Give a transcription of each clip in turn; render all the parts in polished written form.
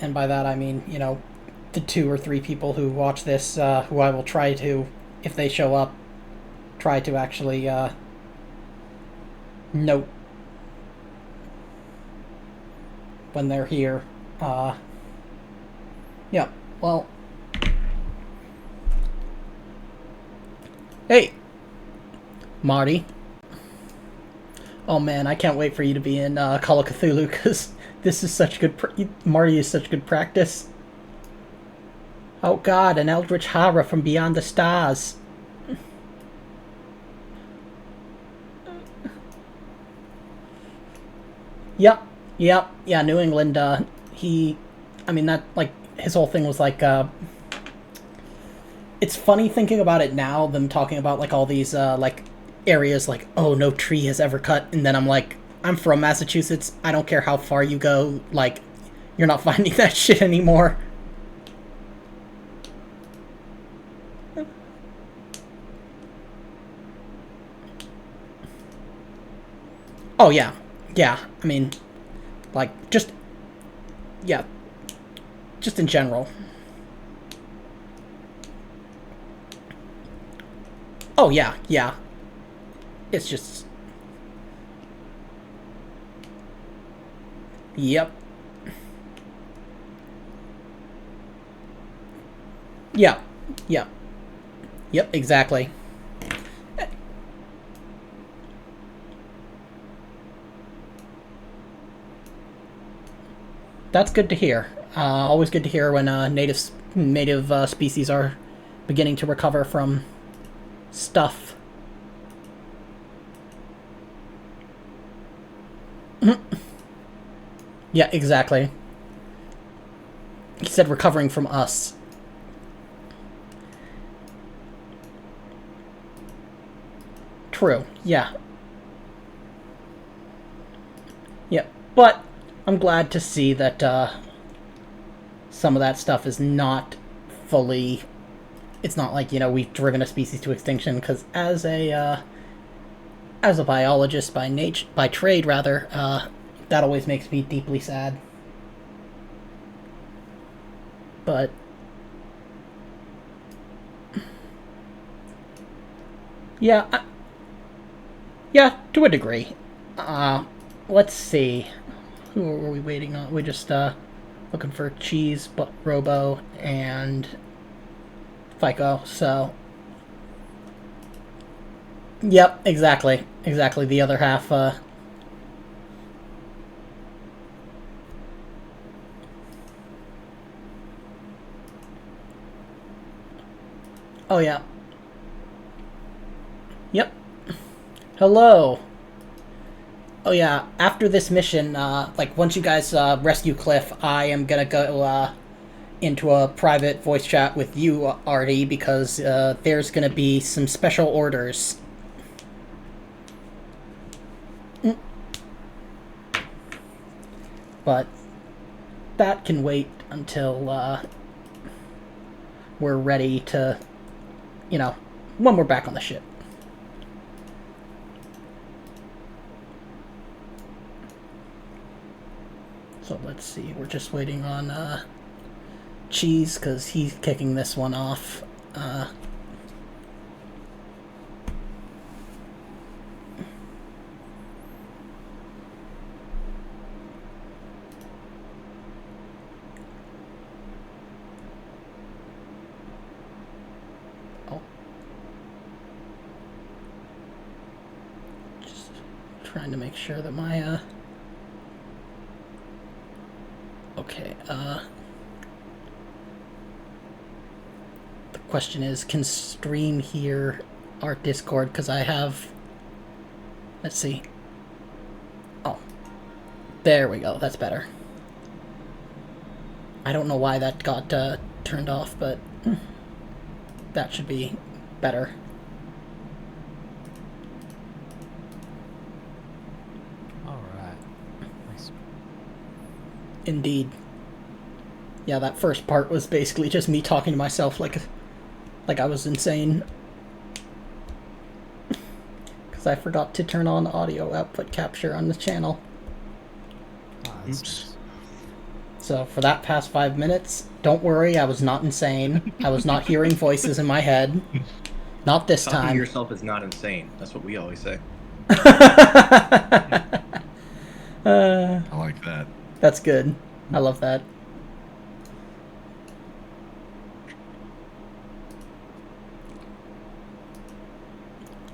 and by that I mean, you know, the 2 or 3 people who watch this, who I will try to, if they show up, try to actually note when they're here. Yeah, well. Hey, Marty. Oh man, I can't wait for you to be in Call of Cthulhu, because this is such good. Marty is such good practice. Oh god, an eldritch horror from beyond the stars. Yep, yep, yeah. New England. I mean that like his whole thing was like. It's funny thinking about it now. Them talking about like all these like areas like, oh, no tree has ever cut, and then I'm like, I'm from Massachusetts. I don't care how far you go. Like, you're not finding that shit anymore. Oh yeah, yeah. I mean, like just yeah, just in general. Oh yeah, yeah. It's just yep, yep, yep, yep. Exactly. That's good to hear. Always good to hear when native species are beginning to recover from stuff. Yeah, exactly. He said recovering from us. True. Yeah. Yeah. But I'm glad to see that some of that stuff is not fully. It's not like, you know, we've driven a species to extinction, because as a biologist by trade rather, that always makes me deeply sad. But yeah, yeah, to a degree. Let's see. Who are we waiting on? We just looking for Cheese, but Robo and FICO. So yep, exactly, exactly. The other half. Oh yeah. Yep. Hello. Oh yeah. After this mission, like once you guys rescue Cliff, I am gonna go into a private voice chat with you, Artie, because there's gonna be some special orders. But that can wait until we're ready to, you know, when we're back on the ship. So let's see. We're just waiting on Cheese, because he's kicking this one off. Oh. Just trying to make sure that my okay, the question is, can stream hear our Discord? Because I have, let's see. Oh, there we go. That's better. I don't know why that got turned off, but that should be better. Alright. Nice. Indeed. Yeah, that first part was basically just me talking to myself like I was insane. Because I forgot to turn on audio output capture on the channel. Ah, Oops. So for that past 5 minutes, don't worry, I was not insane. I was not hearing voices in my head. Not this Talking to time. yourself is not insane. That's what we always say. I like that. That's good. I love that.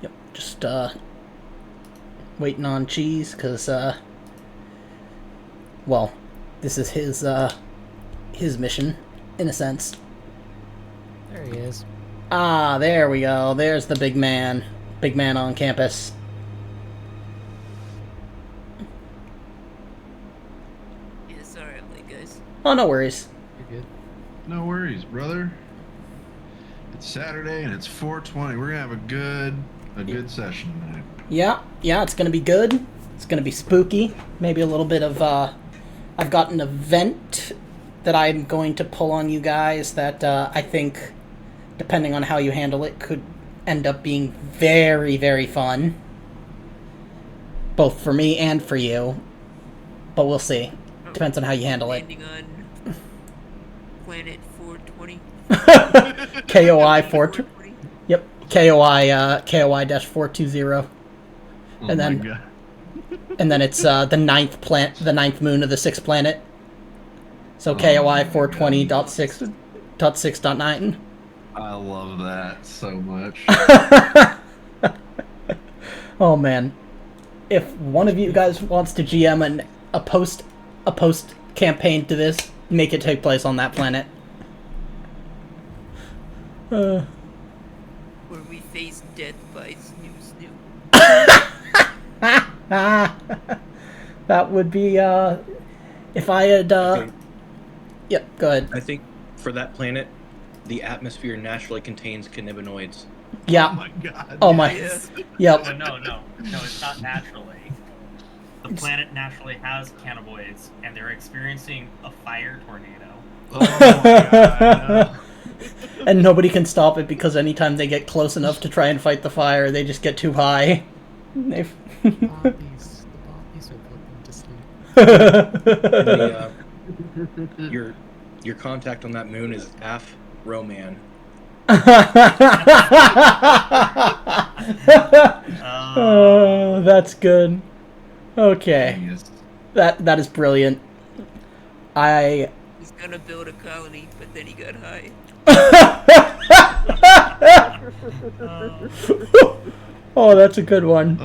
Yep, just waiting on Cheese, because well, this is his mission, in a sense. There he is. Ah, there we go. There's the big man. Big man on campus. Yeah, sorry I'm late, guys. Oh, no worries. You're good. No worries, brother. It's Saturday and it's 4:20. We're gonna have a good session tonight. Yeah, it's gonna be good. It's gonna be spooky. Maybe a little bit of, I've got an event that I'm going to pull on you guys that, I think, depending on how you handle it, could end up being very, very fun. Both for me and for you. But we'll see. Depends on how you handle it. Landing on planet 420. KOI 4... 420. Yep, KOI-420. Oh And then- my God. And then it's the ninth moon of the sixth planet. So KOI 420.6.6.9. I love that so much. Oh man, if one of you guys wants to GM a post campaign to this, make it take place on that planet. Where we face death by Snoo Snoo. That would be if I had Okay. Yep, go ahead. I think for that planet, the atmosphere naturally contains cannabinoids. Oh Yeah. my God. Oh my. Yeah. Yep. Oh, no, it's not naturally. The planet naturally has cannabinoids, and they're experiencing a fire tornado. Oh my God. And nobody can stop it because anytime they get close enough to try and fight the fire, they just get too high. The bobbies are put them to sleep. The, your contact on that moon is Af-Roman. Oh, that's good. Okay, Genius. that is brilliant. I. He's gonna build a colony, but then he got high. Oh, that's a good one.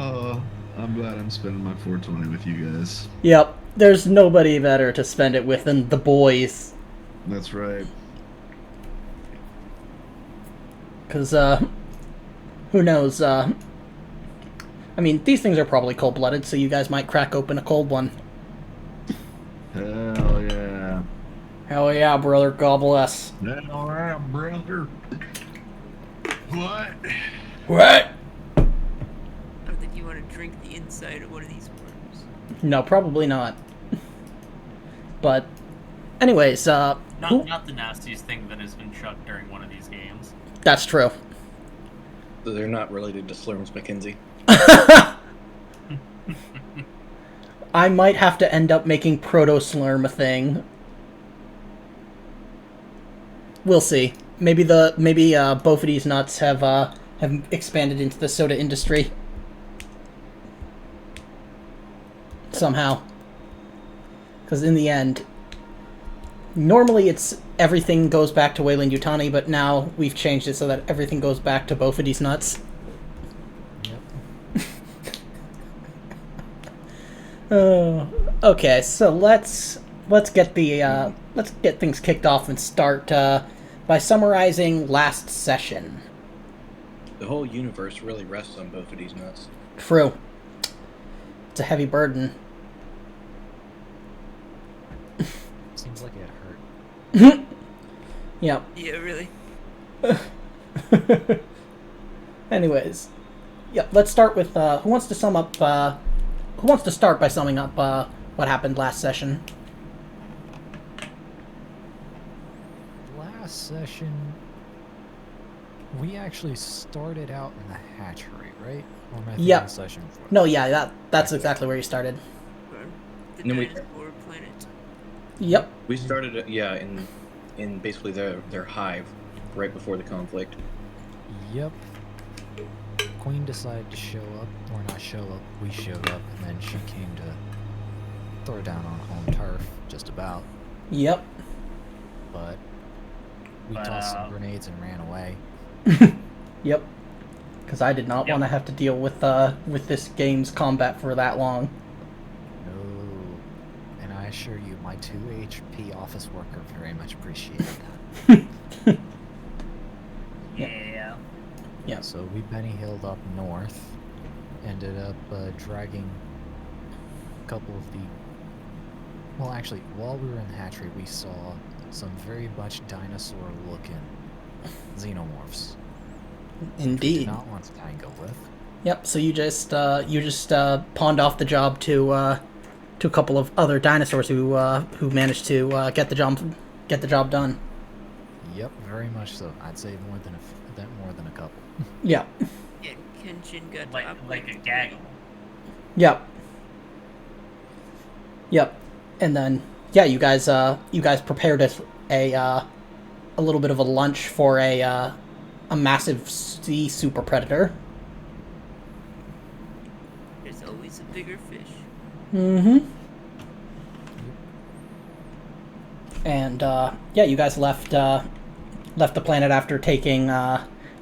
I'm glad I'm spending my 420 with you guys. Yep, there's nobody better to spend it with than the boys. That's right. Because, who knows, I mean, these things are probably cold-blooded, so you guys might crack open a cold one. Hell yeah. Hell yeah, brother, God bless. All right, brother. What? What? I don't think you want to drink the inside of one of these worms. No, probably not. But, anyways, who- Not the nastiest thing that has been chucked during one of these games. that's true. So they're not related to Slurms McKenzie. I might have to end up making Proto-Slurm a thing. We'll see. Maybe both of these nuts have expanded into the soda industry. Somehow. Because in the end, normally it's everything goes back to Wayland Yutani, but now we've changed it so that everything goes back to both of these nuts. Yep. Okay, so let's get things kicked off and start by summarizing last session. The whole universe really rests on both of these nuts. True. It's a heavy burden. Seems like it hurt. Yep. Yeah, really. Anyways, yep. Let's start with who wants to sum up. Who wants to start by summing up what happened last session? Last session, we actually started out in the hatchery, right? Or am I thinking Yep. of session before? No, yeah, that's exactly where you started. Or the No, we- dinosaur planet. Yep. We started, in basically their hive right before the conflict. Yep. Queen decided to show up, or not show up, we showed up, and then she came to throw down on home turf, just about. Yep. But we tossed some grenades and ran away. Yep. Because I did not want to have to deal with this game's combat for that long. No. And I assure you, my 2 HP office worker very much appreciated that. Yeah. Yeah. So we Benny Hilled up north, ended up dragging a couple of the... Well, actually, while we were in the hatchery, we saw some very much dinosaur-looking xenomorphs. Indeed. Did not want to tangle with. Yep. So you just pawned off the job to a couple of other dinosaurs who managed to get the job done. Yep, very much so. I'd say more than a couple. Yeah. Yeah, Kenshin got Like a gaggle. Yep. Yep. And then you guys prepared a little bit of a lunch for a massive sea super predator. There's always a bigger fish. Mm-hmm. And you guys left the planet after taking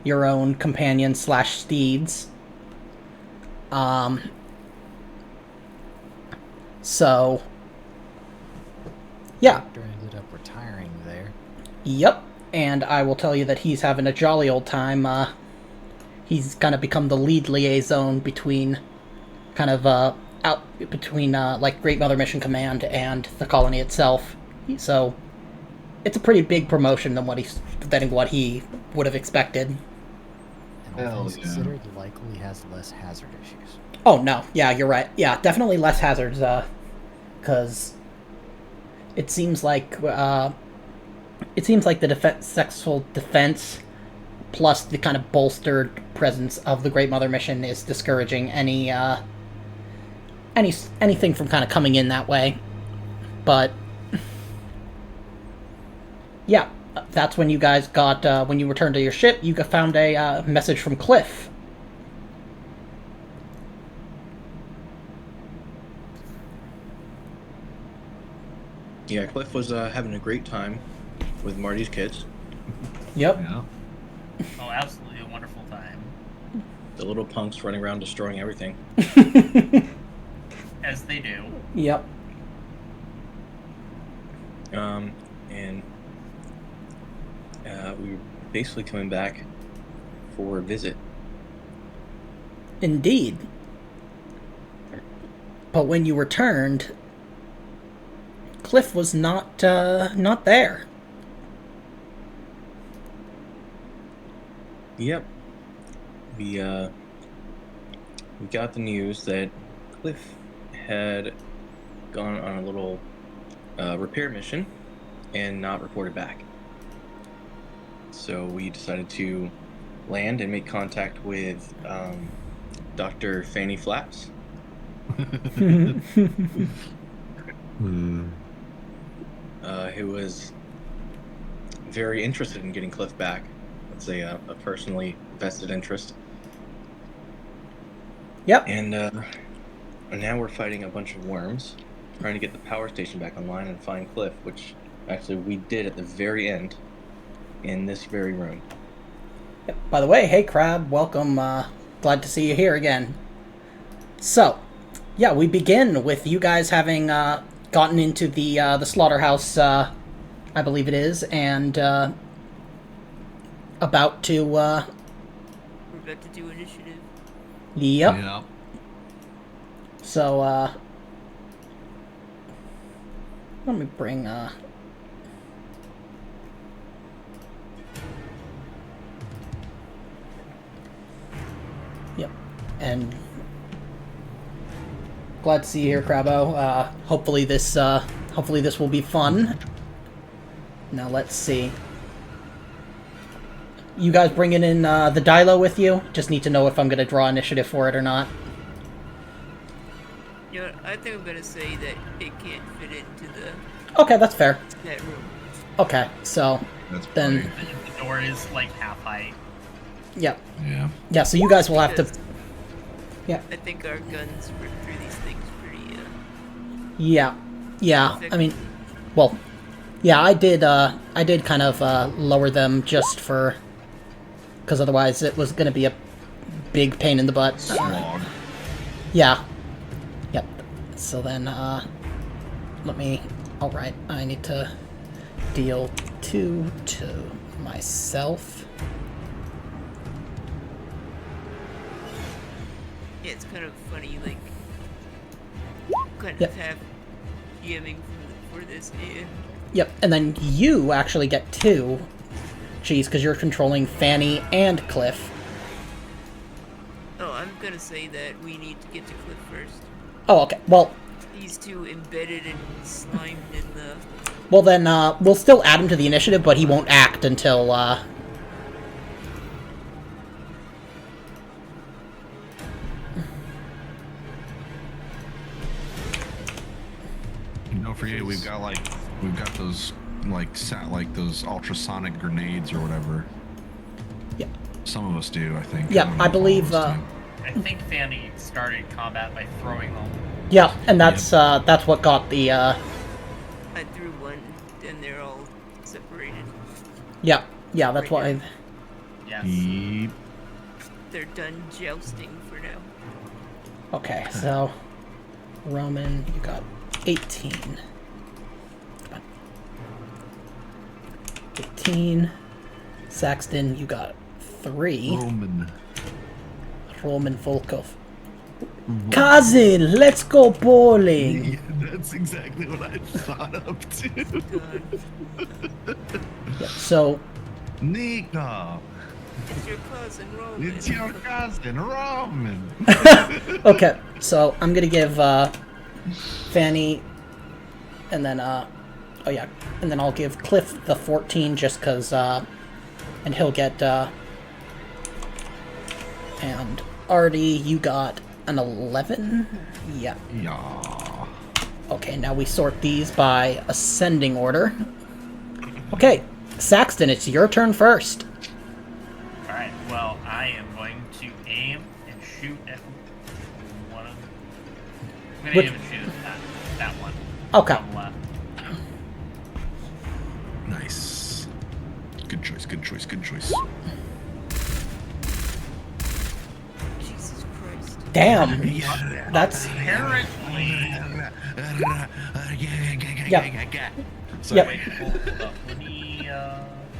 your own companion / steeds. So yeah. Victor ended up retiring there. Yep. And I will tell you that he's having a jolly old time. He's kind of become the lead liaison between Great Mother Mission Command and the colony itself. So it's a pretty big promotion than what he would have expected. And all Hell things yeah. considered, likely has less hazard issues. Oh no, yeah, you're right. Yeah, definitely less hazards. Because it seems like the successful defense plus the kind of bolstered presence of the Great Mother Mission is discouraging anything from kind of coming in that way. But yeah, that's when you guys got when you returned to your ship, you found a message from Cliff. Yeah, Cliff was having a great time with Marty's kids. Yep. Yeah. Oh, absolutely a wonderful time. The little punks running around destroying everything. As they do. Yep. And we were basically coming back for a visit. Indeed. But when you returned, Cliff was not there. Yep. We got the news that Cliff had gone on a little repair mission and not reported back. So we decided to land and make contact with Dr. Fanny Flaps. Who was very interested in getting Cliff back. Let's say a personally vested interest. Yep. And now we're fighting a bunch of worms, trying to get the power station back online and find Cliff, which actually we did at the very end in this very room. Yep. By the way, hey Crab, welcome. Glad to see you here again. So, yeah, we begin with you guys having gotten into the slaughterhouse, I believe it is, and about to. We're about to do initiative. Yep. Yeah. So, let me bring. Yep, and glad to see you here, Crabbo. Hopefully this will be fun. Now let's see. You guys bringing in the Dilo with you? Just need to know if I'm going to draw initiative for it or not. You know what, I think I'm gonna say that it can't fit into the Okay, that's fair. that room. Okay, so That's Then- funny. The door is like half height. yeah, Yeah. yeah. So you guys will have to. Because I think our guns rip through these things pretty. Yeah, yeah. I mean, well, yeah. I did kind of lower them just for, because otherwise it was gonna be a big pain in the butt. Slog. Yeah. Yep. So then, let me. All right, I need to deal 2 to myself. Yeah, it's kind of funny, like kind Yep. of half jamming for this and Yep, and then you actually get 2 G's because you're controlling Fanny and Cliff. oh, I'm gonna say that we need to get to Cliff first. Oh, okay. Well, He's too embedded and slimed in the. well then, we'll still add him to the initiative, but he won't act until, And don't forget, we've got those like those ultrasonic grenades or whatever. Yeah. Some of us do, I think. Yeah, don't know I if all of believe, us do. I think Fanny started combat by throwing them. yeah, and that's what got the, I threw one, and they're all separated. yeah, that's why. Yes. Yeep. They're done jousting for now. Okay, so Roman, you got 18. Come on. 18. Saxton, you got 3. Roman Volkov. Cousin, let's go bowling. That's exactly what I thought of too. God, Yep, so Nika, it's your cousin Roman. it's your cousin Roman. okay, so I'm gonna give Fanny, and then oh yeah, and then I'll give Cliff the 14 just cause and he'll get and Artie, you got an 11. Yeah. Yeah. Okay, now we sort these by ascending order. Okay, Saxton, it's your turn first. Alright, well, I am going to aim and shoot at one of them. I'm going to Which- aim and shoot at that one. Okay. On the left. Nice. Good choice. Good choice. Good choice. Jesus Christ. Damn. Yeah. That's Apparently, Yep. So, Yep. wait, hold up. Let me,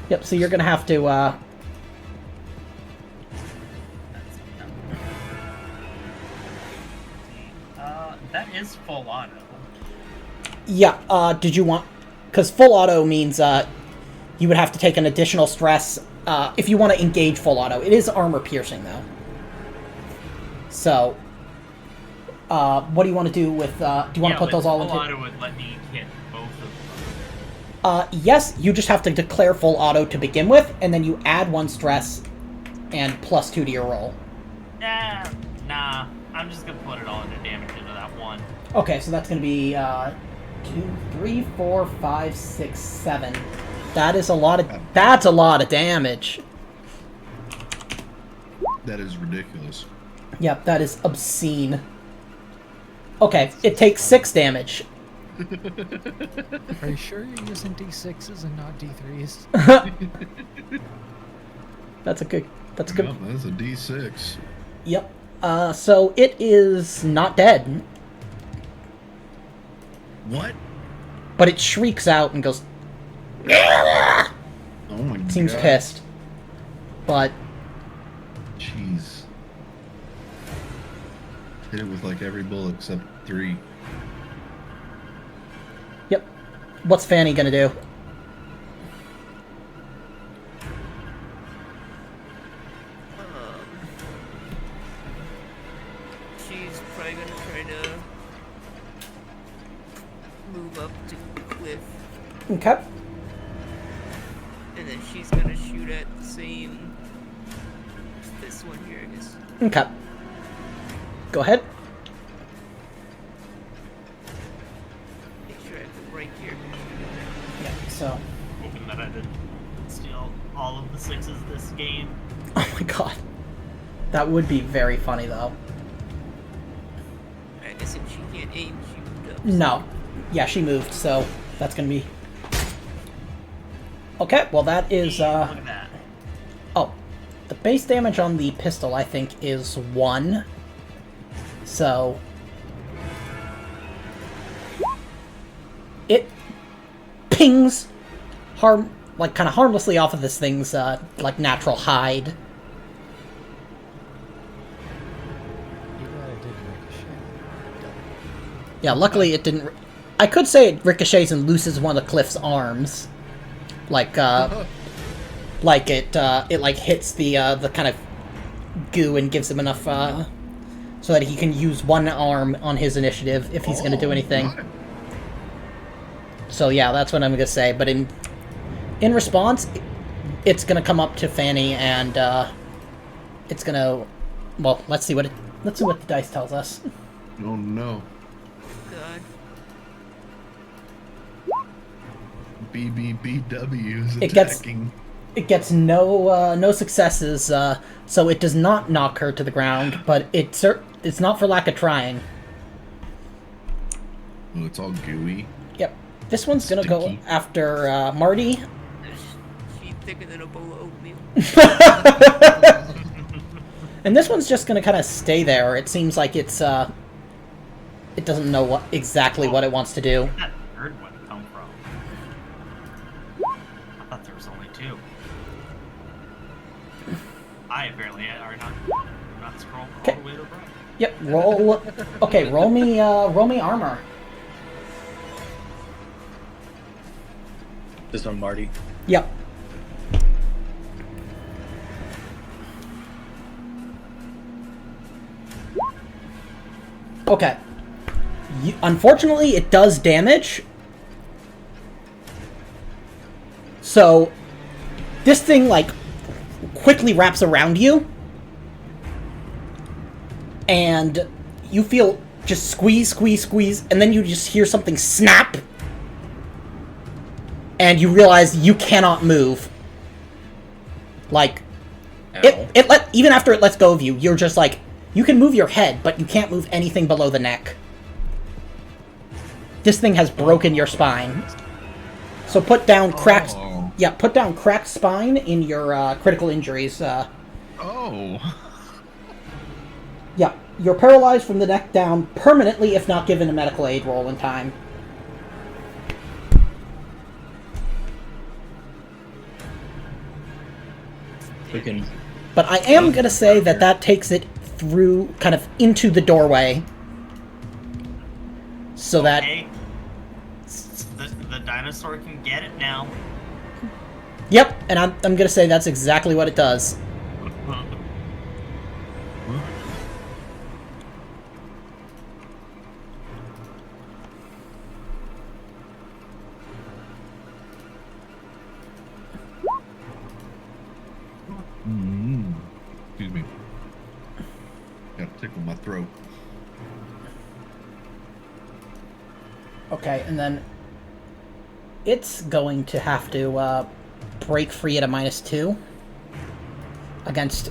Yep, so you're gonna have to that's, that is full auto. yeah, did you want, because full auto means you would have to take an additional stress if you want to engage full auto. It is armor piercing though. So what do you want to do with do you want to put those all full into auto would let me hit both of them. yes, you just have to declare full auto to begin with, and then you add 1 stress and +2 to your roll. Nah, I'm just gonna put it all into damage into that one. Okay, so that's going to be 2, 3, 4, 5, 6, 7. That is a lot of. That's a lot of damage. that is ridiculous. Yep, that is obscene. Okay, it takes 6 damage. Are you sure you're using D6s and not D3s? That's a good. That's a good. Yep, that's a D6. Yep. So it is not dead, What? but it shrieks out and goes. Oh my god. Seems pissed. But Jeez. Hit it with like every bullet except 3. yep. What's Fanny gonna do? She's probably gonna try to move up to Cliff, Okay. and then she's gonna shoot at the same. This one here, I guess. Okay. Go ahead. Make sure I have it right here. So, Hoping that I didn't steal all of the 6s this game. oh my god, that would be very funny though. I guess if she can't aim, she moved up. No, yeah, she moved, so that's gonna be. Okay, well that is Look at that. Oh, the base damage on the pistol I think is 1. So it pings like kind of harmlessly off of this thing's like natural hide. You glad it didn't ricochet? Yeah, luckily it didn't. I could say it ricochets and looses one of Cliff's arms, like it like hits the kind of goo and gives him enough so that he can use one arm on his initiative if he's going to do anything. Right. So yeah, that's what I'm gonna say. But in response, it's gonna come up to Fanny and it's gonna. Well, let's see what the dice tells us. Oh no. God. BBBW is It gets- attacking. It gets no successes, so it does not knock her to the ground. But it's not for lack of trying. Oh, it's all gooey. Yep. This one's gonna go Sticky. after Marty. She's thicker than a bowl of oatmeal. And this one's just gonna kind of stay there. It seems like it doesn't know exactly what it wants to do. Where'd that third one come from? I thought there was only 2. I apparently are not scrolling all the way to the right. Yep. Roll. Okay. Roll me armor. This on Marty. Yep. Okay. Unfortunately, it does damage. So, this thing, like, quickly wraps around you. And you feel just squeeze, and then you just hear something snap. And you realize you cannot move. Like, Ow. even after it lets go of you, you're just like, you can move your head, but you can't move anything below the neck. This thing has broken your spine. So put down cracked. Oh. Yeah, put down cracked spine in your critical injuries. Oh. Yeah, you're paralyzed from the neck down permanently if not given a medical aid roll in time. We can. But I am gonna say that takes it through, kind of into the doorway. So that. Okay. The dinosaur can get it now. Yep, and I'm gonna say that's exactly what it does. Excuse me. Got to tickle my throat. Okay, and then it's going to have to break free at a -2 against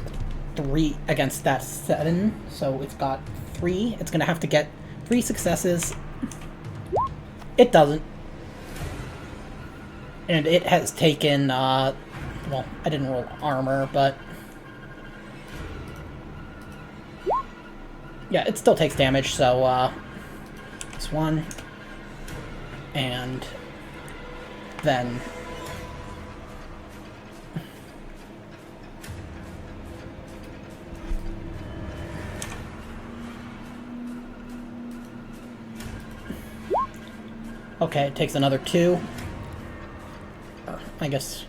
that 7. So it's got 3. It's gonna have to get 3 successes. It doesn't, and it has taken. Well, I didn't roll armor, but yeah, it still takes damage. So it's 1. And then okay, it takes another 2. I guess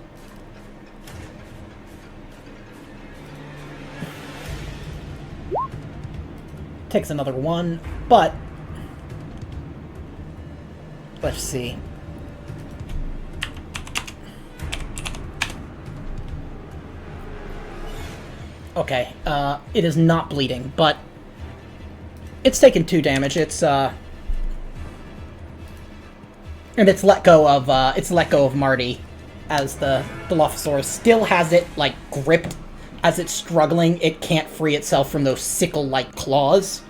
takes another 1, but let's see. Okay, it is not bleeding, but it's taken 2 damage. It's And it's let go of Marty, as the Dilophosaurus still has it like gripped. As it's struggling, it can't free itself from those sickle-like claws.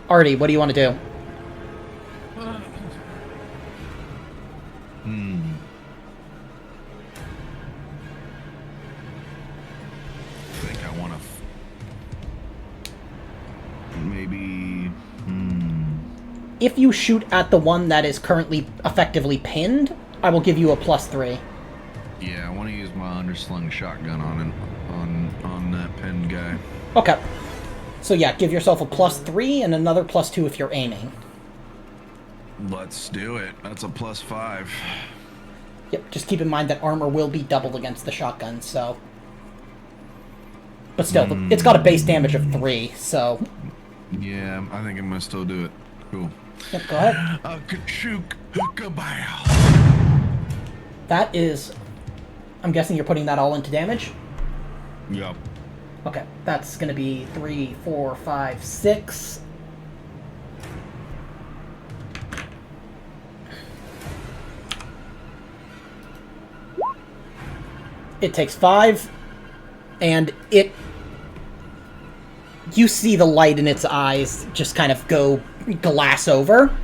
Artie, what do you want to do? I think I want to maybe. If you shoot at the one that is currently effectively pinned, I will give you a +3. Yeah, I want to use my underslung shotgun on that pinned guy. Okay. So yeah, give yourself a +3 and another +2 if you're aiming. Let's do it. That's a +5. Yep, just keep in mind that armor will be doubled against the shotgun, so... But still, it's got a base damage of 3, so... Yeah, I think I'm gonna still do it. Cool. Yep, go ahead. Kachuk kabow. That is... I'm guessing you're putting that all into damage? Yup. Okay, that's gonna be 3, 4, 5, 6... It takes 5, and it... You see the light in its eyes just kind of go glass over.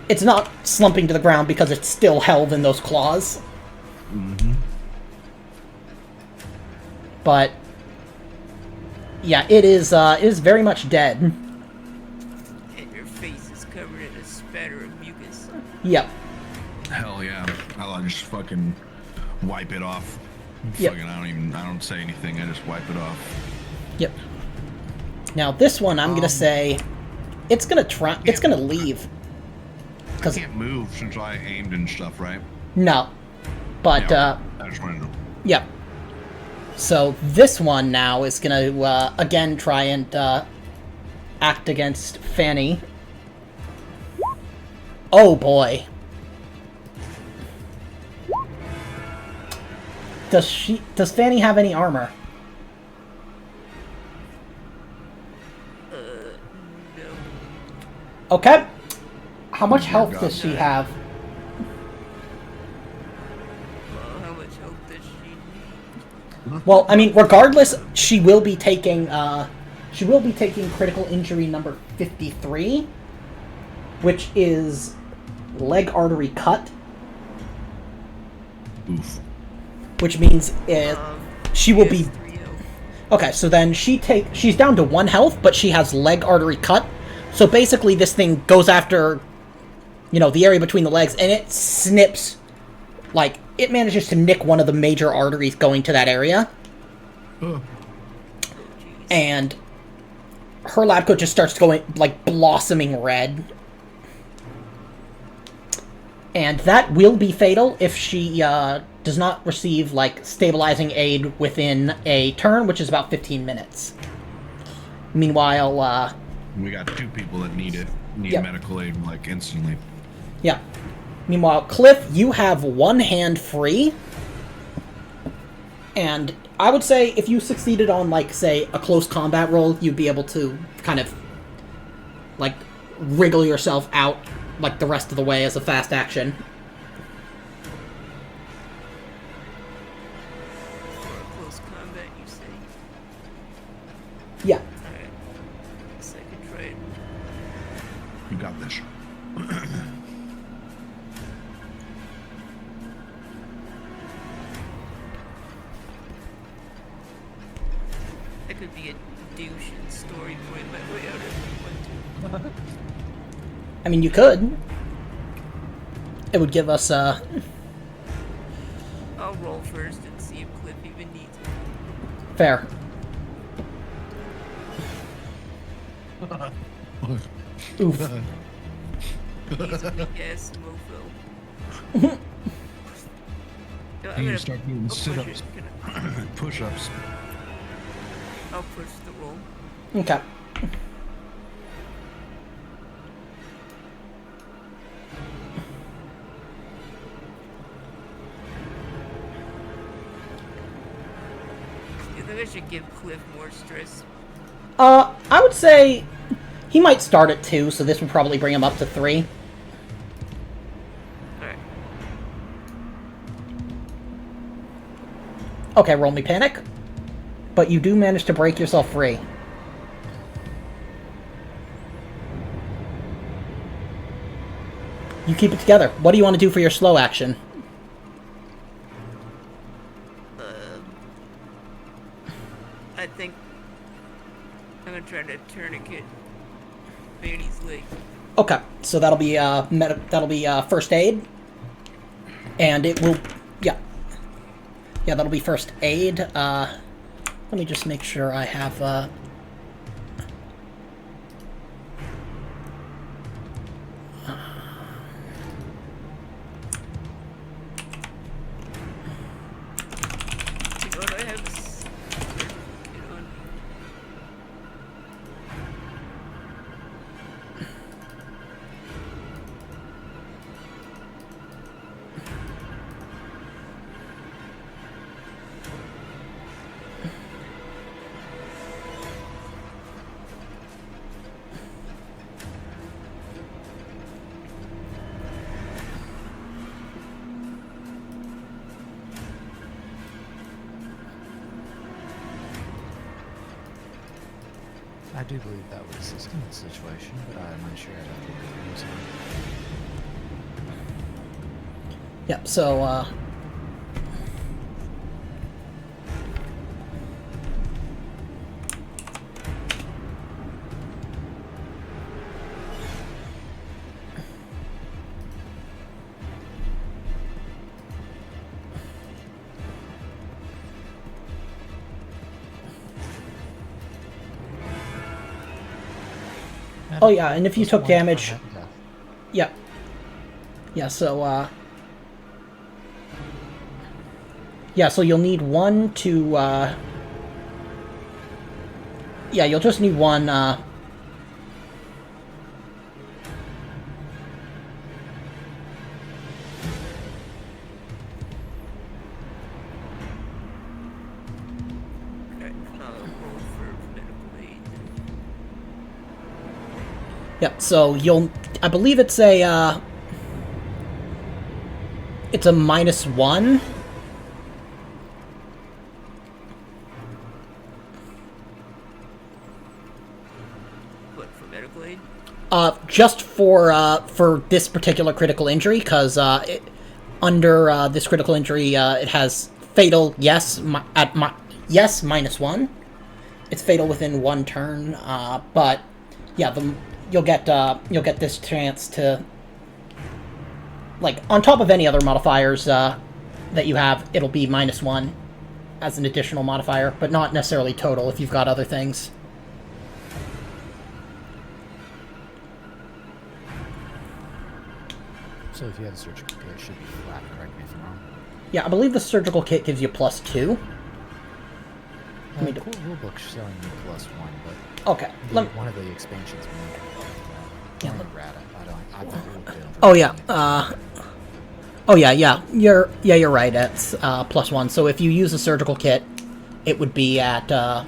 It's not slumping to the ground because it's still held in those claws. Mm-hmm. But... Yeah, it is very much dead. And your face is covered in a spatter of mucus. Yep. Hell yeah. I'll just fucking wipe it off. Yep. Fucking, I don't say anything. I just wipe it off. Yep. Now this one, I'm gonna say, it's gonna leave. I can't move since I aimed and stuff, right? No. But, Yeah, I just wanted to know. Yep. So this one now is gonna, again try and, act against Fanny. Oh boy. Does Fanny have any armor? No. Okay. How much health God. does she have? Well, how much help does she need? Well, I mean, regardless, she will be taking critical injury number 53, which is leg artery cut, Oof. which means she will be... 3-0. Okay, so then she's down to 1 health, but she has leg artery cut. So basically this thing goes after, the area between the legs, and it snips, like, it manages to nick one of the major arteries going to that area. Oh. And her lab coat just starts going, like, blossoming red. And that will be fatal if she does not receive, like, stabilizing aid within a turn, which is about 15 minutes. Meanwhile, We got 2 people that need it. Need Yep. medical aid, like, instantly. yeah. Meanwhile, Cliff, you have 1 hand free. And I would say if you succeeded on, like, say, a close combat roll, you'd be able to kind of, like, wriggle yourself out, like, the rest of the way as a fast action. For close combat, you say? Yeah. Alright. Guess I can try it. You got this. That could be a douche and story point my way out if I want to. I mean, you could. It would give us, I'll roll first and see if Cliff even needs it. fair. Oof. He's a big ass mofo. No, I'm You gonna- start doing I'll push sit-ups. it. Gonna- Push-ups. I'll push the roll. Okay. You think I should give Cliff more stress? I would say He might start at 2, so this would probably bring him up to 3. Alright. Okay, roll me panic. But you do manage to break yourself free. You keep it together. What do you want to do for your slow action? I think I'm gonna try to tourniquet Fanny's leg. Okay, so that'll be first aid, and it will, yeah, that'll be first aid. Let me just make sure I have. You know what I have? Get on. I do believe that was a skin situation, but I'm unsure I'd have to look at the museum. Yep. So. Oh yeah, and if you took damage, yeah, so yeah, so you'll need one to, yeah, you'll just need one, Okay, roll for medical aid. yep, so I believe it's a -1. What, for medical aid? Just for this particular critical injury, because under this critical injury, it has fatal. Yes, yes -1. It's fatal within 1 turn. But yeah, you'll get this chance to, like, on top of any other modifiers that you have, it'll be -1 as an additional modifier, but not necessarily total if you've got other things. So if you have a surgical kit, it should be flat, correct me if I'm wrong. Yeah, I believe the surgical kit gives you +2. The core rulebook's showing me +1, but Okay. one of the expansions may Yeah, only rata. I've not looked at it. Oh yeah. Oh yeah. You're right. It's +1. So if you use a surgical kit, it would be at Just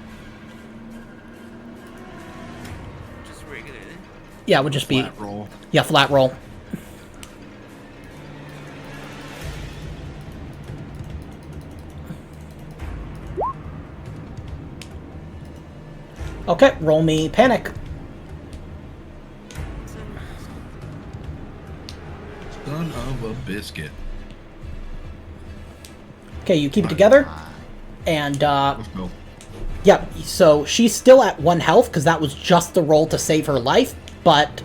regular then? yeah, it would just be Flat roll. yeah, flat roll. Okay, roll me panic. Son of a biscuit. Okay, you keep it together, and Let's go. yeah. So she's still at 1 health because that was just the roll to save her life. But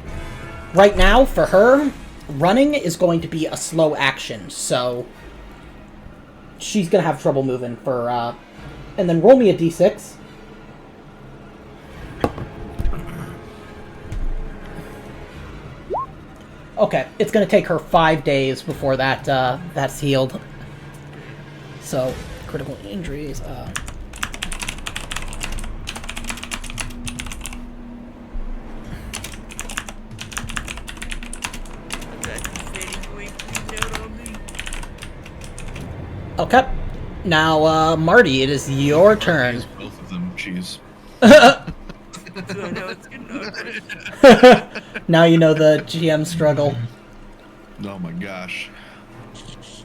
right now, for her, running is going to be a slow action. So she's gonna have trouble moving for. And then roll me a d6. Okay, it's gonna take her 5 days before that's healed. So, critical injuries. That's Fanny's going to out on me. Okay, now Marty, it is your turn. Both of them, cheese. So now it's getting awkward. Now you know the GM struggle. Oh my gosh.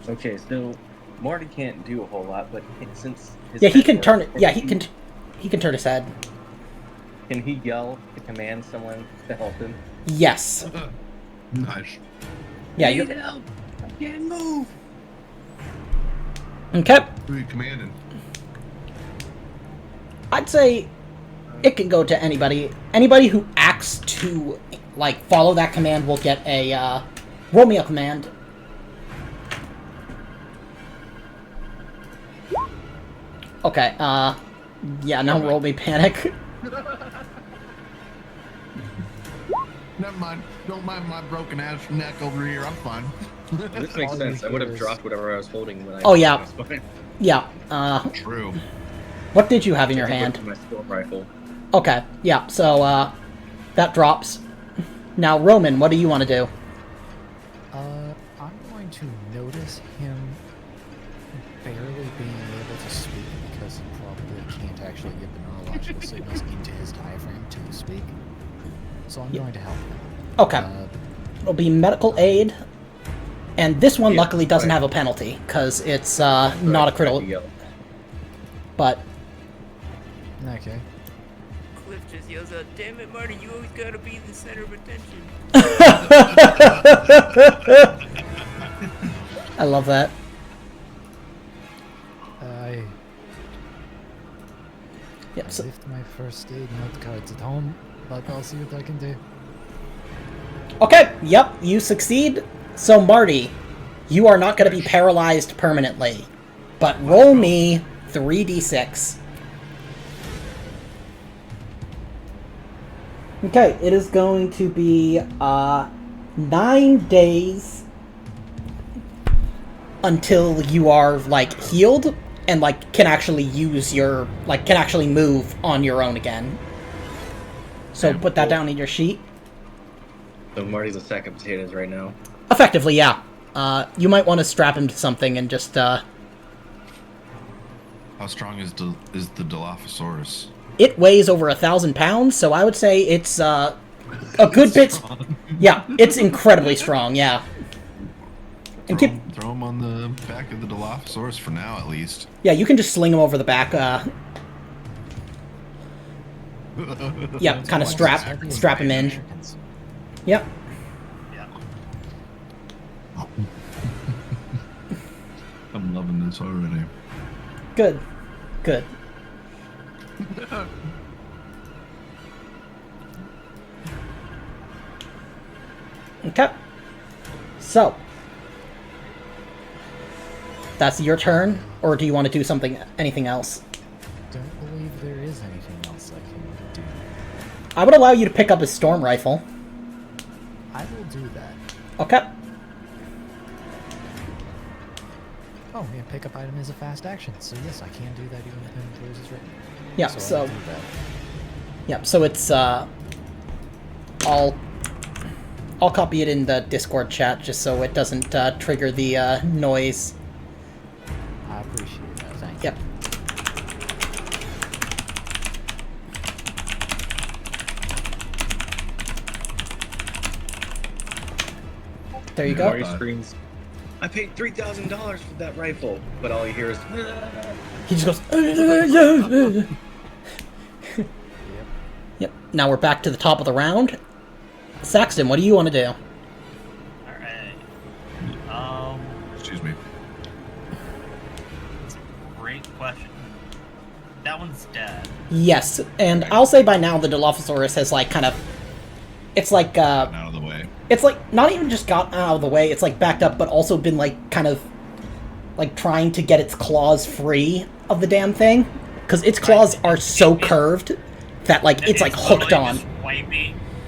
Okay, so Marty can't do a whole lot, but since his Yeah, he head can works, turn it. Yeah, he can. He can turn his head. Can he yell to command someone to help him? Yes. Nice. Yeah. Need You. help! I can't move. Okay. Who are you commanding? I'd say it can go to anybody. Anybody who acts to like follow that command will get a roll me a command. Okay. Yeah. Now roll me panic. Never mind. Don't mind my broken ass neck over here. I'm fine. This makes All sense. you I would have hear is- dropped whatever I was holding when I. Oh, yeah. was fine. Yeah. True. What did you have in your hand? My storm rifle. Okay. Yeah. So that drops. Now Roman, what do you want to do? I'm going to notice him barely being able to speak because he probably can't actually get the neurological signals into his diaphragm to speak. So I'm going to help him. Okay. It'll be medical aid. And this one Yeah, luckily doesn't right. have a penalty, because it's not a critical. Yell. But, Okay. Cliff just yells out, "Damn it, Marty! You always gotta be the center of attention." I love that. I Yep, so, left my first aid note cards at home, but I'll see what I can do. okay, yep, you succeed. So, Marty, you are not going to be paralyzed permanently. But roll me 3d6. Okay, it is going to be 9 days until you are like healed and like can actually use your can actually move on your own again. So Damn, put that cool. down in your sheet. So Marty's a sack of potatoes right now. Effectively, yeah. You might want to strap him to something and just How strong is the Dilophosaurus? it weighs over 1,000 pounds, so I would say it's a good bit. Strong. Yeah, it's incredibly strong. Yeah, and keep. Throw him on the back of the Dilophosaurus for now, at least. Yeah, you can just sling him over the back. Yeah, kind of strap him in. Yep. Yeah. I'm loving this already. Good. Good. Okay. So. That's your turn, or do you want to do anything else? Don't believe there is anything else I can do. I would allow you to pick up his storm rifle. I will do that. Okay. Oh, yeah, pick up item is a fast action, so yes, I can do that even if employees is written. Yeah, so so I'll do that. yeah, so it's I'll copy it in the Discord chat just so it doesn't trigger the noise. I appreciate that. Thank Yep. There you go. Marty screams, "I paid $3,000 for that rifle," but all you hear is. He just goes. you. Yep. Now we're back to the top of the round. Saxton, what do you want to do? Alright. Excuse me. That's a great question. That one's dead. Yes, and I'll say by now the Dilophosaurus has like kind of. It's like Out of the way. it's like not even just got out of the way. It's like backed up, but also been like kind of like trying to get its claws free of the damn thing because its claws are so curved that like it's like hooked literally on. just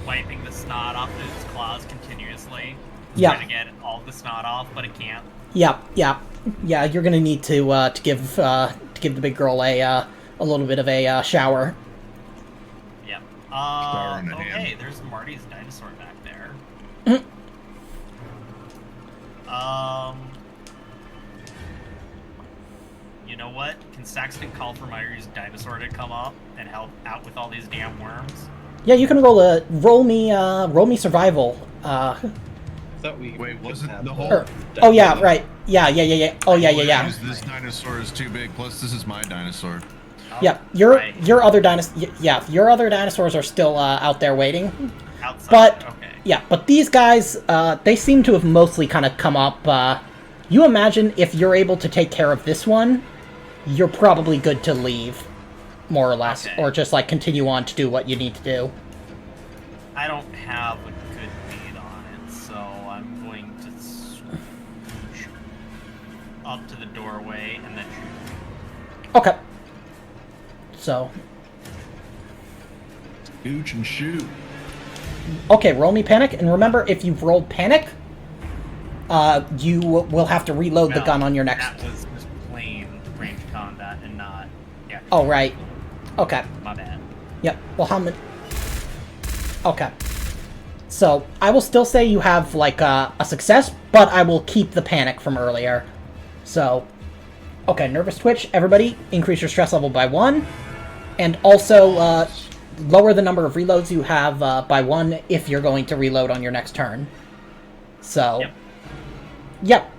wiping the snot off of its claws continuously. Yeah. Trying to get all the snot off, but it can't. Yeah. You're gonna need to give the big girl a little bit of a shower. Yep. Shower in the Okay, hand. there's Marty's dinosaur back there. Mhm. You know what? can Saxton call for Myri's dinosaur to come up and help out with all these damn worms? Yeah, you can roll me survival. I thought we Wait, just wasn't had the whole- Or, oh yeah, right. Yeah. Oh yeah. This dinosaur is too big. Plus, this is my dinosaur. Oh, Yeah, right. your other dinosaurs are still out there waiting. Outside. But Okay. yeah, but these guys, they seem to have mostly kind of come up. You imagine if you're able to take care of this one, you're probably good to leave, more or less, Okay. or just like continue on to do what you need to do. I don't have a good bead on it, so I'm going to scooch up to the doorway and then shoot. Okay. So, Gooch and shoot. okay, roll me panic, and remember, if you've rolled panic, you will have to reload the No, gun on your next. That was just plain range combat and not. Yeah. Oh right. Okay. My bad. Yep. Well, how many? Okay. So I will still say you have like a success, but I will keep the panic from earlier. So, okay, nervous twitch. Everybody, increase your stress level by 1, and also lower the number of reloads you have by 1 if you're going to reload on your next turn. So, Yep. Yep.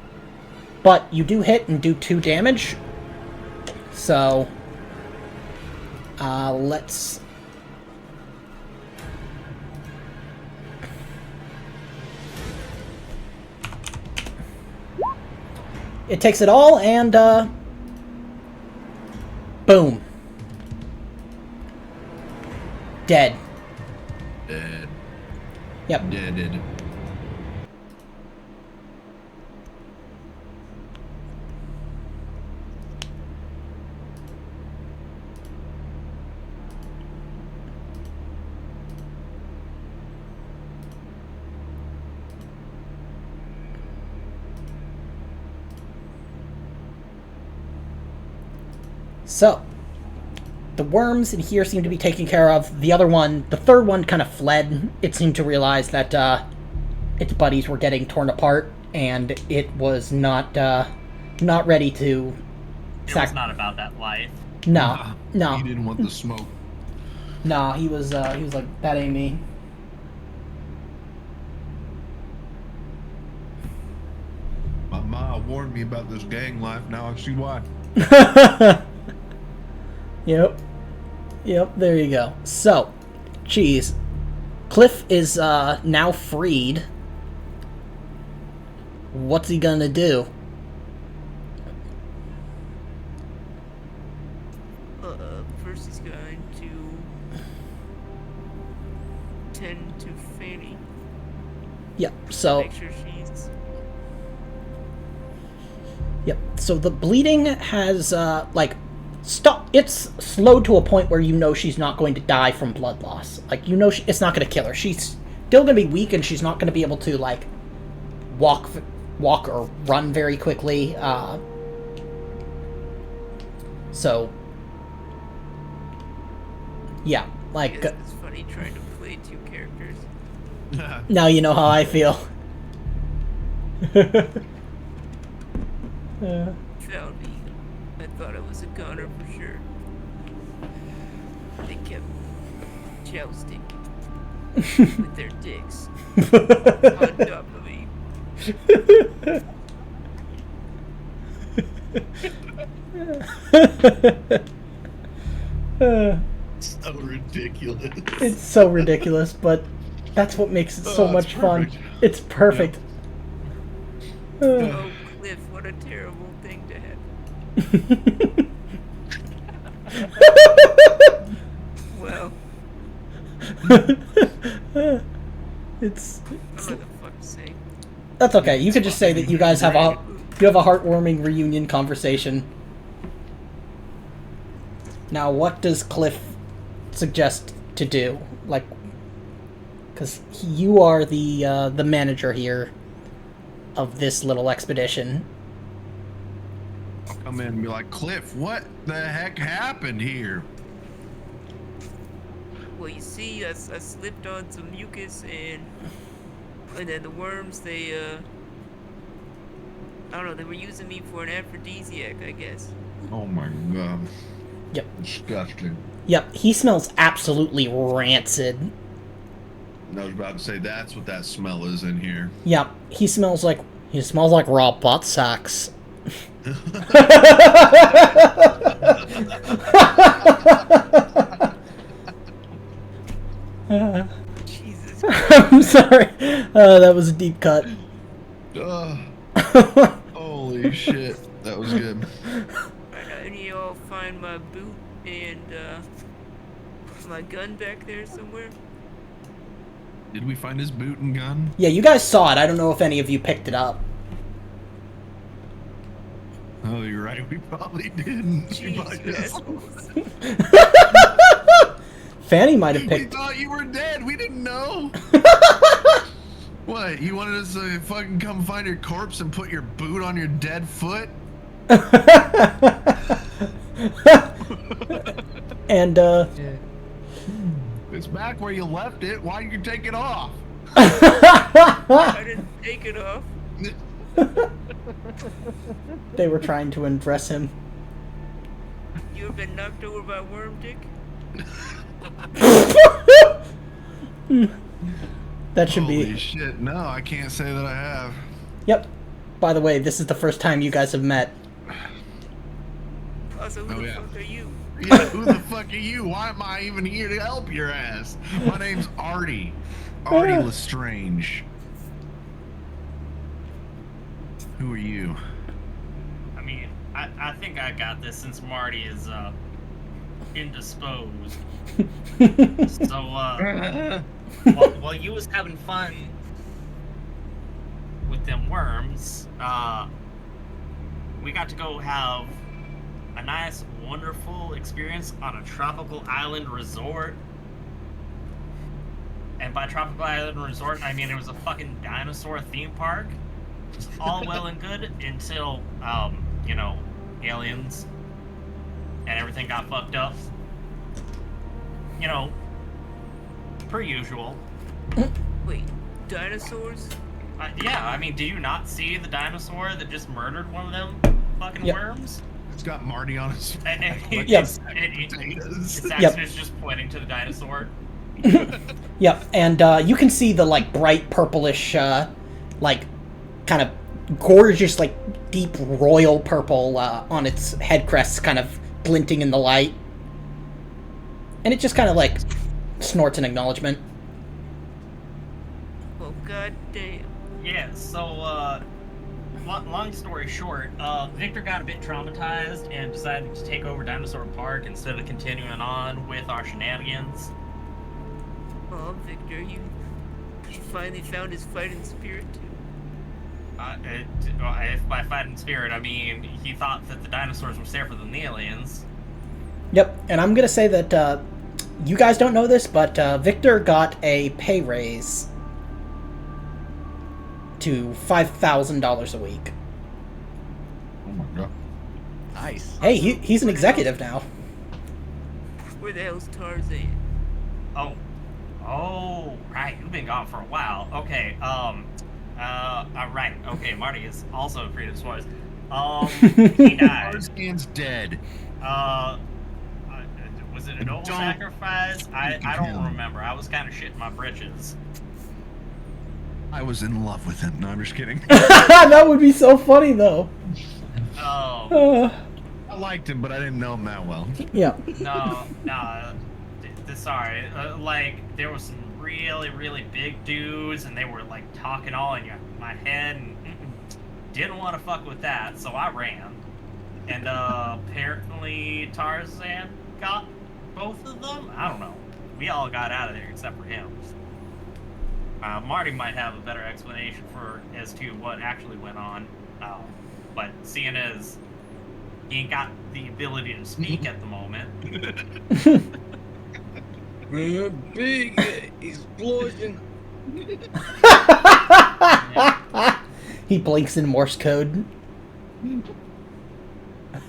But you do hit and do 2 damage. So, let's. It takes it all, and, boom. Dead. Dead. Yep. Deaded. So, the worms in here seem to be taken care of. The other one, the third one, kind of fled. It seemed to realize that its buddies were getting torn apart, and it was not ready to. It was not about that life. No. He didn't want the smoke. No, he was like, that ain't me. My ma warned me about this gang life. Now I see why. Yep, there you go. So, geez. Cliff is now freed. What's he gonna do? First he's going to tend to Fanny. Yep, so... Make sure she's... Yep. So the bleeding has, like, stop. It's slowed to a point where you know she's not going to die from blood loss. Like, you know it's not going to kill her. She's still going to be weak, and she's not going to be able to, like, walk or run very quickly. So, yeah, like... It's funny trying to play 2 characters. Now you know how I feel. Found me. I thought I was a goner for sure. They kept jousting with their dicks on top of me. So ridiculous. It's so ridiculous, but that's what makes it so Oh, much it's fun. perfect. It's perfect. Oh, Cliff, what a terrible thing to happen. Well, It's I don't know what the fuck to say. that's okay. You could just say that you guys have a heartwarming reunion conversation. Now, what does Cliff suggest to do? Like, because you are the manager here of this little expedition. I'll come in and be like, Cliff, what the heck happened here? Well, you see, I slipped on some mucus and then the worms, they, I don't know, they were using me for an aphrodisiac, I guess. Oh my god. Yep. Disgusting. Yep, he smells absolutely rancid. I was about to say that's what that smell is in here. Yep, he smells like raw butt sacks. Jesus. I'm sorry. That was a deep cut. Holy shit. That was good. I need to all find my boot and my gun back there somewhere. Did we find his boot and gun? Yeah, you guys saw it. I don't know if any of you picked it up. Oh, you're right. We probably didn't. We probably Jesus. just- Fanny might have We picked. thought you were dead. We didn't know. What? You wanted us to fucking come find your corpse and put your boot on your dead foot? And It's back where you left it. Why did you take it off? I didn't take it off. they were trying to undress him. You ever been knocked over by a worm, Dick? That should Holy be. shit. No, I can't say that I have. Yep. By the way, this is the first time you guys have met. Also, who Oh, the yeah. fuck are you? Yeah, who the fuck are you? Why am I even here to help your ass? My name's Artie. Artie Lestrange. Who are you? I mean, I think I got this since Marty is indisposed. So while you was having fun with them worms, we got to go have a nice, wonderful experience on a tropical island resort. And by tropical island resort, I mean it was a fucking dinosaur theme park. All well and good until, you know, aliens and everything got fucked up. You know, per usual. Wait, dinosaurs? Yeah, I mean, do you not see the dinosaur that just murdered one of them fucking Yep. worms? It's got Marty on his And Yep. its Yep. action is just pointing to the dinosaur. Yep, and you can see the like bright purplish, like kind of gorgeous, like deep royal purple on its head crest, kind of glinting in the light, and it just kind of like snorts an acknowledgement. Well, goddamn. Yeah, so, long story short, Victor got a bit traumatized and decided to take over Dinosaur Park instead of continuing on with our shenanigans. Oh, Victor, you finally found his fighting spirit too. If by fighting spirit, I mean he thought that the dinosaurs were safer than the aliens. Yep, and I'm gonna say that you guys don't know this, but Victor got a pay raise to $5,000 a week. Oh my god. Nice. Hey, he's an executive now. Where the hell's Tarzan? Oh, right. You've been gone for a while. Okay. Right. Okay. Marty is also predisposed. He died. Tarzan's dead. Was it a noble Don't sacrifice? I think of don't him. remember. I was kind of shitting my britches. I was in love with him. No, I'm just kidding. That would be so funny, though. Oh I liked him, but I didn't know him that well. Yeah. no. Sorry. Like there was some really, really big dudes, and they were like talking all in my head, and didn't want to fuck with that, so I ran. And apparently Tarzan got both of them. I don't know. We all got out of there except for him. Marty might have a better explanation as to what actually went on, but seeing as he ain't got the ability to speak at the moment. Big explosion. He blinks in Morse code.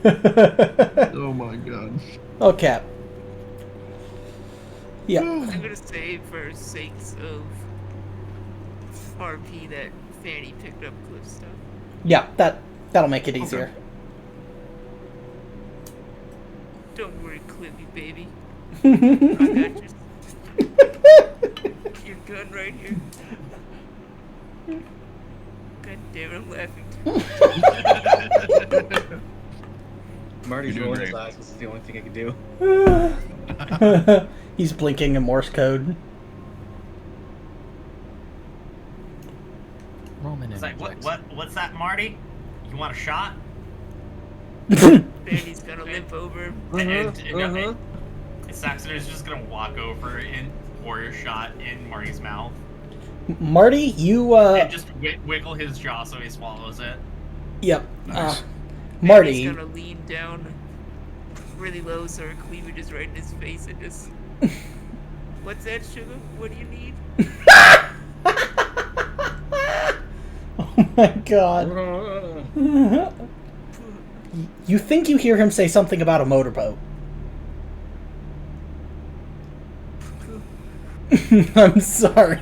Oh my god. Okay. Yeah. I'm gonna say, for sakes of RP, that Fanny picked up Cliff stuff. Yeah, that'll make it easier. Don't worry, Clippy, baby. I got your gun right here. God damn it, I'm laughing. Marty's You're doing rolling his great. eyes because it's the only thing I can do. He's blinking in Morse code. Roman It's like, interjects. what's that, Marty? You want a shot? Danny's gonna limp over. And Saxon is just gonna walk over and pour your shot in Marty's mouth. Marty, you And just wiggle his jaw so he swallows it. yep. Nice. Marty, Danny's gonna lean down really low so her cleavage is right in his face and just. What's that, sugar? What do you need? oh my god. You think you hear him say something about a motorboat. I'm sorry.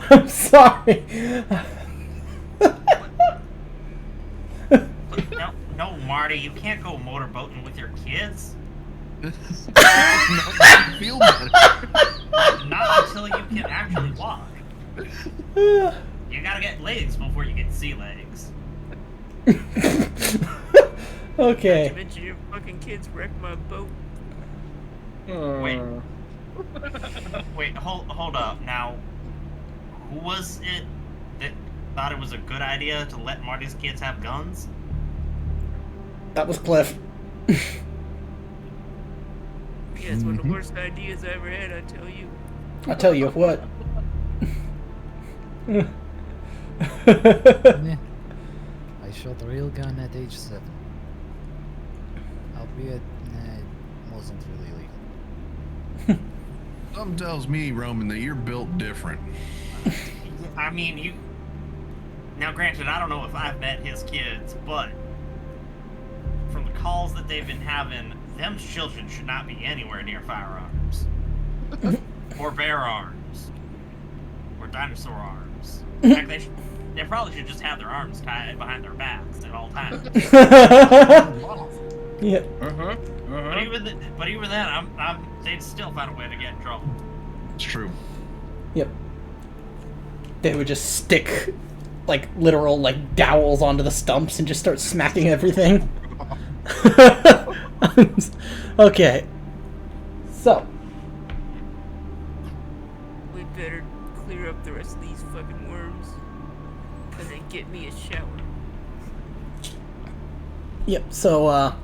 I'm sorry. No, Marty, you can't go motorboating with your kids. Feel better. Not until you can actually walk. You gotta get legs before you get sea legs. Okay. You mentioned your fucking kids wrecked my boat. Wait, hold up. Now, who was it that thought it was a good idea to let Marty's kids have guns? That was Cliff. Yeah, it's one of the worst ideas I ever had, I tell you. I'll tell you what. Meh. I shot a real gun at age 7. Albeit, it wasn't really legal. Something tells me, Roman, that you're built different. I mean, you. Now, granted, I don't know if I've met his kids, but from the calls that they've been having, them children should not be anywhere near firearms. Or bear arms. Or dinosaur arms. In fact, they probably should just have their arms tied behind their backs at all times. Yeah. But even then, they'd still find a way to get in trouble. It's true. Yep. They would just stick, like, literal, like, dowels onto the stumps and just start smacking everything. Okay. So. We better clear up the rest of these fucking worms. And then get me a shower. Yep, so,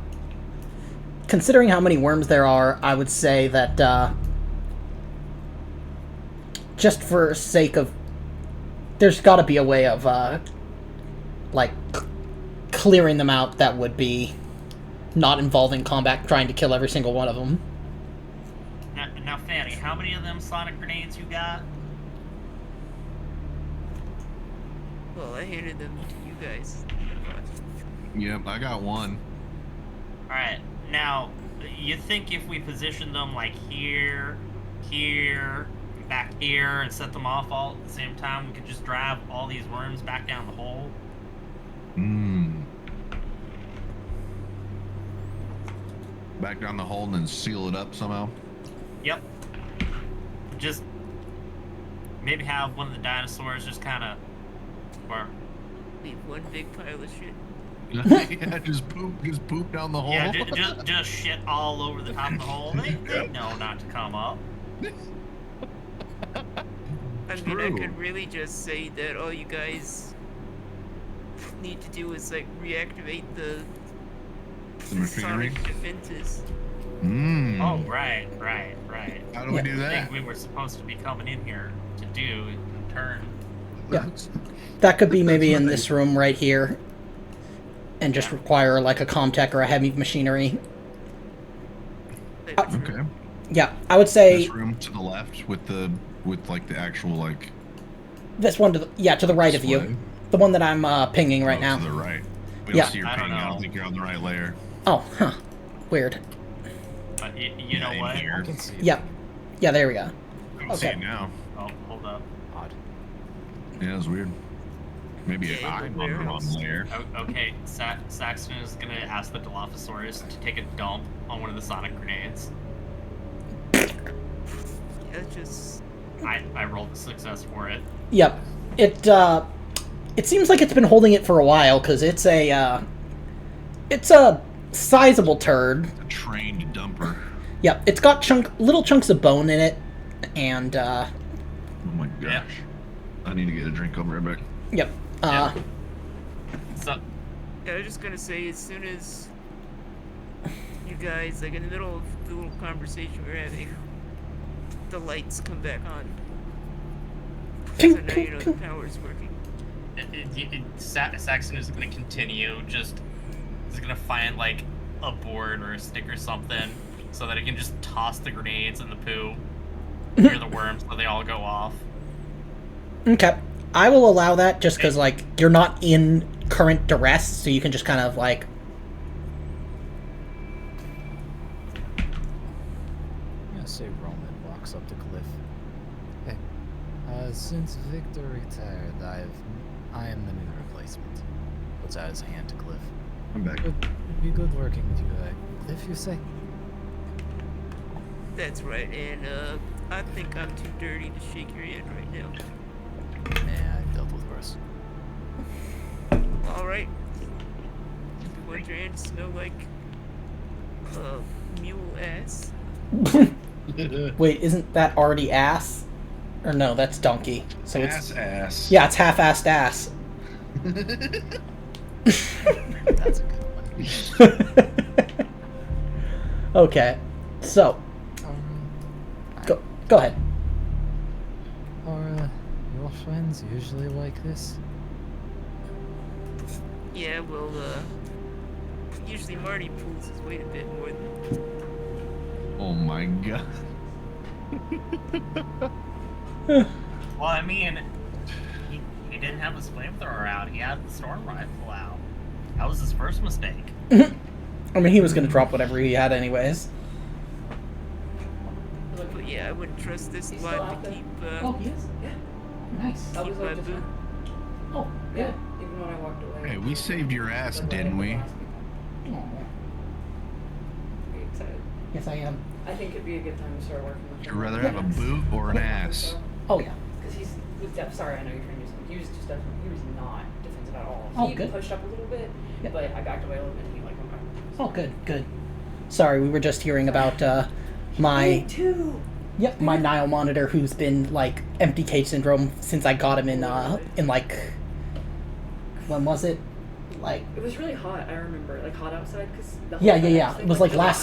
considering how many worms there are, I would say that, just for sake of... There's gotta be a way of, like, clearing them out that would be not involving combat, trying to kill every single one of them. Now, Fanny, how many of them sonic grenades you got? Well, I handed them to you guys. Yep, I got one. Alright, now, you think if we position them like here, back here, and set them off all at the same time, we could just drive all these worms back down the hole? Back down the hole and then seal it up somehow. Yep. Just maybe have one of the dinosaurs just kind of, or Leave one big pile of shit. Yeah, just poop down the hole. yeah, just shit all over the top of the hole. They know not to come up. I mean, I could really just say that all you guys need to do is, like, reactivate the machinery. sonic defenses. Oh, right. How do we do I that? think we were supposed to be coming in here to do in turn. Yeah. That could be maybe in this room right here. And just require, like, a Comtech or a heavy machinery. Okay. Yeah, I would say... This room to the left with like the actual like. This one to the, to the right of display. you. The one that I'm pinging right Oh, now. to the right. We Yeah. don't see your I don't ping. I know. don't think you're on the right layer. Oh, huh. Weird. But you know in what? here. I can see it. Yeah. Yeah, there we go. I don't see Okay. it now. Oh, hold up. Odd. Yeah, it's weird. Maybe Yeah, in the I'm on the wrong warehouse. layer. Okay, Saxton is gonna ask the Dilophosaurus to take a dump on one of the sonic grenades. Yeah, just I rolled a success for it. Yep. It seems like it's been holding it for a while because it's a sizable turd. A trained dumper. Yep. It's got little chunks of bone in it, and Oh my gosh. Yeah. I need to get a drink. I'll be right back. yep. So, yeah, I was just gonna say, as soon as you guys, like in the middle of the little conversation we're having, the lights come back on. So Ping, now ping, you know the ping. power's working. Saxon is gonna continue. He's gonna find like a board or a stick or something, so that he can just toss the grenades in the poo near the worms, so they all go off. Okay. I will allow that just because, like, you're not in current duress, so you can just kind of, like... I'm gonna say Roman walks up to Cliff. Hey, since Victor retired, I am the new replacement. Puts out his hand to Cliff. I'm back. It'd be good working with you, Cliff, you say? That's right, and I think I'm too dirty to shake your hand right now. Nah, I've dealt with worse. All right. Want your hand to smell like mule ass? Wait, isn't that already ass? Or no, that's donkey. So it's... Ass. Yeah, it's half-assed ass. That's a good one. Okay. So, go ahead. Are your friends usually like this? Yeah, well, usually Marty pulls his weight a bit more than... Oh my god. Well, I mean, he didn't have his flamethrower out. He had the storm rifle out. That was his first mistake. I mean, he was going to drop whatever he had anyways. But yeah, I wouldn't trust this He's lot still to out there? keep, He is? Yeah. Nice. That was keep my like just boot. Oh, yeah. Even when I walked away. Hey, we saved your ass, Like, didn't we? Oh, Pretty excited. yes, I am. I think it'd be a good time to start working with Would him. you rather have a boot or an ass? Oh, yeah. Because sorry, I know you're trying to do something. He was just definitely, he was not defensive at all. Oh, He good. pushed up a little bit, Yep. but I backed away a little bit and he like went back. Oh, good, good. Sorry, we were just hearing about my... Me too! Yep, my Nile monitor who's been, like, empty cage syndrome since I got him in like... When was it? Like... It was really hot, I remember. Like hot outside because the whole Yeah. thing It was like July.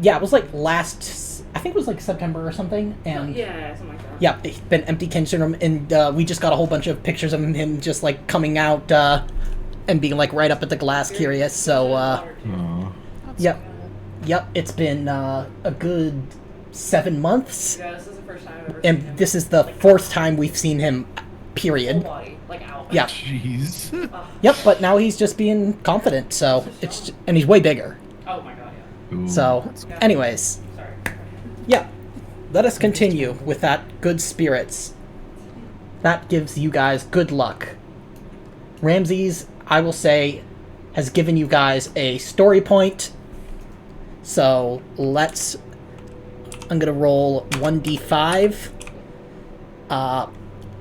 Yeah, it was like last... I think it was like September or something, and... Yeah, something like that. Yeah, it's been empty cage syndrome, and we just got a whole bunch of pictures of him just, like, coming out, and being, like, right up at the glass curious, so, Oh. yep. Yep, it's been, a good 7 months, Yeah, this is the first time I've ever seen and him. this is the like, fourth time we've seen him, Full period. body, like out. Yeah. Jeez. Yep, but now he's just being confident, so, and he's way bigger. Oh my god, yeah. Ooh. So, anyways, Sorry. yeah, let us continue with that good spirits. That gives you guys good luck. Ramses, I will say, has given you guys a story point. So I'm gonna roll 1d5.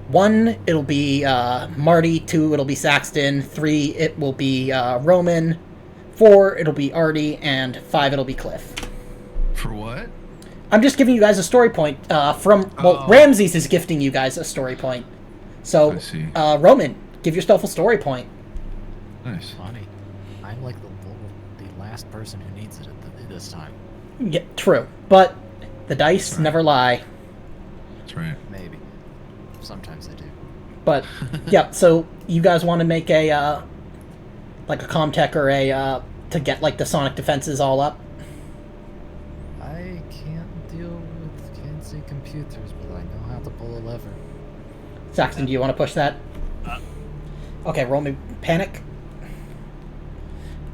1, it'll be Marty. 2, it'll be Saxton. 3, it will be Roman. 4, it'll be Artie. And 5, it'll be Cliff. For what? I'm just giving you guys a story point from... Well, Oh. Ramses is gifting you guys a story point. So, I see. Roman, give yourself a story point. Nice. Funny. I'm like the last person who needs it at this time. Yeah, true. But the dice Right. never lie. That's right. Maybe. Sometimes they do. But, yeah, so you guys want to make a, like a Comtech or a, to get, like, the sonic defenses all up? I can't deal with fancy computers, but I know how to pull a lever. Saxton, do you want to push that? Uh. Okay, roll me panic.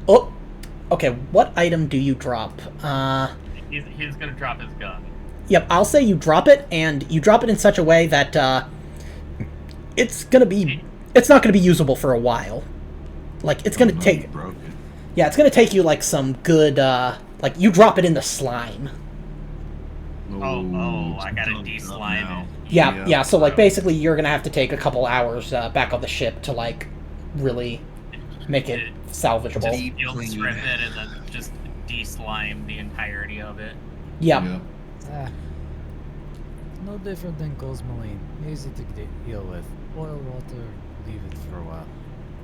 Oh! Okay, what item do you drop? He's gonna drop his gun. Yep, I'll say you drop it, and you drop it in such a way that, it'll it's not going to be usable for a while. Like, it's going to take... Broken. Yeah, it's going to take you, like, some good, like, you drop it in the slime. I gotta done de-slime now. it. Yeah, so, like, basically you're going to have to take a couple hours back on the ship to, like, really make it salvageable. Just field strip it and then just de-slime the entirety of it. Yeah. Ah, no different than Cosmoline. Easy to deal with. Oil, water, leave it for a while.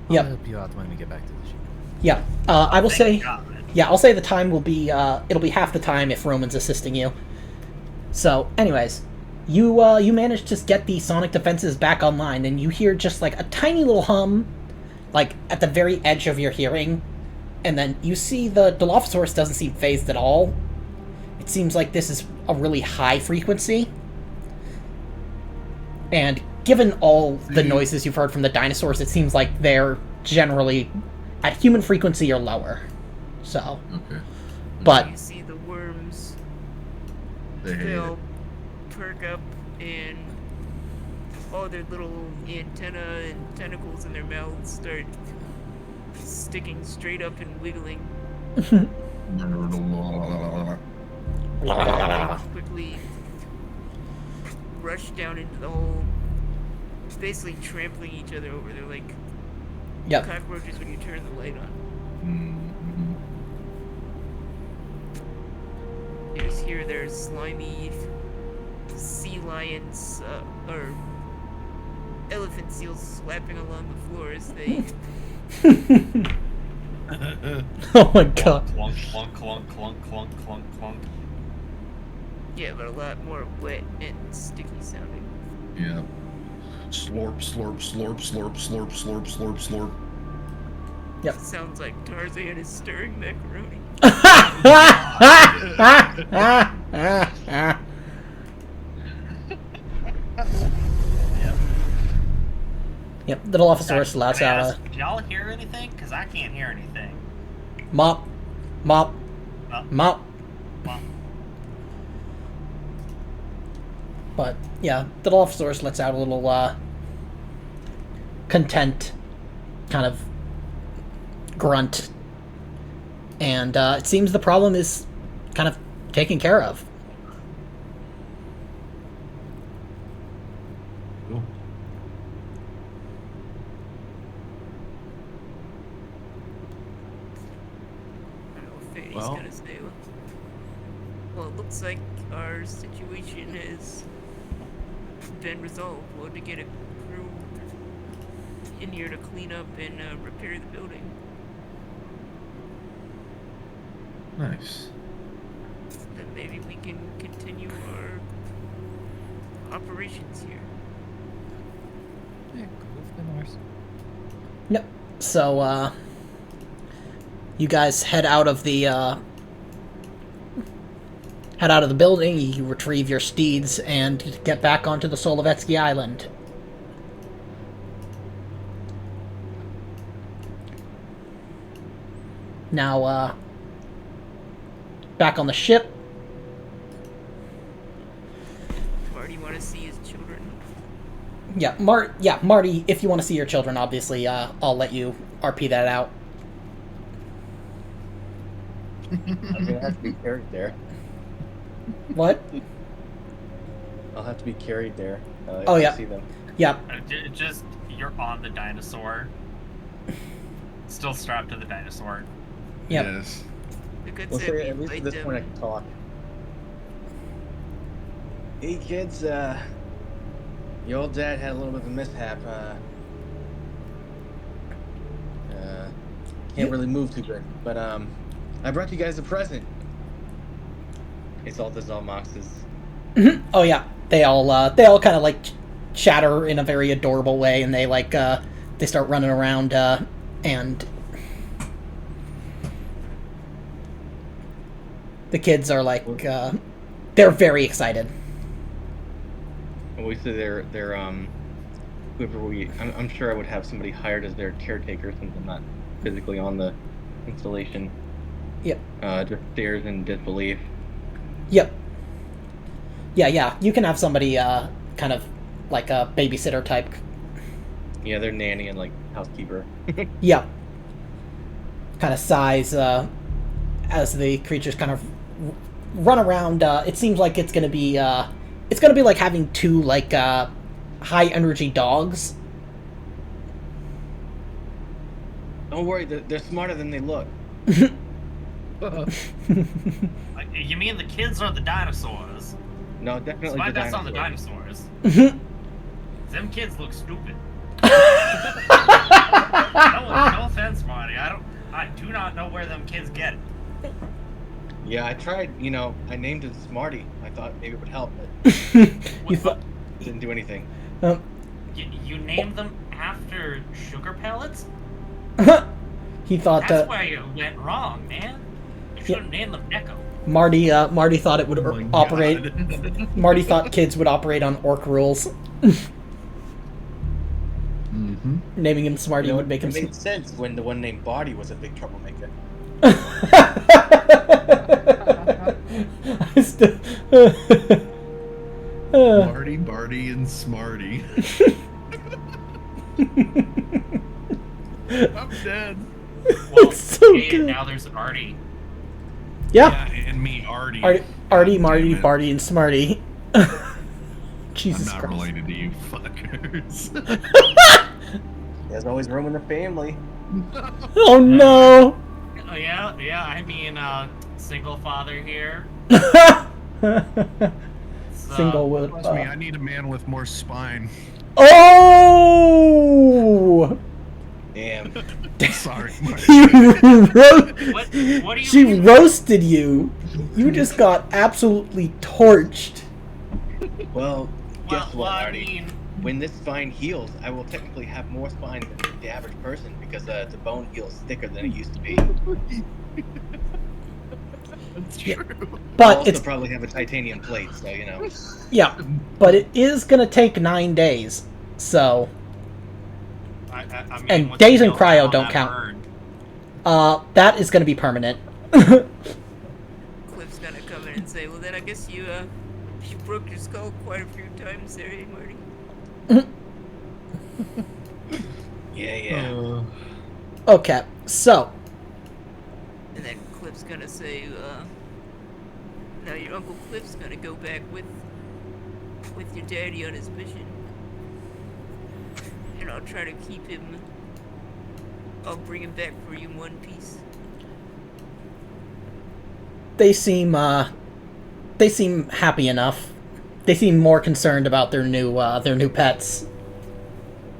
I'll Yep. help you out when we get back to the ship. Yeah. I will say... Thank God. Yeah, I'll say the time will be, it'll be half the time if Roman's assisting you. So, anyways, you manage to get the sonic defenses back online, and you hear just, like, a tiny little hum, like, at the very edge of your hearing, and then you see the Dilophosaurus doesn't seem phased at all. It seems like this is a really high frequency. And given all the noises you've heard from the dinosaurs, it seems like they're generally at human frequency or lower. So, Okay. but You see the worms, They hate they'll it. perk up and all their little antenna and tentacles in their mouths start sticking straight up and wiggling. Quickly rush down into the hole, basically trampling each other over. They're like yep. cockroaches when you turn the light on. Mhm. You just hear their slimy sea lions or elephant seals slapping along the floor as they Oh my god. Clunk, clunk, clunk, clunk, clunk, clunk, clunk. yeah, but a lot more wet and sticky sounding. Yeah. Slurp, slurp, slurp, slurp, slurp, slurp, slurp, slurp. Yep. Sounds like Tarzan is stirring macaroni. Yep, the Dilophosaurus lets Can I out ask, did y'all hear anything? Because I can't hear anything. a mop, mop, mop. Well, But yeah, the Dilophosaurus lets out a little content kind of grunt, and it seems the problem is kind of taken care of. Cool. I don't know if Fanny's Well- gonna stay. Well, it looks like our situation has been resolved. We'll have to get a crew in here to clean up and repair the building. Nice. Then maybe we can continue our operations here. Yeah, cool. It's been worse. Yep. So you guys head out of the building. You retrieve your steeds and get back onto the Solovetsky Island. Now, back on the ship. Marty, want to see his children? Yeah, Marty, if you want to see your children, obviously, I'll let you RP that out. I'm gonna have to be carried there. What? I'll have to be carried there. If Oh, I yeah. see them. Yeah, just you're on the dinosaur, still strapped to the dinosaur. yep. Yes. The good Well, said say, we at least at let this point I them. can talk. Hey kids, your old dad had a little bit of a mishap. Can't really move too good, but I brought you guys a present. It's all the Zalmoxes. Oh yeah, they all kind of like chatter in a very adorable way, and they like they start running around and the kids are like they're very excited. And we say they're whoever I'm sure I would have somebody hired as their caretaker since I'm not physically on the installation. Yep. Just stares in disbelief. Yep. Yeah, you can have somebody kind of like a babysitter type Yeah, they're nanny and like housekeeper. Yep. Kind of sighs as the creatures kind of run around. It seems like it's gonna be like having two like high energy dogs. Don't worry, they're smarter than they look. You mean the kids or the dinosaurs? No, definitely My the bet's on the dinosaurs. dinosaurs. Them kids look stupid. No offense, Marty. I do not know where them kids get it. Yeah, I tried. I named it Smarty. I thought maybe it would help, but You thought it didn't do anything. You named them after sugar pellets? he thought That's where you went wrong, man. You should have named them Neko. Marty thought it would Oh my operate. God. Marty thought kids would operate on orc rules. Mm-hmm. Naming him Smarty would It make him. made sense when the one named Barty was a big troublemaker. I still. Marty, Barty, and Smarty. I'm dead. Well, so hey, good. now there's Artie. Yeah. And me, Artie. Artie, God Marty, damn it. Barty, and Smarty. Jesus I'm not Christ. related to you fuckers. There's always room in the family. Oh no! Oh yeah. I mean, single father here. So, Single wood. Trust me, I need a man with more spine. Oh! Damn. Sorry, He Marty. what do you She mean? roasted you. You just got absolutely torched. Well, guess Well, what, I Artie? mean, When this spine heals, I will technically have more spine than the average person because the bone heals thicker than it used to be. That's Yeah. true. I'll But also it's probably have a titanium plate, so yeah. But it is gonna take 9 days. So I mean, And what's days the and deal cryo on don't that count. burn? that is gonna be permanent. Cliff's gonna come in and say, well then I guess you broke your skull quite a few times there, eh, Marty? yeah. Okay, so And then Cliff's gonna say, now your Uncle Cliff's gonna go back with your daddy on his mission. And I'll try to keep him. I'll bring him back for you in one piece. they seem happy enough. They seem more concerned about their new pets.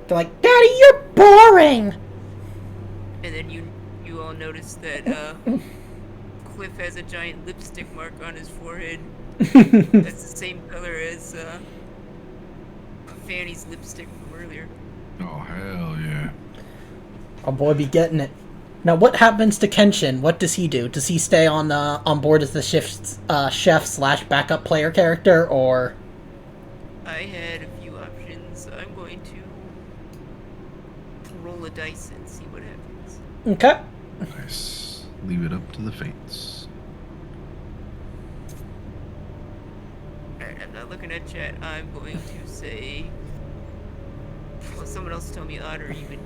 They're like, Daddy, you're boring. And then you all notice that Cliff has a giant lipstick mark on his forehead. That's the same color as Fanny's lipstick from earlier. Oh, hell yeah. Our boy be getting it. Now, what happens to Kenshin? What does he do? Does he stay on board as the chef/backup player character, or? I had a few options. I'm going to roll a dice and see what happens. Okay. Nice. Leave it up to the fates. Alright, I'm not looking at chat. I'm going to say. Well, someone else tell me odd or even.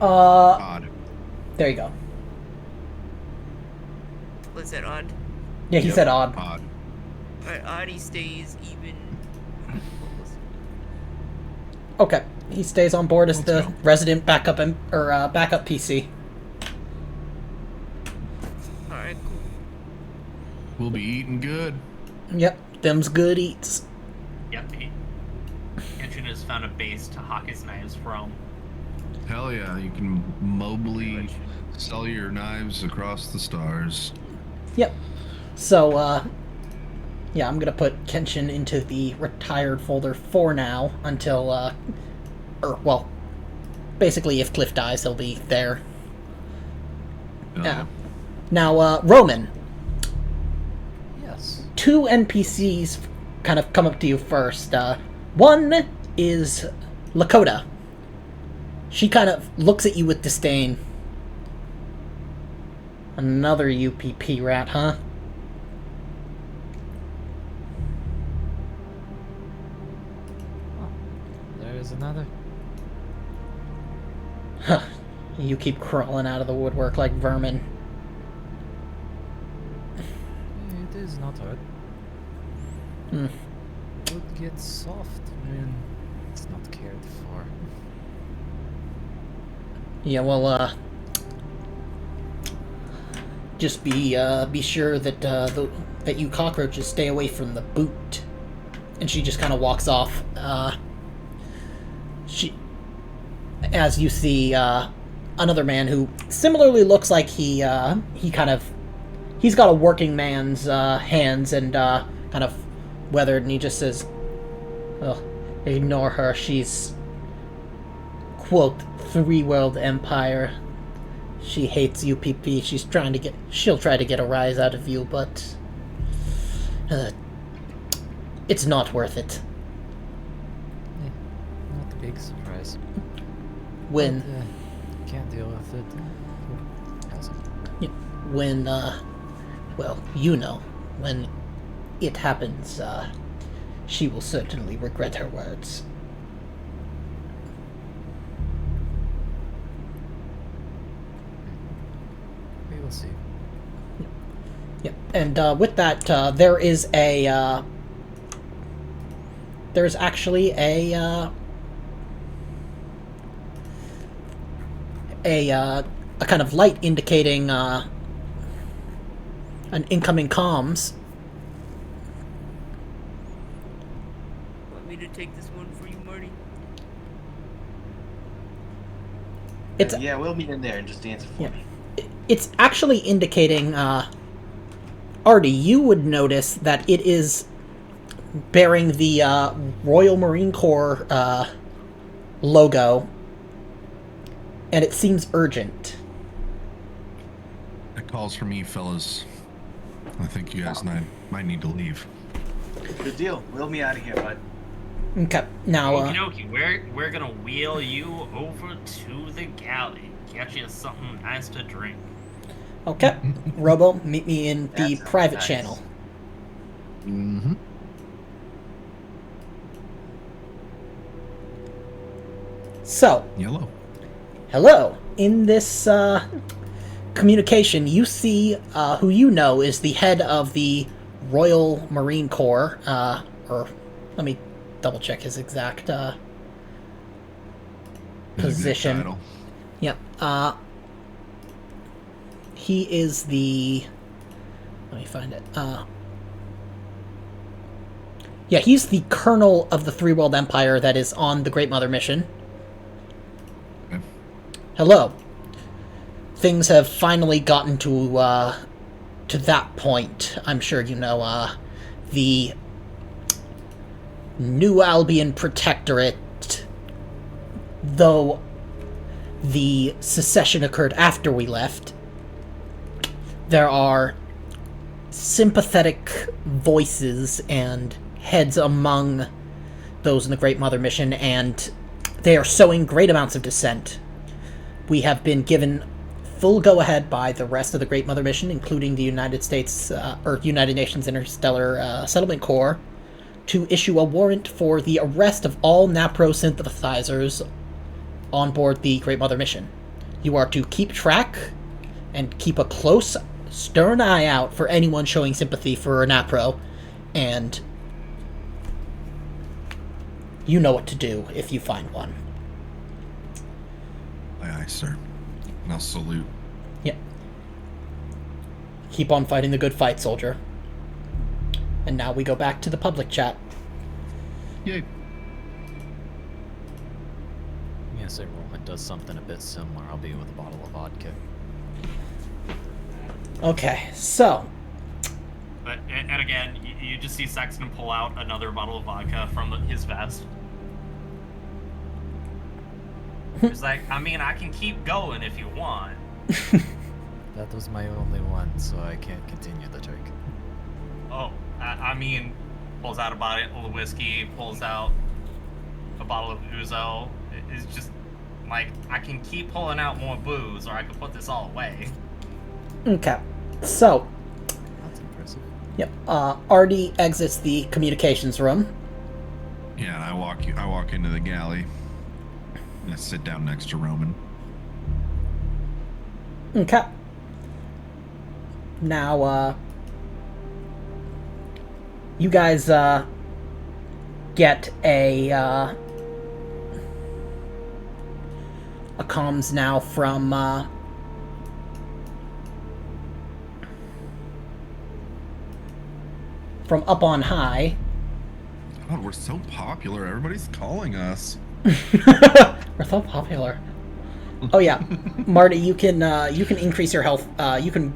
Odd. There you go. Was that odd? Yeah, he Yep. said odd. Odd. Alright, odd he stays even. Okay, he stays on board as Let's the go. resident backup backup PC. Alright, cool. We'll be eating good. Yep, them's good eats. Yep. Kenshin has found a base to hawk his knives from. Hell yeah, you can mobily sell your knives across the stars. Yep. So, yeah, I'm gonna put Kenshin into the retired folder for now until, well, basically if Cliff dies, he'll be there. Hell Yeah. Now, Roman, Yes. 2 NPCs kind of come up to you first. One is Lakota. She kind of looks at you with disdain. Another UPP rat, huh? There's another. You keep crawling out of the woodwork like vermin. It is not hard. Hmm. Wood gets soft when it's not cared for. Yeah, well, just be sure that that you cockroaches stay away from the boot. And she just kind of walks off. As you see, another man who similarly looks like he's got a working man's hands and kind of weathered, and he just says, "Oh, ignore her. She's quote 3-world empire. She hates UPP. She'll try to get a rise out of you, but it's not worth it." Not a big surprise. When But, can't deal with it. How's it? when well, you know, when it happens, she will certainly regret her words. We will see. Yep. And with that, there is actually a kind of light indicating an incoming comms. Want me to take this one for you, Marty? It's Yeah, we'll meet in there and just answer for Yeah. me. it's actually indicating, Artie, you would notice that it is bearing the Royal Marine Corps logo, and it seems urgent. That calls for me, fellas. I think you guys might need to leave. Good deal. Wheel me out of here, bud. Okay, now, Okie dokie, we're gonna wheel you over to the galley. Get you something nice to drink. okay, Robo, meet me in the That's private nice. channel. Mm-hmm. So, Yellow. hello. In this communication, you see who you know is the head of the Royal Marine Corps, or let me double check his exact position. Title. Yep. He is the. Let me find it. Yeah, he's the colonel of the 3-World Empire that is on the Great Mother mission. Okay. Hello. Things have finally gotten to that point. I'm sure you know, the New Albion Protectorate, though the secession occurred after we left, there are sympathetic voices and heads among those in the Great Mother mission, and they are sowing great amounts of dissent. We have been given full go-ahead by the rest of the Great Mother mission, including the United States, or United Nations Interstellar Settlement Corps, to issue a warrant for the arrest of all NAPRO sympathizers on board the Great Mother mission. You are to keep track and keep a close, stern eye out for anyone showing sympathy for NAPRO, and you know what to do if you find one. Aye, aye, sir. And I'll salute. Yep. Keep on fighting the good fight, soldier. And now we go back to the public chat. Yay. Yes, if Roland does something a bit similar, I'll be with a bottle of vodka. Okay, so But and again, you just see Sexton pull out another bottle of vodka from his vest. He's like, I mean, I can keep going if you want. That was my only one, so I can't continue the trick. Oh, I mean, pulls out a bottle of whiskey, pulls out a bottle of ouzo. It's just like, I can keep pulling out more booze, or I can put this all away. okay, so That's impressive. yep. Artie exits the communications room. Yeah, and I walk into the galley. And I sit down next to Roman. Okay. Now, you guys, get a comms now from up on high. God, we're so popular. Everybody's calling us. We're so popular. Oh yeah, Marty, you can increase your health. You can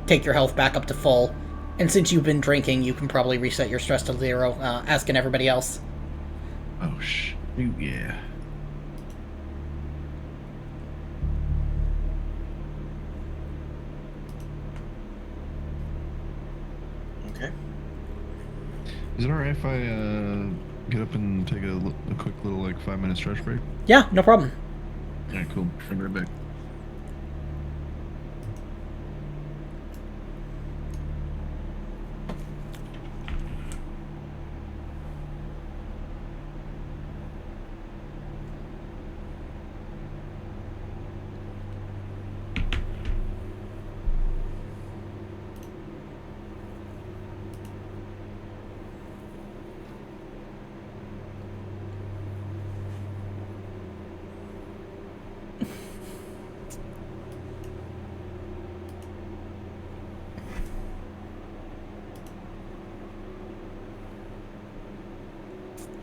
take your health back up to full, and since you've been drinking, you can probably reset your stress to 0. Asking everybody else. Oh shoot, yeah. Okay. Is it alright if I get up and take a quick little 5-minute stretch break? Yeah, no problem. Alright, cool. I'll be right back.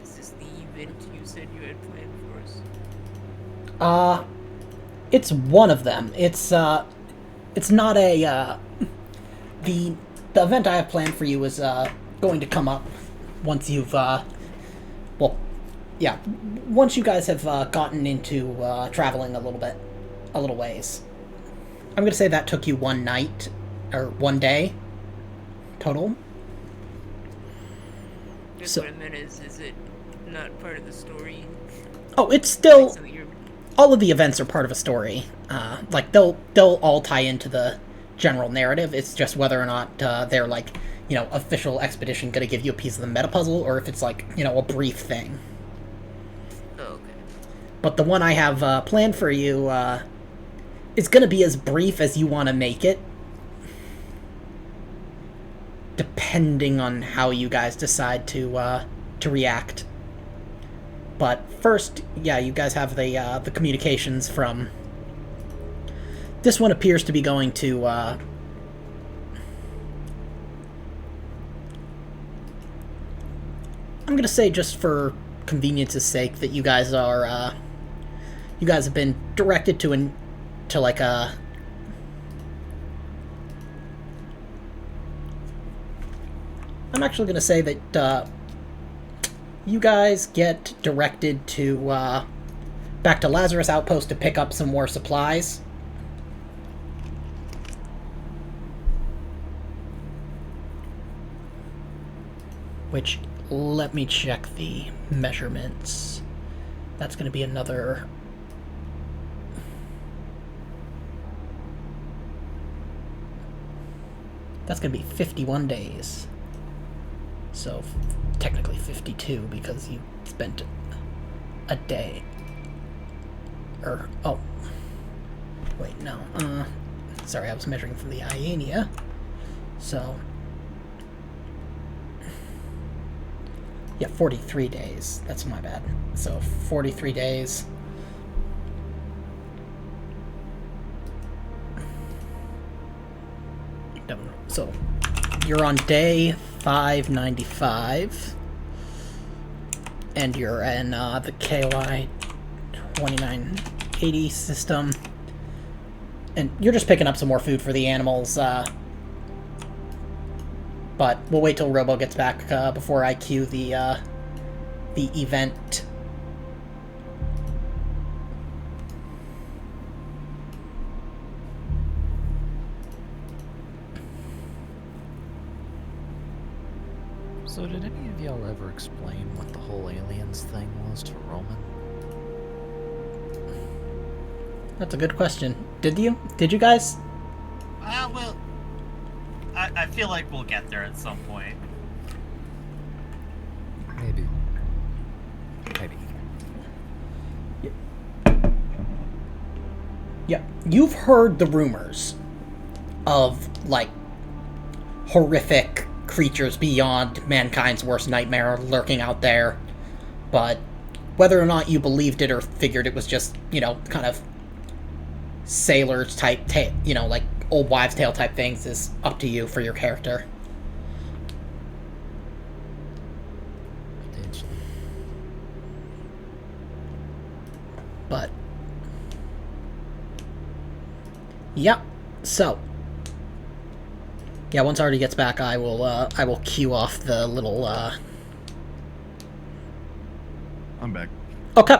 Is this the event you said you had planned for us? It's one of them. It's not a the event I have planned for you is going to come up once you've once you guys have gotten into traveling a little ways. I'm gonna say that took you one night or one day total. That's So- what I meant is it not part of the story? Oh, it's still So you're all of the events are part of a story. They'll all tie into the general narrative. It's just whether or not they're official expedition going to give you a piece of the meta puzzle, or if it's a brief thing. oh, okay. But the one I have planned for you is going to be as brief as you want to make it, depending on how you guys decide to react. But first, yeah, you guys have the communications from. This one appears to be going to. I'm gonna say, just for convenience's sake, that you guys are. You guys have been directed to a. I'm actually gonna say that. You guys get directed to back to Lazarus Outpost to pick up some more supplies. Which, let me check the measurements. That's going to be another. That's going to be 51 days. So, technically 52 because you spent a day. Oh. Wait, no. Sorry, I was measuring from the Iania. So. Yeah, 43 days. That's my bad. So, 43 days. So, you're on day 595, and you're in the KY 2980 system, and you're just picking up some more food for the animals, but we'll wait till Robo gets back before I cue the event. So did any of y'all ever explain what the whole aliens thing was to Roman? That's a good question. Did you? Did you guys? Well, I feel like we'll get there at some point. Maybe. Maybe. Yeah, you've heard the rumors of, like, horrific creatures beyond mankind's worst nightmare lurking out there, but whether or not you believed it or figured it was just, kind of sailors type, like old wives' tale type things is up to you for your character. Potentially. But yep. So yeah, once Artie gets back, I will cue off the little. I'm back. Okay.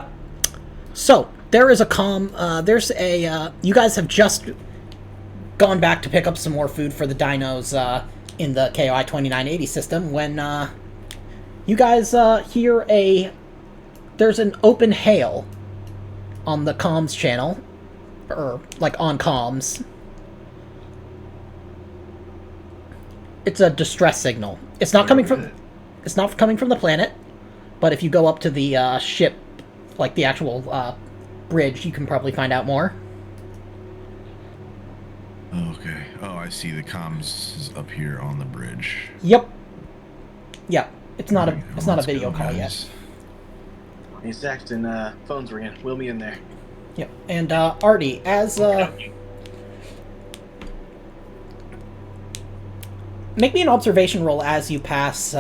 So there is a there's a. You guys have just gone back to pick up some more food for the dinos in the KOI 2980 system when you guys hear there's an open hail on the comms channel, or like on comms. It's a distress signal. It's not coming from the planet, but if you go up to the ship, like the actual bridge, you can probably find out more. Okay. Oh, I see. The comms is up here on the bridge. Yep. Yeah. It's not a video call yet. Hey, Saxton, phone's ringing. Wheel me in there. Yep. And Artie, as make me an observation roll as you pass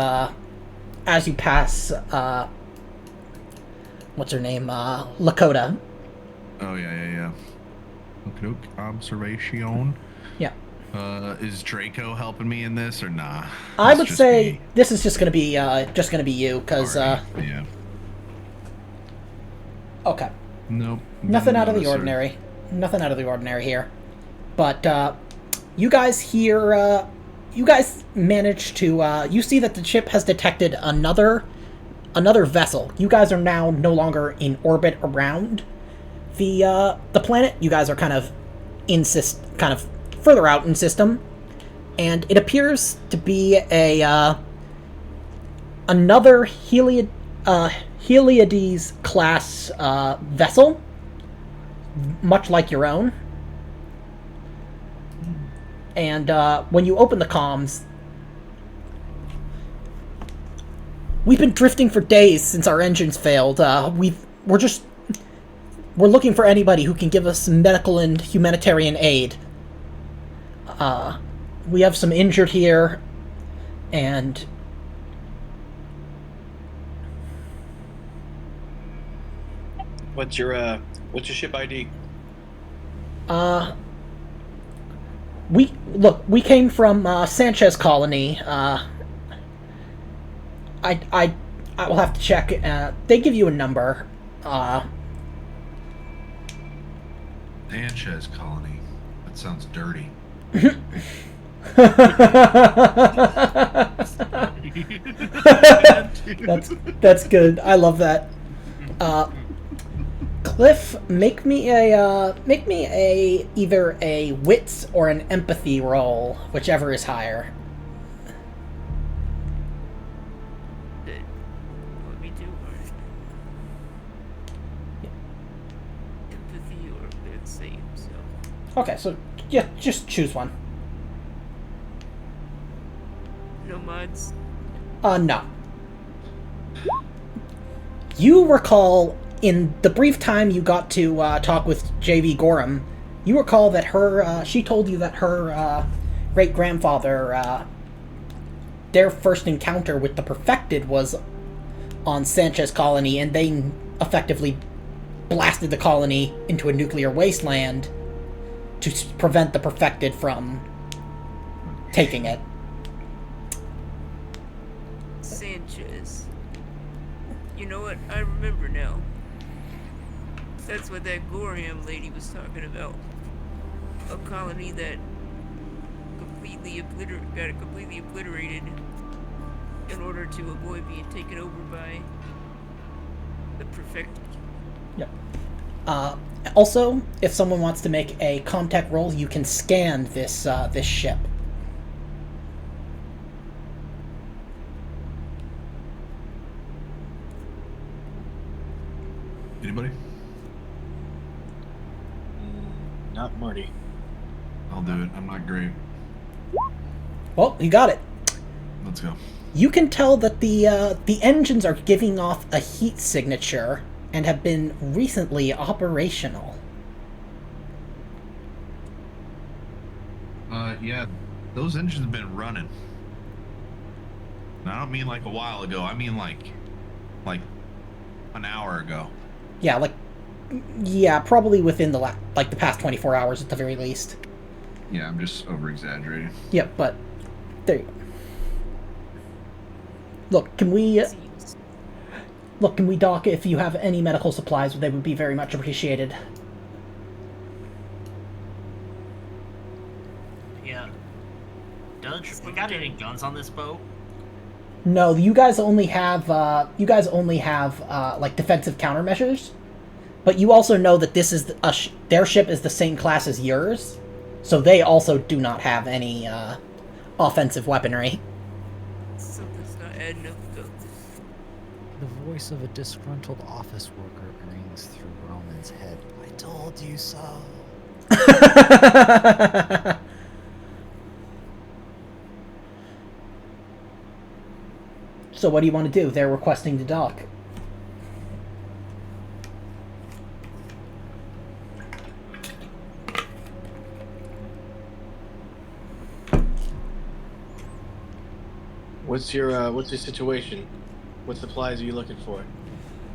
what's her name? Lakota. Oh yeah. Okay. Observation. Yeah. Is Draco helping me in this or nah? I It's would just say me. this is just gonna be you, because Alright, yeah. okay. Nope. Nothing out of the Notice her. ordinary. Nothing out of the ordinary here. But you guys hear you guys manage to you see that the ship has detected another vessel. You guys are now no longer in orbit around the planet. You guys are kind of further out in system, and it appears to be another Heliades class vessel, much like your own. And when you open the comms, we've been drifting for days since our engines failed. We're looking for anybody who can give us some medical and humanitarian aid. We have some injured here, and What's your ship ID? We came from Sanchez Colony. I will have to check. They give you a number. Sanchez Colony. That sounds dirty. That's good. I love that. Cliff, make me either a wits or an empathy roll, whichever is higher. What we do, alright. Empathy or bad save, so. Okay, so yeah, just choose one. No mods. No. You recall, in the brief time you got to talk with J.V. Gorham, you recall that she told you that her great-grandfather, their first encounter with the Perfected was on Sanchez Colony, and they effectively blasted the colony into a nuclear wasteland to prevent the Perfected from taking it. Sanchez. You know what? I remember now. That's what that Gorium lady was talking about. A colony that got completely obliterated in order to avoid being taken over by the Perfected. Yep. Also, if someone wants to make a Comtech roll, you can scan this ship. Anybody? not Marty. I'll do it. I'm not great. Well, you got it. Let's go. You can tell that the engines are giving off a heat signature and have been recently operational. Yeah, those engines have been running. And I don't mean like a while ago. I mean like an hour ago. Yeah, probably within the the past 24 hours at the very least. Yeah, I'm just over exaggerating. Yep, but there you go. Look, can we dock if you have any medical supplies? They would be very much appreciated. Yeah. Dudge, we got any guns on this boat? No, you guys only have like defensive countermeasures, but you also know that this is their ship is the same class as yours, so they also do not have any offensive weaponry. Something's not adding up, though. The voice of a disgruntled office worker rings through Roman's head. I told you so. So what do you want to do? They're requesting to dock. What's your situation? What supplies are you looking for?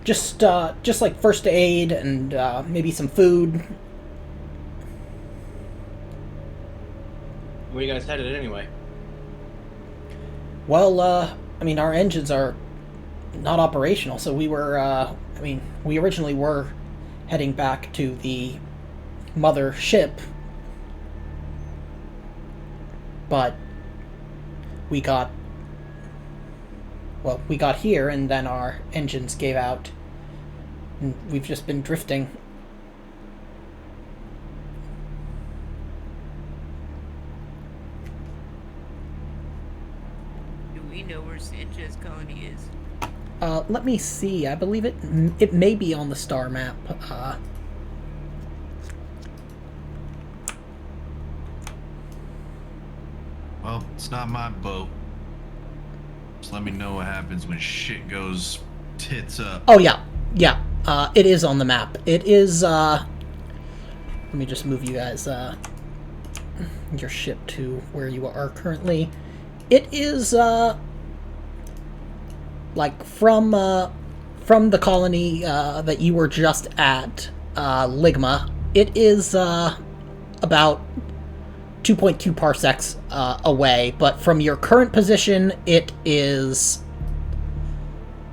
Just like first aid and maybe some food. Where you guys headed anyway? Well, I mean, our engines are not operational, so we were, we originally were heading back to the mother ship, but we got here, and then our engines gave out, and we've just been drifting. We know where Sanchez Colony is. Let me see. I believe it may be on the star map. Well, it's not my boat. Just let me know what happens when shit goes tits up. Oh yeah. It is on the map. It is. Let me just move you guys your ship to where you are currently. It is like from the colony that you were just at, Ligma. It is about 2.2 parsecs away, but from your current position, it is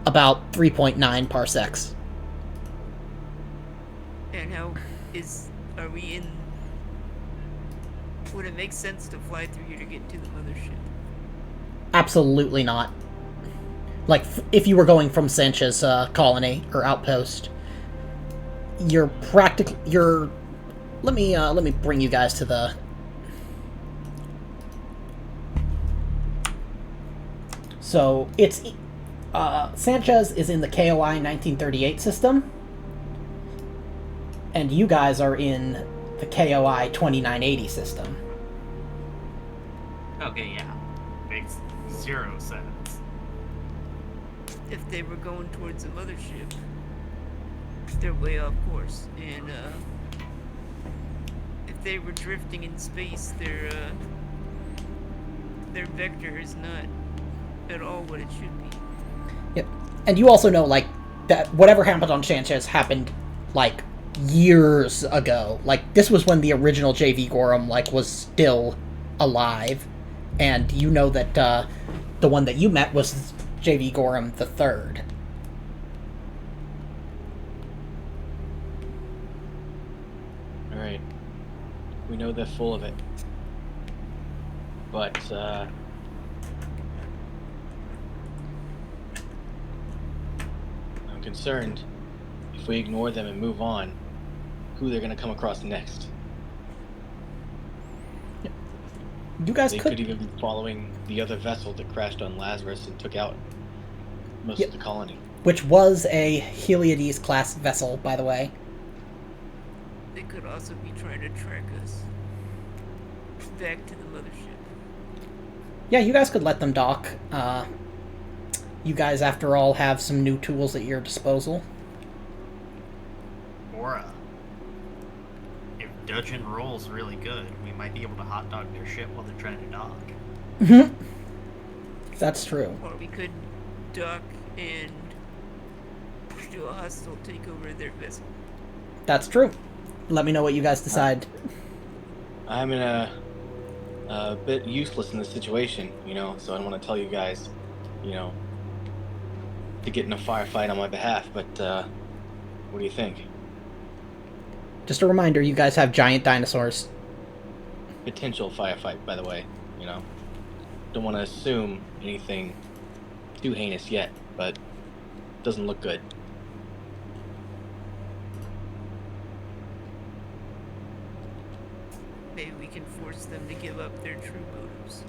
about 3.9 parsecs. And are we in... Would it make sense to fly through here to get to the mothership? Absolutely not. Like, if you were going from Sanchez colony or outpost, you're let me bring you guys to the... So, it's... Sanchez is in the KOI 1938 system, and you guys are in the KOI 2980 system. Okay, yeah. Makes 0 sense. If they were going towards the mothership, they're way off course. And if they were drifting in space, their vector is not at all what it should be. Yep. And you also know, like, that whatever happened on Sanchez happened, like, years ago. Like, this was when the original JV Gorham, like, was still alive. And you know that, the one that you met was JV Gorham the Third. Alright. We know they're full of it. But, I'm concerned if we ignore them and move on, who they're gonna come across next. You guys They could... could even be following the other vessel that crashed on Lazarus and took out most of the colony. Which was a Heliades-class vessel, by the way. They could also be trying to track us back to the mothership. Yeah, you guys could let them dock. You guys, after all, have some new tools at your disposal. Or, if Dudgeon rolls really good, we might be able to hot dog their ship while they're trying to dock. Mhm. That's true. Or we could dock and do a hostile takeover of their vessel. That's true. Let me know what you guys decide. I'm in a bit useless in this situation, you know, so I don't want to tell you guys, you know, to get in a firefight on my behalf, but what do you think? Just a reminder, you guys have giant dinosaurs. Potential firefight, by the way, you know. Don't want to assume anything too heinous yet, but doesn't look good. Maybe we can force them to give up their true motives.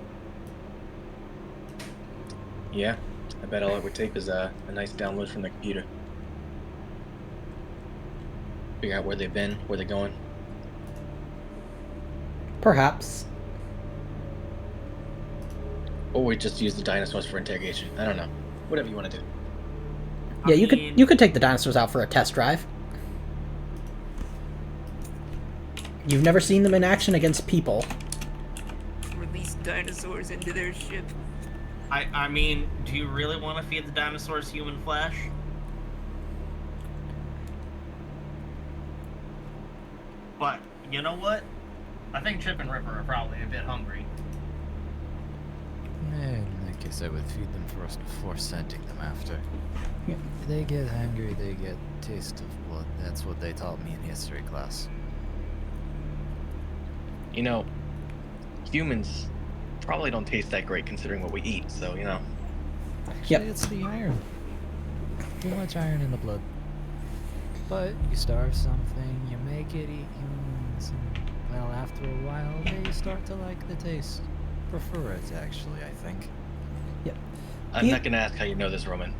Yeah, I bet all it would take is a nice download from the computer. Figure out where they've been, where they're going. Perhaps. Or we just use the dinosaurs for interrogation. I don't know. Whatever you want to do. Yeah, I you mean, could take the dinosaurs out for a test drive. You've never seen them in action against people. Release dinosaurs into their ship. I mean, do you really want to feed the dinosaurs human flesh? But, you know what? I think Chip and Ripper are probably a bit hungry. In that case, I would feed them first before sending them after. Yeah. They get hungry, they get taste of blood. That's what they taught me in history class. You know, humans probably don't taste that great considering what we eat, so, you know. Actually, Yep. it's the iron. Too much iron in the blood. But you starve something, you make it eat humans, and, well, after a while, they start to like the taste. Prefer it, actually, I think. I'm not gonna ask how you know this, Roman.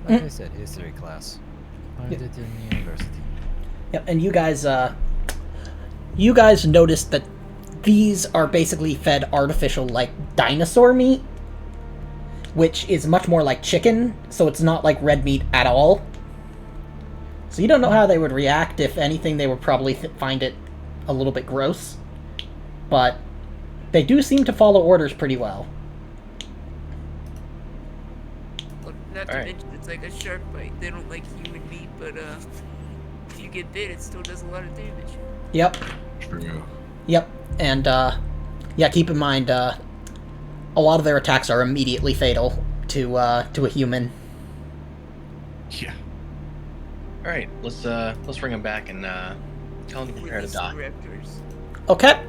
Like I said, history class. Learned it in university. Yep, and you guys noticed that these are basically fed artificial, like, dinosaur meat, which is much more like chicken, so it's not like red meat at all. So you don't know how they would react. If anything, they would probably find it a little bit gross. But they do seem to follow orders pretty well. Well, not to mention it's like a shark bite. They don't like human meat, but if you get bit, it still does a lot of damage. Yep. True. Yep. And, yeah, keep in mind, a lot of their attacks are immediately fatal to a human. Yeah. All right, let's bring him back and tell him to prepare to Release the dock. raptors. Okay.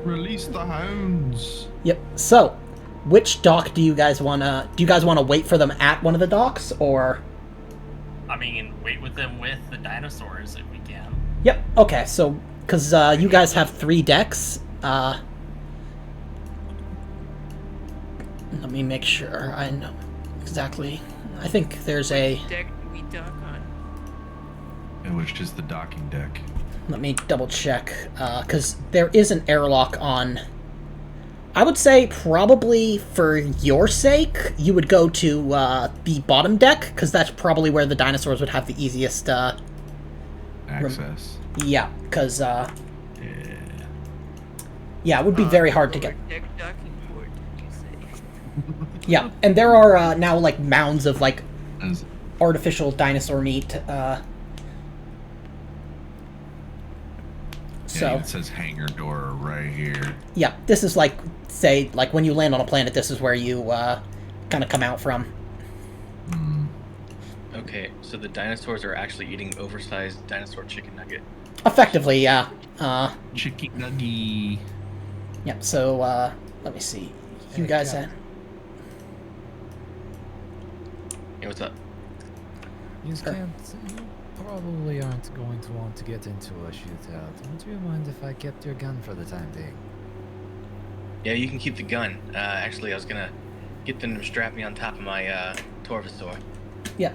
Release the hounds. Yep. So, which dock do you guys wanna wait for them at one of the docks, or? I mean, wait with them with the dinosaurs if we can. Yep. Okay. So, because you guys have 3 decks, let me make sure I know exactly. I think there's a. Deck do we dock on? And which is the docking deck. Let me double check, because there is an airlock on. I would say probably for your sake, you would go to the bottom deck, because that's probably where the dinosaurs would have the easiest. Access. Yeah, because Yeah. yeah, it would be very hard to lower get. Deck docking port, you say? Yeah, and there are now like mounds of like As- artificial dinosaur meat. So Yeah, it says hangar door right here. yeah, this is like, say, like when you land on a planet, this is where you kind of come out from. Hmm. Okay, so the dinosaurs are actually eating oversized dinosaur chicken nugget. Effectively, yeah. Chicky nuggy. Yeah. So let me see. You Hey, guys, Cap. Hey, what's up? You probably aren't going to want to get into a shootout. Would you mind if I kept your gun for the time being? Yeah, you can keep the gun. Actually, I was gonna get them to strap me on top of my Torres. yeah.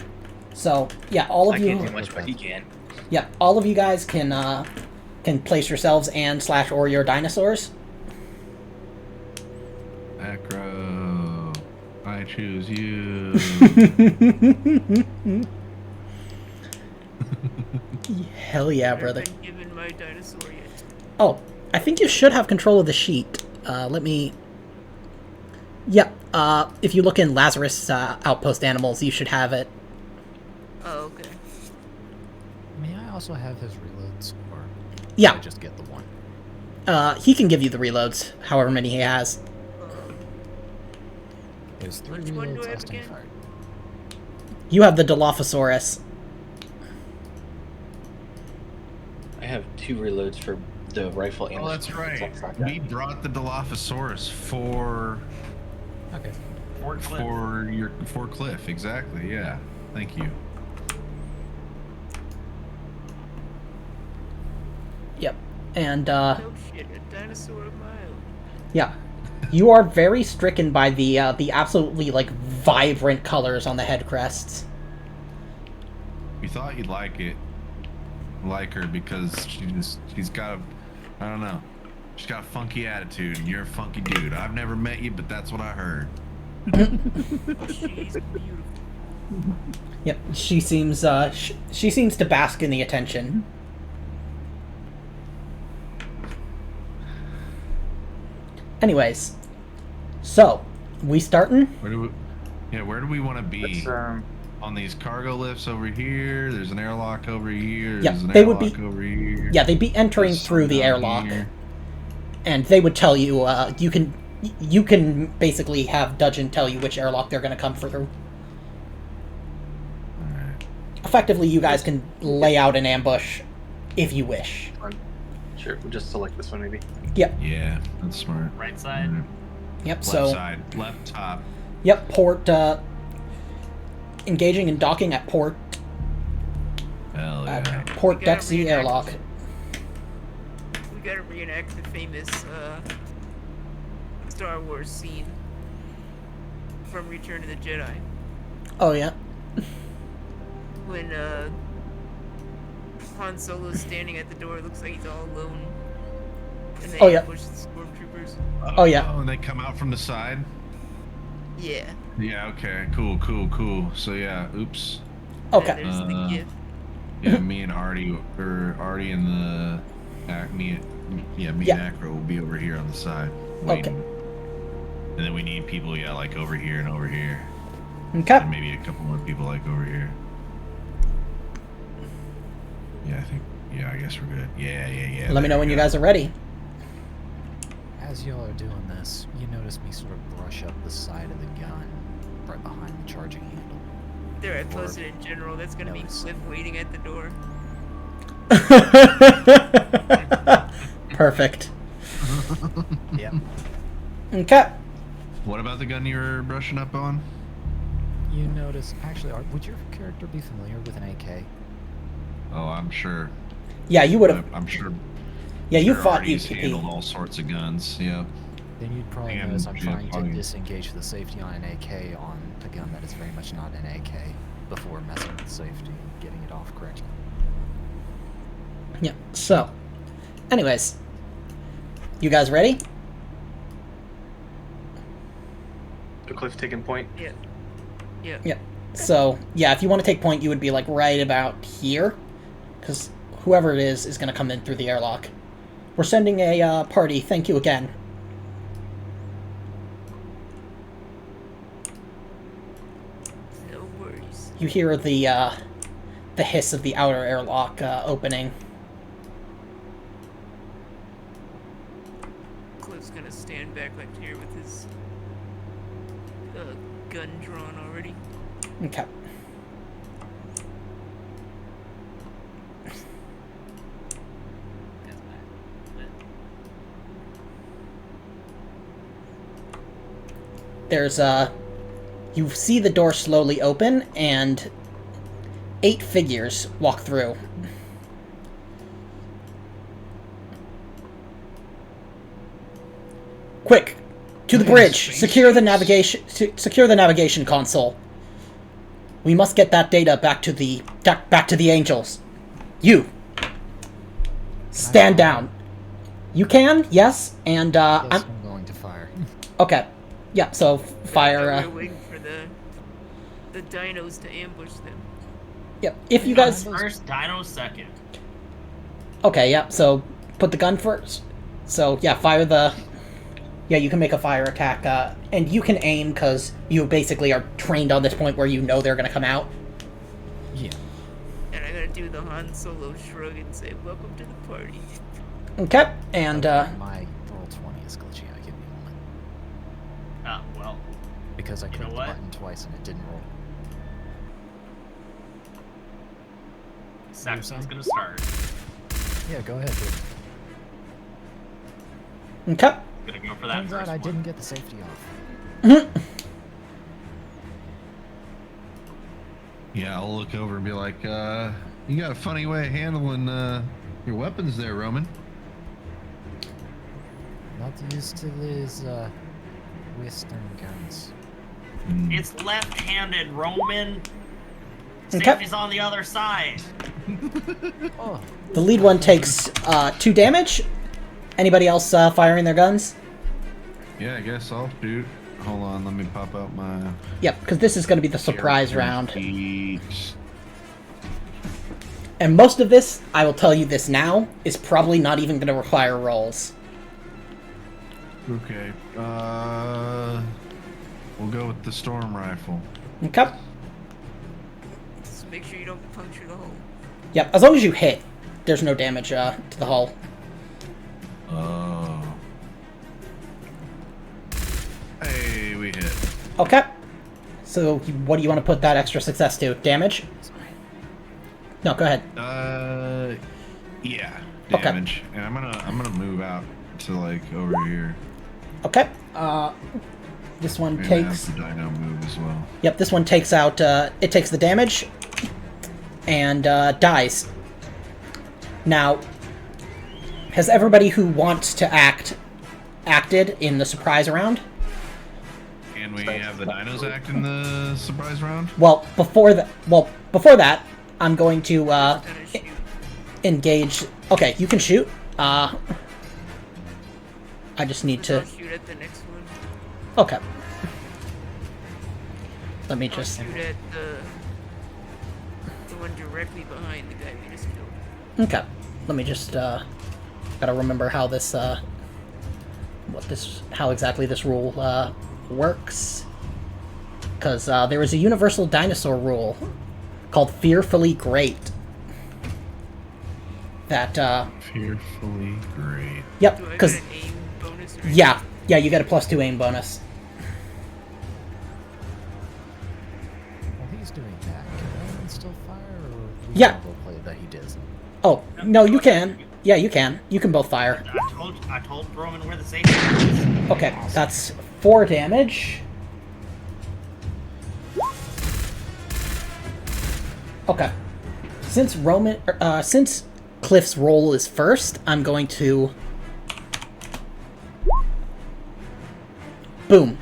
So yeah, all I of you. can't do much, but he can. Yeah, all of you guys can place yourselves and / or your dinosaurs. Acro, I choose you. Hell yeah, I've brother. been given my dinosaur yet. Oh, I think you should have control of the sheet. Let me... Yeah, if you look in Lazarus Outpost Animals, you should have it. Oh, okay. May I also have his reloads, or Yeah. I just get the one? He can give you the reloads, however many he has. There's 3 Which one do reloads I have last time again? fired. You have the Dilophosaurus. I have 2 reloads for the rifle and Oh, the that's shotgun, right. so it's not that. We brought the Dilophosaurus for Okay. Fort Cliff. for Cliff. Exactly. Yeah. Thank you. Yep. And, No shit, a dinosaur of my own. yeah. You are very stricken by the absolutely, like, vibrant colors on the head crests. We thought you'd like her because she's got I don't know. She's got a funky attitude, and you're a funky dude. I've never met you, but that's what I heard. She's beautiful. Yep, she seems to bask in the attention. Anyways, so we starting? Where do we want to be? Let's, On these cargo lifts over here. There's an airlock over here. Yeah, There's an they would airlock be- over here. Yeah, they'd be entering There's through some the down airlock, here. and they would tell you. You can basically have Dudgeon tell you which airlock they're going to come through. Alright. Effectively, you guys can lay out an ambush if you wish. Sure, we'll just select this one maybe. Yeah, that's smart. Right side. Alright. Yep. Left So. side, left top. Yep. Port. Engaging and docking at port. Hell yeah. Port We gotta Deck C reenact- airlock. We gotta reenact the famous Star Wars scene from Return of the Jedi Oh yeah. when Han Solo's standing at the door. It looks like he's all alone, and they Oh, yeah. ambush the stormtroopers. Oh, yeah. Oh, and they come out from the side. Yeah. Yeah. Okay. Cool. So yeah. Oops. Okay. And there's the gift. Yeah. Me and Artie, or Artie and me and Acro will be over here on the side waiting. Okay. And then we need people, yeah, like over here and over here, Okay. and maybe a couple more people like over here. Yeah, I guess we're good. Yeah. Let me know when you guys are ready. As y'all are doing this, you notice me sort of brush up the side of the gun, right behind the charging handle. There, I posted in general. That's gonna be Notice. Cliff waiting at the door. Perfect. Yep. Okay. What about the gun you were brushing up on? You notice, actually, would your character be familiar with an AK? Oh, I'm sure. Yeah, you would have. I'm sure. Yeah, you sure fought Artie's UTP. handled all sorts of guns. Yeah. Then you'd probably And notice I'm yeah, trying to probably- disengage the safety on an AK on a gun that is very much not an AK before messing with safety and getting it off correctly. Yeah. So, anyways, you guys ready? So Cliff taking point. Yeah. Yeah. Yeah. So, yeah, if you want to take point, you would be like right about here, because whoever it is going to come in through the airlock. We're sending a party. Thank you again. No worries. You hear the hiss of the outer airlock opening. Cliff's gonna stand back like here with his gun drawn already. Okay. There's you see the door slowly open and 8 figures walk through. Quick, to the bridge. Secure the navigation console. We must get that data back to the angels. You stand down. You can, yes, and Yes, I'm I'm going to fire. okay. Yeah, so fire. We're waiting for the dinos to ambush them. Yep. If you guys. First, Dino second. Okay, yeah. So put the gun first. So yeah, fire the. Yeah, you can make a fire attack, and you can aim because you basically are trained on this point where you know they're gonna come out. Yeah. And I'm gonna do the Han Solo shrug and say, "Welcome to the party." Okay, and My roll 20 is glitchy. I give me a moment. Well, Because I You know clicked the what? button twice and it didn't roll. Saxon's gonna start. Yeah, go ahead, dude. okay. Gonna go for that Turns first out I one. didn't get the safety off. Yeah, I'll look over and be like, you got a funny way of handling your weapons there, Roman. Not used to these Western guns. It's left-handed, Roman. Okay. Safety's on the other side. Oh, The lead one takes 2 damage. Anybody else firing their guns? Yeah, I guess I'll shoot. Hold on, let me pop out my Yep, because this is going to be the surprise character round. sheet. And most of this, I will tell you this now, is probably not even going to require rolls. Okay, we'll go with the storm rifle. Okay. Just make sure you don't puncture the hole. Yep, as long as you hit, there's no damage to the hull. Oh. Hey, we hit. Okay. So, what do you want to put that extra success to? Damage? No, go ahead. Yeah, Okay. damage. And I'm gonna move out to like over here. Okay. This one And takes. have the dino move as well. Yep, this one takes out. It takes the damage and dies. Now, has everybody who wants to act acted in the surprise round? Can we have the dinos act in the surprise round? Well, before that, I'm going to Gonna shoot. engage. Okay, you can shoot. I just need I'll to. shoot at the next one. Okay. Let me I'll just. shoot at the one directly behind the guy we just killed. Okay. Let me just. Gotta remember how this. How exactly this rule works. Because there is a universal dinosaur rule called Fearfully Great. That. Fearfully great. Yep. Do I get Because an aim bonus or anything? yeah, you get a +2 aim bonus. while he's doing that, can anyone still fire, or we Yeah. can play that he does? Oh no, you can. Yeah, you can. You can both fire. I told Roman where the safety is. Okay, that's 4 damage. Okay. Since Cliff's roll is first, I'm going to... Boom.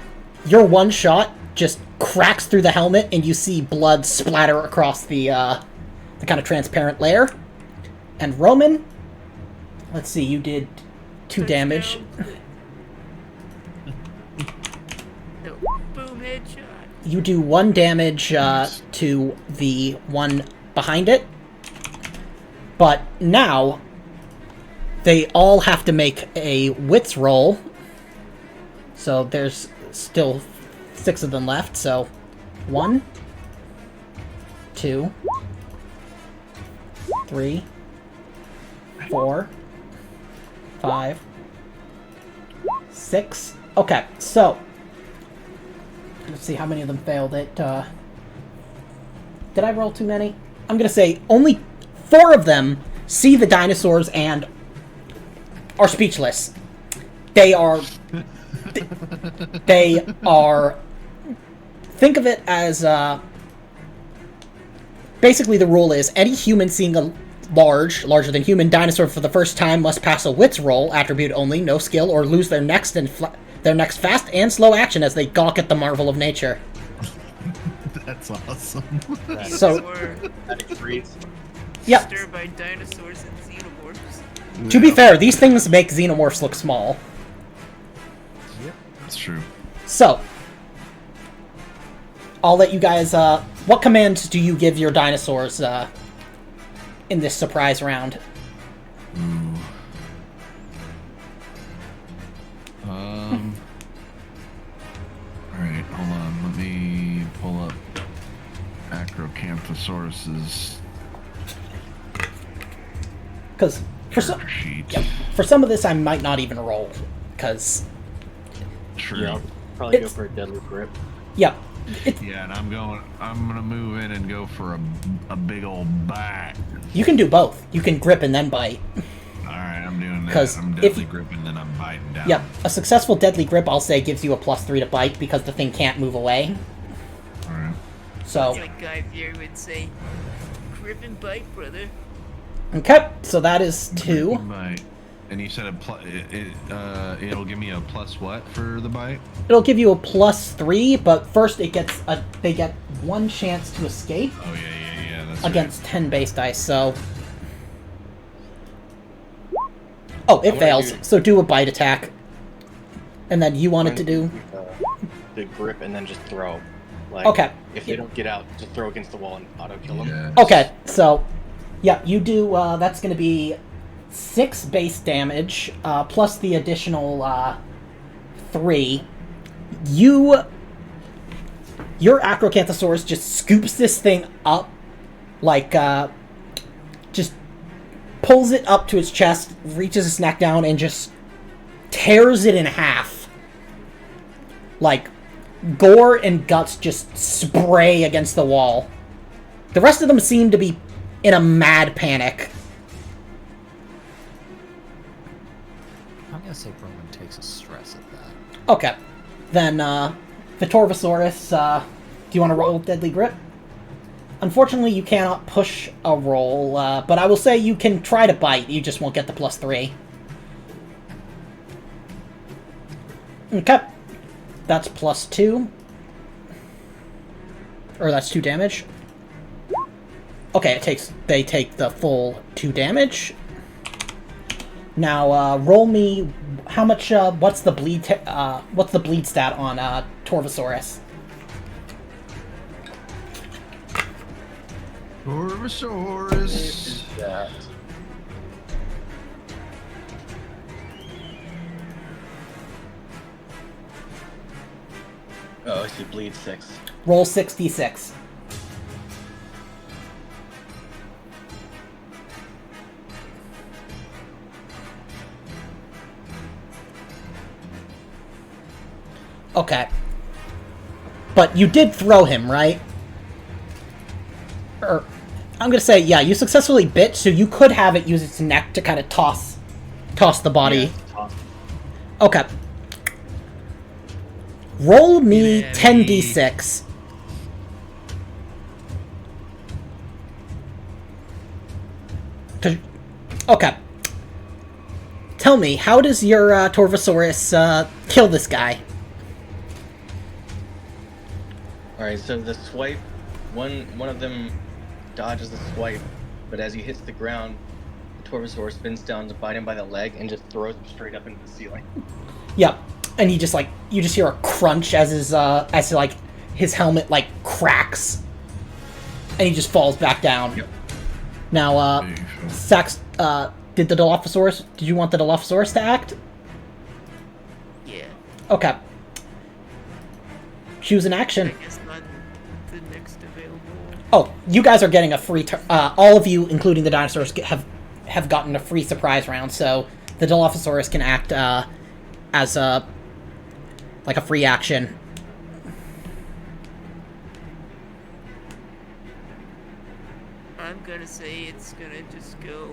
Your one shot just cracks through the helmet, and you see blood splatter across the kind of transparent layer. And Roman, let's see, you did 2 damage. No. Boom, headshot. You do 1 damage to the one behind it. But now, they all have to make a wits roll. So there's still 6 of them left. So 1, 2, 3, 4, 5, 6. Okay, so let's see how many of them failed it. Did I roll too many? I'm gonna say only 4 of them see the dinosaurs and are speechless. They are. They are. Think of it as. Basically, the rule is any human seeing a larger than human dinosaur for the first time must pass a wits roll, attribute only, no skill, or lose their next fast and slow action as they gawk at the marvel of nature. That's awesome. So- Or That agrees. Yep. disturbed by dinosaurs and xenomorphs. To be fair, these things make xenomorphs look small. Yep. That's true. So, I'll let you guys, what commands do you give your dinosaurs, in this surprise round? Ooh. Alright, hold on. Let me pull up Acrocanthosaurus's Because sheet. for some of this, I might not even roll, because, True. Yeah, I'll probably go It's- for a deadly grip. yeah, Yeah, and I'm gonna move in and go for a big old bite. you can do both. You can grip and then bite. Alright, I'm doing that. 'Cause I'm if- deadly gripping, then I'm biting down. Yep, a successful deadly grip, I'll say, gives you a +3 to bite because the thing can't move away. Alright. So, It's like Guy Fieri would say, grip and bite, brother. okay, so that is 2. Bite. And you said it'll give me a plus what for the bite? It'll give you a +3, but first they get 1 chance to escape Oh yeah. That's against 10 base dice, so... Oh, it I'm gonna fails, do- so do a bite attack. And then you wanted to do... The grip and then just throw. Like, Okay. If they don't get out, just throw against the wall and auto kill them. Yes. Okay, so... Yeah, you do, that's gonna be 6 base damage, plus the additional, 3. Your Acrocanthosaurus just scoops this thing up, like, just pulls it up to its chest, reaches its neck down, and just tears it in half. Like, gore and guts just spray against the wall. The rest of them seem to be in a mad panic. I'm gonna say Roman takes a stress at that. Okay. Then, the Torvosaurus, do you want to roll Deadly Grip? Unfortunately, you cannot push a roll, but I will say you can try to bite, you just won't get the +3. Okay. That's +2. Or that's 2 damage. Okay, they take the full 2 damage. Now, roll me how much, what's the bleed stat on, Torvosaurus? Torvosaurus. That. Oh, I see. Bleed 6. Roll 66. Okay. But you did throw him, right? Or, I'm gonna say, yeah, you successfully bit, so you could have it use its neck to kind of toss the body. Yeah, toss. Okay. Roll me Yeah, 10d6. Okay. Tell me, how does your Torvosaurus kill this guy? Alright, so the swipe, one of them dodges the swipe, but as he hits the ground, the Torvosaurus spins down to bite him by the leg and just throws him straight up into the ceiling. Yep. And he just you just hear a crunch as his helmet cracks, and he just falls back down. Yep. Now, Sax, did you want the Dilophosaurus to act? Yeah, Okay. Choose an I action. guess not the next available. Oh, you guys are getting a free all of you, including the dinosaurs, have gotten a free surprise round, so the Dilophosaurus can act as a free action. I'm gonna say it's gonna just go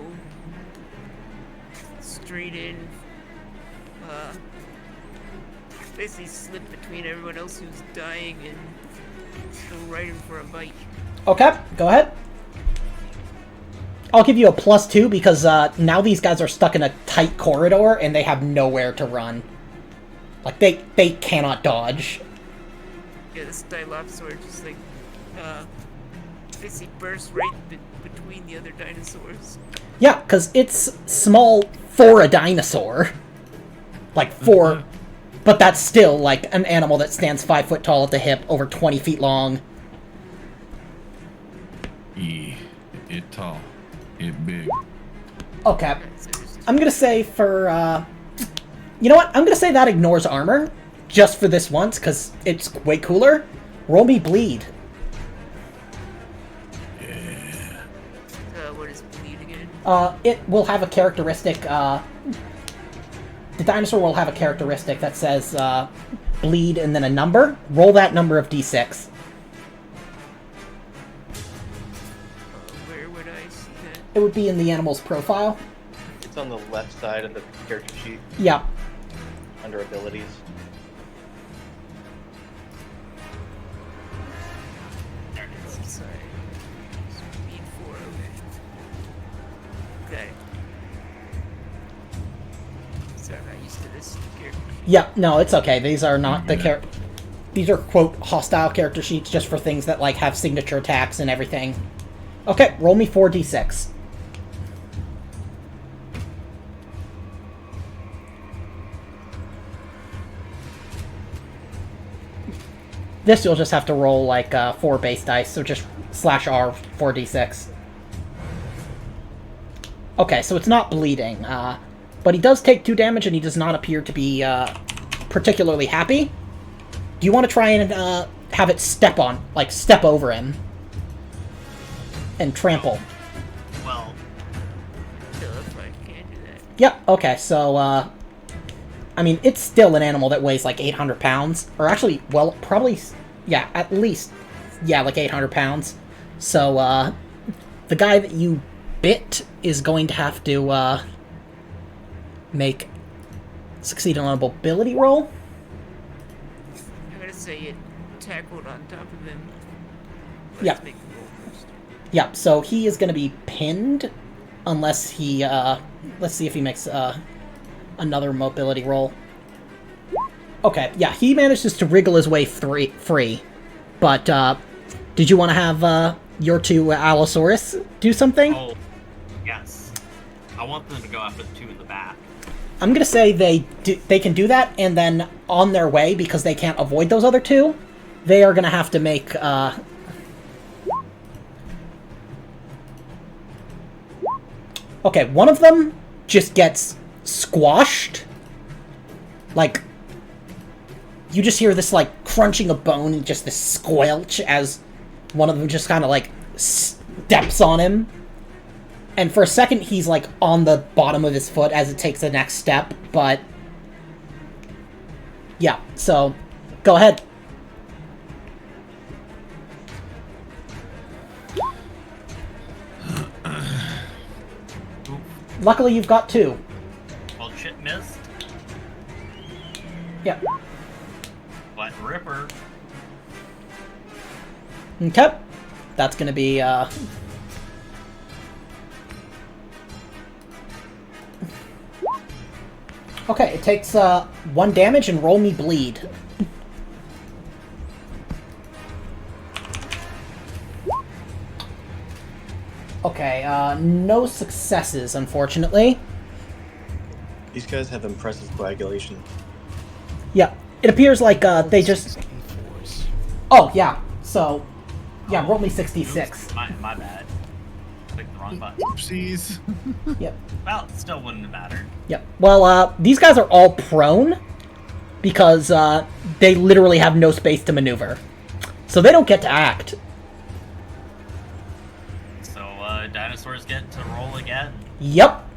straight in, basically slip between everyone else who's dying and go right in for a bite. Okay, go ahead. I'll give you a +2 because now these guys are stuck in a tight corridor and they have nowhere to run. They cannot dodge. Yeah, this Dilophosaurus just basically bursts right between the other dinosaurs. Yeah, because it's small for a dinosaur. Like, for... But that's still, like, an animal that stands 5 foot tall at the hip, over 20 feet long. Yeah, it tall. It big. Okay. Okay, so there's I'm gonna say for, You know what? I'm gonna say that ignores armor. Just for this once, because it's way cooler. Roll me bleed. what is bleed again? It will have a characteristic, The dinosaur will have a characteristic that says, bleed and then a number. Roll that number of d6. Where would I see that? It would be in the animal's profile. It's on the left side of the character sheet Yeah. under abilities. There it is. Sorry. Speed 4, okay. Okay. Sorry, I'm not used to this character. Yeah, no, it's okay. These are not the These are, quote, hostile character sheets just for things that, like, have signature attacks and everything. Okay, roll me 4d6. This you'll just have to roll, like, 4 base dice, so just /R 4d6. Okay, so it's not bleeding, but he does take 2 damage and he does not appear to be, particularly happy. Do you want to try and, have it step over him? And trample. Well, So if I can't do that. Yep, okay, so, I mean, it's still an animal that weighs like 800 pounds. Or actually, well, probably, yeah, at least, yeah, like 800 pounds. So, the guy that you bit is going to have to, succeed on a mobility roll. I'm gonna say it tackled on top of him. Yeah. Let's make the roll first. Yep, so he is going to be pinned unless he, let's see if he makes, another mobility roll. Okay, yeah, he manages to wriggle his way free. But, did you want to have, your 2 Allosaurus do something? oh, yes. I want them to go after the 2 in the back. I'm gonna say they can do that, and then on their way, because they can't avoid those other 2, they are gonna have to make, Okay, one of them just gets squashed. Like, you just hear this, like, crunching of bone and just this squelch as one of them just kind of, like, steps on him. And for a second, he's, like, on the bottom of his foot as it takes the next step, but... Yeah, so, go ahead. Luckily, you've got 2. Well, shit missed, Yep. but Ripper. Okay. That's gonna be, Okay, it takes, 1 damage and roll me bleed. Okay, no successes, unfortunately. These guys have impressive coagulation. Yeah, it appears like, they just... 64s. Oh, yeah, so... Yeah, roll me 66. Oops, my bad. Clicked the wrong button. Oopsies. Yep. Well, it still wouldn't have mattered. Yep. Well, these guys are all prone because they literally have no space to maneuver. So they don't get to act. So, dinosaurs get to roll again. Yep.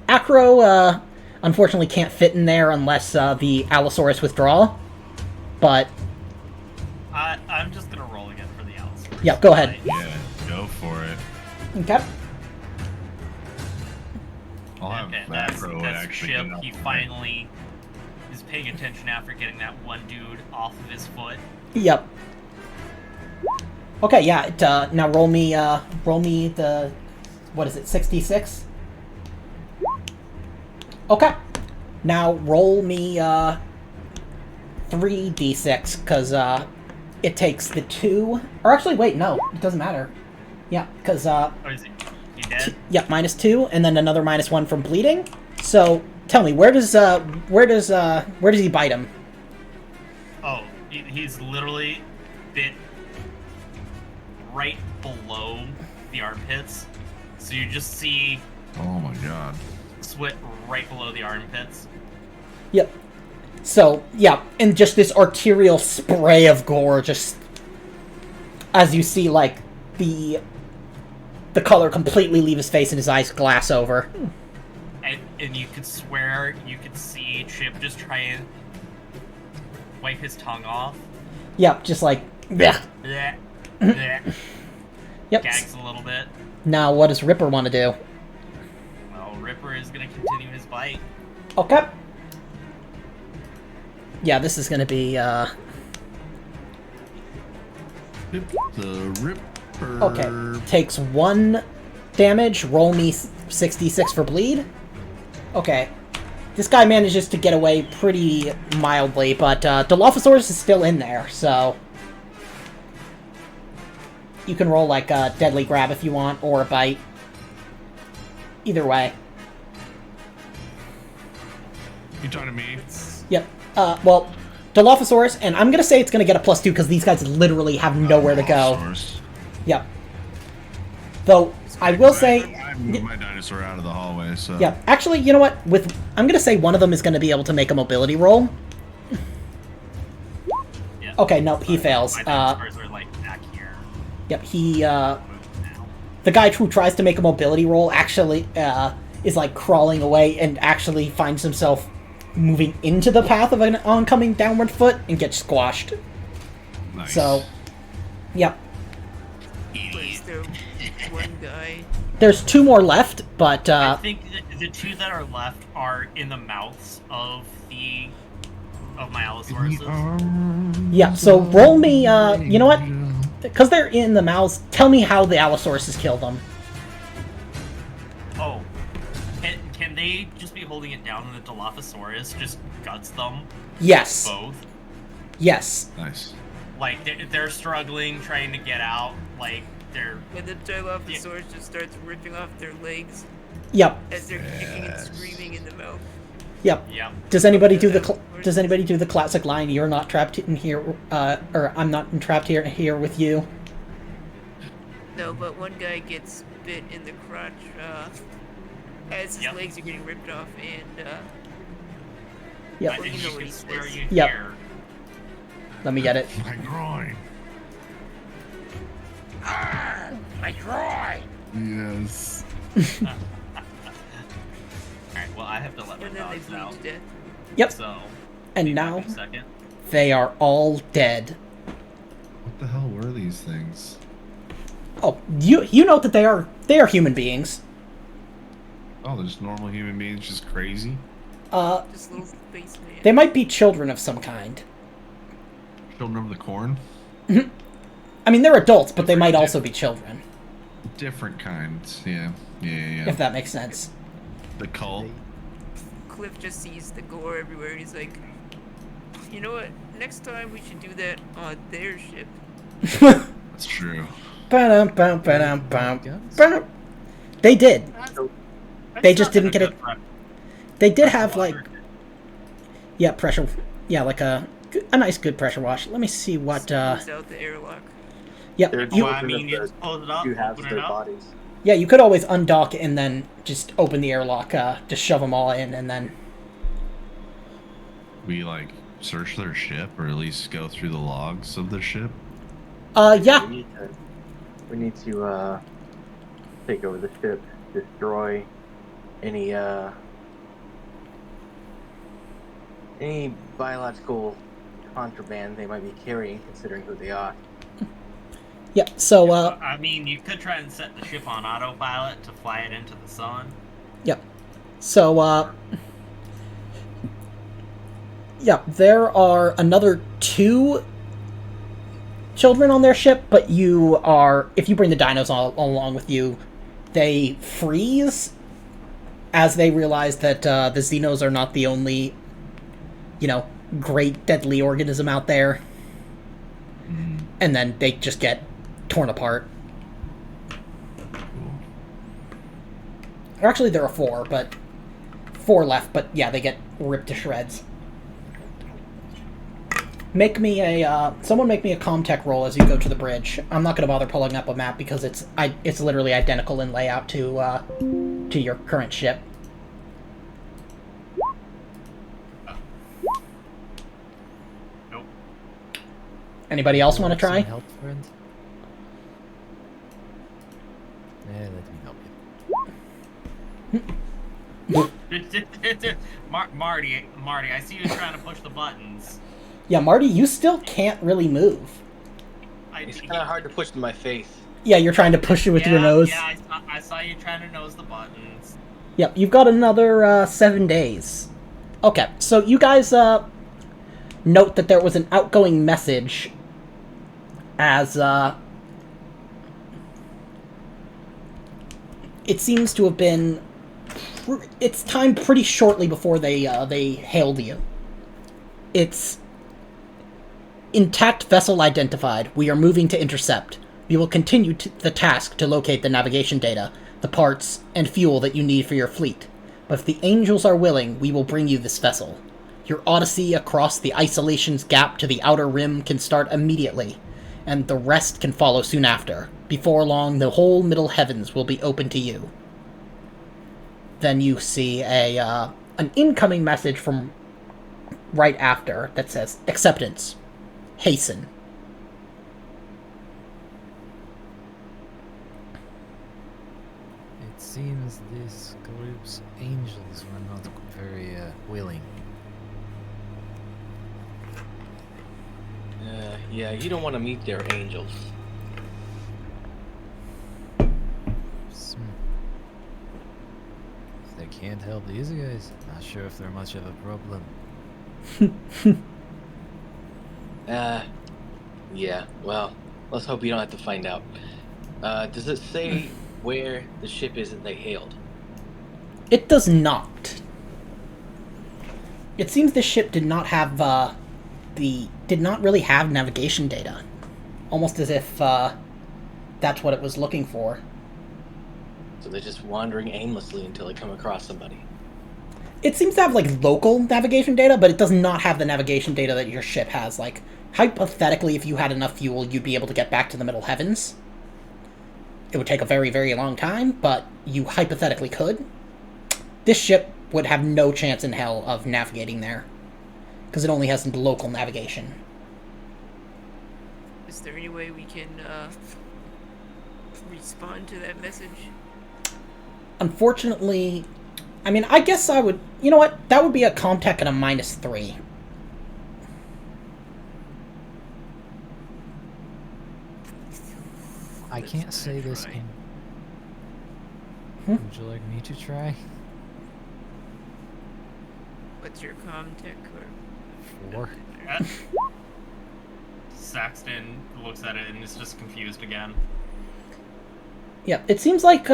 Acro, unfortunately can't fit in there unless the Allosaurus withdraw. But, I'm just gonna roll again for the Allosaurus. yeah, go ahead. Yeah, go for it. Okay. I'll have Okay, Macro that's actually. Chip. get out He there. finally is paying attention after getting that one dude off of his foot. Yep. Okay, yeah, it, now roll me the, what is it, 66? Okay. Now roll me, 3d6, because, it takes the 2... Or actually, wait, no, it doesn't matter. Yeah, because Oh, is he dead? yeah, -2, and then another -1 from bleeding. So tell me, where does he bite him? Oh, he's literally bit right below the armpits. So you just see Oh my god. sweat right below the armpits. Yep. So yeah, and just this arterial spray of gore, just as you see, like the color completely leave his face and his eyes glass over. And you could swear you could see Chip just try and wipe his tongue off. Yep, just like bleh. Bleh, bleh. Yep. Gags a little bit. Now, what does Ripper want to do? Well, Ripper is gonna continue his bite. Okay. Yeah, this is gonna be Hit the Ripper. okay. Takes 1 damage. Roll me 66 for bleed. Okay. This guy manages to get away pretty mildly, but Dilophosaurus is still in there, so you can roll like a deadly grab if you want, or a bite. Either way. You talking to me? Yep. Well, Dilophosaurus, and I'm gonna say it's gonna get a +2 because these guys literally have nowhere to go. Dinosaurs. Yep. Though I will say, I moved my dinosaur out of the hallway, so. yeah. Actually, you know what? I'm gonna say one of them is gonna be able to make a mobility roll. Yeah. Okay, no, he fails. My dinosaurs are like back here. Yep, he Moved now. the guy who tries to make a mobility roll actually is like crawling away and actually finds himself moving into the path of an oncoming downward foot and gets squashed. Nice. So, yep. Where's the one guy? There's 2 more left, but I think the 2 that are left are in the mouths of my Allosauruses. yeah. So roll me. You know what? Because they're in the mouths, tell me how the Allosauruses killed them. Oh, can they just be holding it down and the Dilophosaurus just guts them Yes. both? Yes. Nice. Like they're struggling, trying to get out. Like they're When the Dilophosaurus just starts ripping off their legs Yep. as they're kicking and screaming in the mouth. Yep. yeah. Does anybody do the classic line? You're not trapped in here, or I'm not trapped here with you. No, but one guy gets bit in the crotch as his Yep. legs are getting ripped off, and Yep. I Well, think you know you what can he swear says. you Yep. hear. Let me get it. My groin. my groin. Yes. Alright, well I have to let my And then they dogs bleed out. to death. Yep. So And give me now a second. they are all dead. What the hell were these things? Oh, you know that they are human beings. Oh, they're just normal human beings, just crazy. Just little space man. They might be children of some kind. Children of the corn. I mean, they're adults, but they might also be children, Different kinds. Yeah. if that makes sense. The cult. Cliff just sees the gore everywhere, and he's like, you know what? Next time we should do that on their ship. That's true. They did. I They just still didn't have get a it. good rep- They did have like, water. yeah, pressure. Yeah, like a nice good pressure wash. Let me see what. Squeeze out the airlock. Yep. They're You, Well, I children mean, of you just close it up, do have open it their up. bodies. yeah, you could always undock and then just open the airlock. Just shove them all in, and then. We like search their ship, or at least go through the logs of the ship. Yeah. We need to take over the ship, destroy any biological contraband they might be carrying, considering who they are. Yeah. So. I mean, you could try and set the ship on autopilot to fly it into the sun. Yep. So. Yeah, there are another 2 children on their ship, but if you bring the dinos along with you, they freeze as they realize that the Xenos are not the only, great deadly organism out there. And then they just get torn apart. Or actually, there are 4, but 4 left. But yeah, they get ripped to shreds. Make me a someone make me a Comtech roll as you go to the bridge. I'm not going to bother pulling up a map because it's literally identical in layout to your current ship. Nope. Anybody else want to try? Some help, friend? Let me help you. Marty, I see you trying to push the buttons. Yeah, Marty, you still can't really move. It's kind of hard to push in my face. Yeah, you're trying to push it with your nose. Yeah, I saw you trying to nose the buttons. Yep, you've got another 7 days. Okay, so you guys note that there was an outgoing message as it seems to have been it's timed pretty shortly before they hailed you. It's intact vessel identified. We are moving to intercept. We will continue the task to locate the navigation data, the parts, and fuel that you need for your fleet. But if the Angels are willing, we will bring you this vessel. Your odyssey across the isolation's gap to the outer rim can start immediately, and the rest can follow soon after. Before long, the whole middle heavens will be open to you. Then you see an incoming message from right after that says, "Acceptance. Hasten." It seems this group's angels were not very willing. Yeah, you don't want to meet their angels. If they can't help these guys, not sure if they're much of a problem. Yeah, well, let's hope you don't have to find out. Does it say where the ship is that they hailed? It does not. It seems the ship did not have did not really have navigation data. Almost as if that's what it was looking for. So they're just wandering aimlessly until they come across somebody. It seems to have, like, local navigation data, but it does not have the navigation data that your ship has. Like, hypothetically, if you had enough fuel, you'd be able to get back to the Middle Heavens. It would take a very, very long time, but you hypothetically could. This ship would have no chance in hell of navigating there, because it only has local navigation. Is there any way we can respond to that message? Unfortunately, I mean, I guess I would... You know what? That would be a Comtech and a -3. I can't say this in... Hmm? Would you like me to try? What's your Comtech or 4. Saxton looks at it and is just confused again. Yeah, it seems like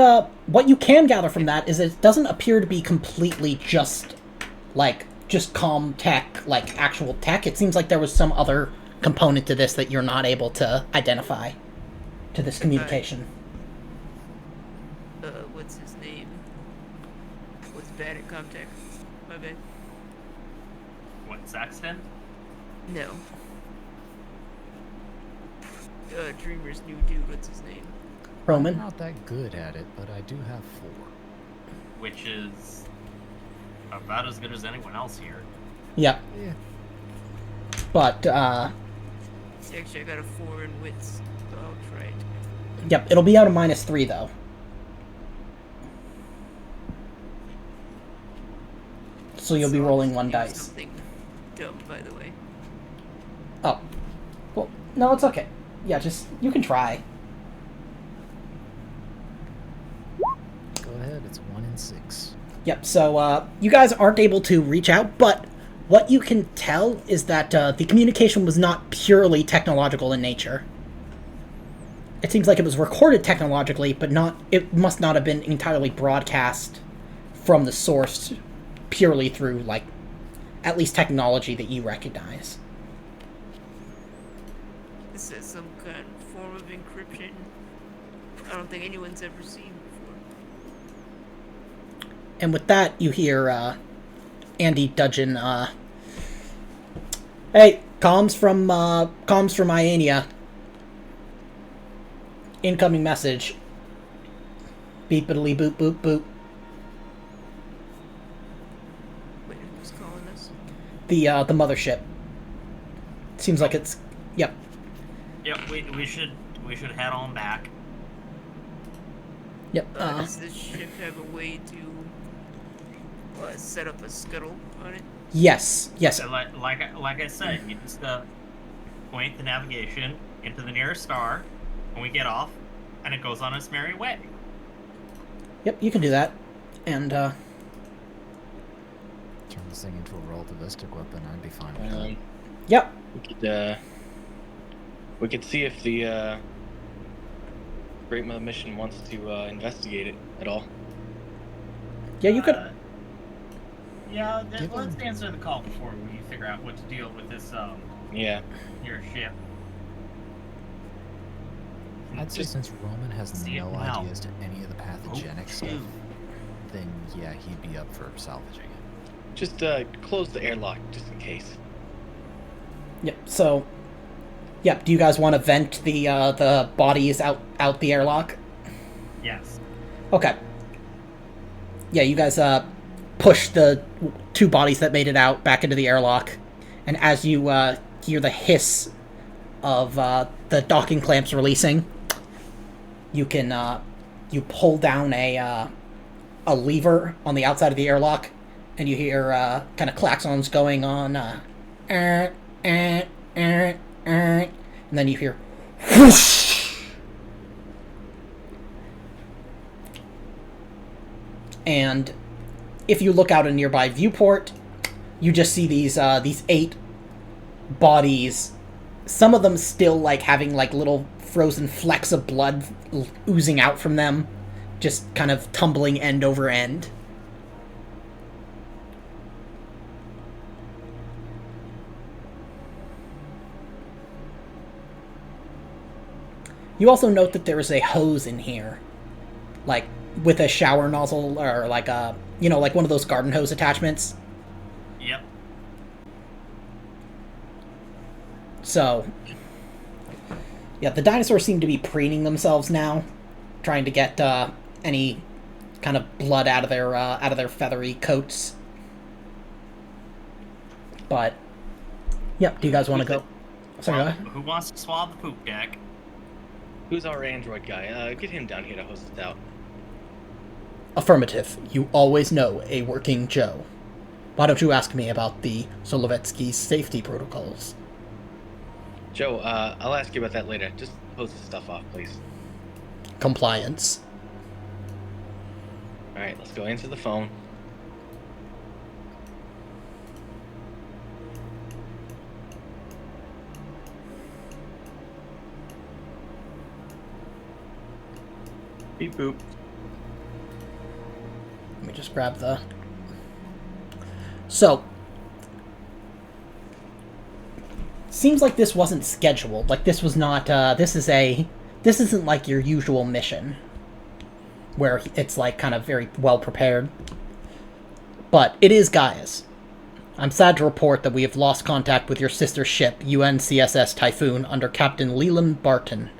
what you can gather from that is it doesn't appear to be completely just Comtech, like actual tech. It seems like there was some other component to this that you're not able to identify to this communication. what's his name? Was bad at Comtech. My bad. What, Saxton? No. Dreamer's new dude, what's his name? Roman? I'm not that good at it, but I do have 4. Which is about as good as anyone else here. Yep. Yeah. But, Actually, I got a 4 in wits, so I'll try it. yep, it'll be out of -3, though. So you'll be rolling 1 Do dice. Something dumb, by the way. Oh. Well, no, it's okay. Yeah, just, you can try. Go ahead, it's 1 in 6. Yep, so you guys aren't able to reach out, but what you can tell is that the communication was not purely technological in nature. It seems like it was recorded technologically, but it must not have been entirely broadcast from the source purely through, like, at least technology that you recognize. This is some kind of form of encryption I don't think anyone's ever seen before. And with that, you hear Andy Dudgeon. Hey, comms from Iania. Incoming message. Beepity boop boop boop. Wait, who's calling us? The mothership. Seems like it's. Yep. Yep, we should head on back. Yep. Does this ship have a way to set up a scuttle on it? Yes. Yes. So like I said, you just point the navigation into the nearest star when we get off, and it goes on its merry way. Yep. You can do that. And Turn this thing into a relativistic weapon. I'd be fine with that. Yep. We could see if the Great Mother Mission wants to investigate it at all. Yeah, you could. Yeah, let's answer the call before we figure out what to deal with this, Yeah. your ship. I'd say since Roman has see it no now. idea as to any of the pathogenic stuff, then yeah, he'd be up for salvaging it. Just close the airlock just in case. Yep. So. Yep. Do you guys want to vent the bodies out the airlock? Yes. Okay. Yeah, you guys push the two bodies that made it out back into the airlock, and as you hear the hiss of the docking clamps releasing, you can you pull down a lever on the outside of the airlock, and you hear kind of klaxons going on, and then you hear whoosh, and if you look out a nearby viewport, you just see these 8 bodies. Some of them still like having like little frozen flecks of blood oozing out from them, just kind of tumbling end over end. You also note that there is a hose in here, like with a shower nozzle or like a, like one of those garden hose attachments. Yep. So, yeah, the dinosaurs seem to be preening themselves now, trying to get any kind of blood out of their feathery coats. But, yep. Do you guys want to go? Sorry, go ahead. Who wants to swab the poop deck? Who's our android guy? Get him down here to host us out. Affirmative. You always know a working Joe. Why don't you ask me about the Solovetsky's safety protocols? Joe, I'll ask you about that later. Just post the stuff off, please. Compliance. Alright, let's go answer the phone. Beep boop. Let me just grab the... So, seems like this wasn't scheduled. Like, this was not, this isn't like your usual mission, where it's, like, kind of very well prepared. But it is Gaia's. I'm sad to report that we have lost contact with your sister ship, UNCSS Typhoon, under Captain Leland Barton.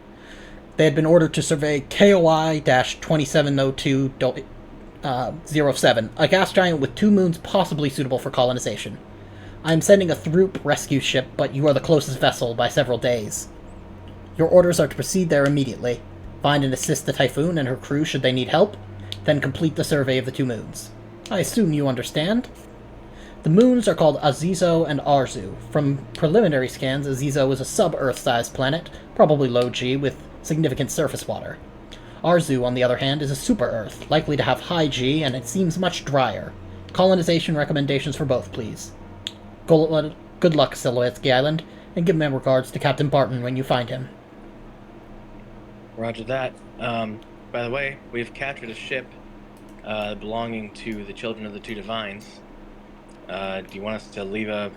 They had been ordered to survey KOI-2702-07, a gas giant with 2 moons possibly suitable for colonization. I am sending a Throop rescue ship, but you are the closest vessel by several days. Your orders are to proceed there immediately, find and assist the Typhoon and her crew should they need help, then complete the survey of the 2 moons. I assume you understand? The moons are called Azizo and Arzu. From preliminary scans, Azizo is a sub-Earth-sized planet, probably low G, with significant surface water. Arzu, on the other hand, is a super-Earth, likely to have high G, and it seems much drier. Colonization recommendations for both, please. Good luck, Silhouettesky Island, and give my regards to Captain Barton when you find him. Roger that. By the way, we've captured a ship belonging to the Children of the Two Divines. Do you want us to leave a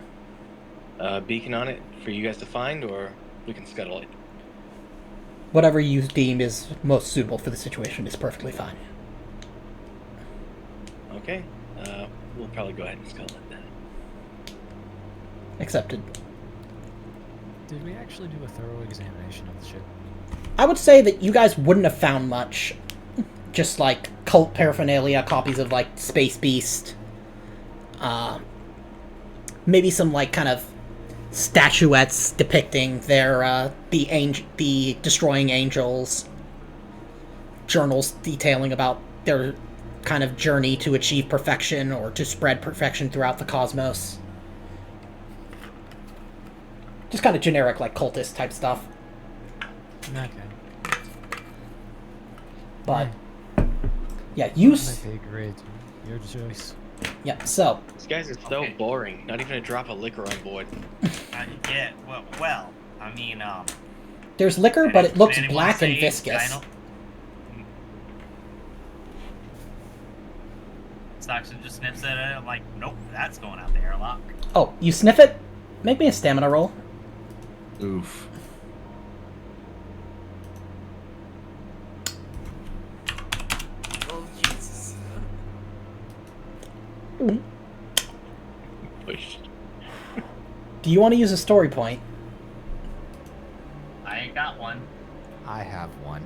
beacon on it for you guys to find, or we can scuttle it? Whatever you deem is most suitable for the situation is perfectly fine. Okay. We'll probably go ahead and scuttle it then. Accepted. Did we actually do a thorough examination of the ship? I would say that you guys wouldn't have found much. Just like cult paraphernalia, copies of like Space Beast. Maybe some like kind of statuettes depicting their the destroying angels. Journals detailing about their kind of journey to achieve perfection or to spread perfection throughout the cosmos. Just kind of generic, like, cultist type stuff. Okay. But, yeah, you... My pay grade. Your choice. Yeah, so... These guys are so Okay. boring. Not even a drop of liquor on board. Yeah, well, I mean, There's liquor, but it did looks anyone black and say viscous. dino- Saxon just sniffs at it, like, nope, that's going out the airlock. Oh, you sniff it? Make me a stamina roll. Oof. Oh, Jesus. Push. Do you want to use a story point? I ain't got one. I have one.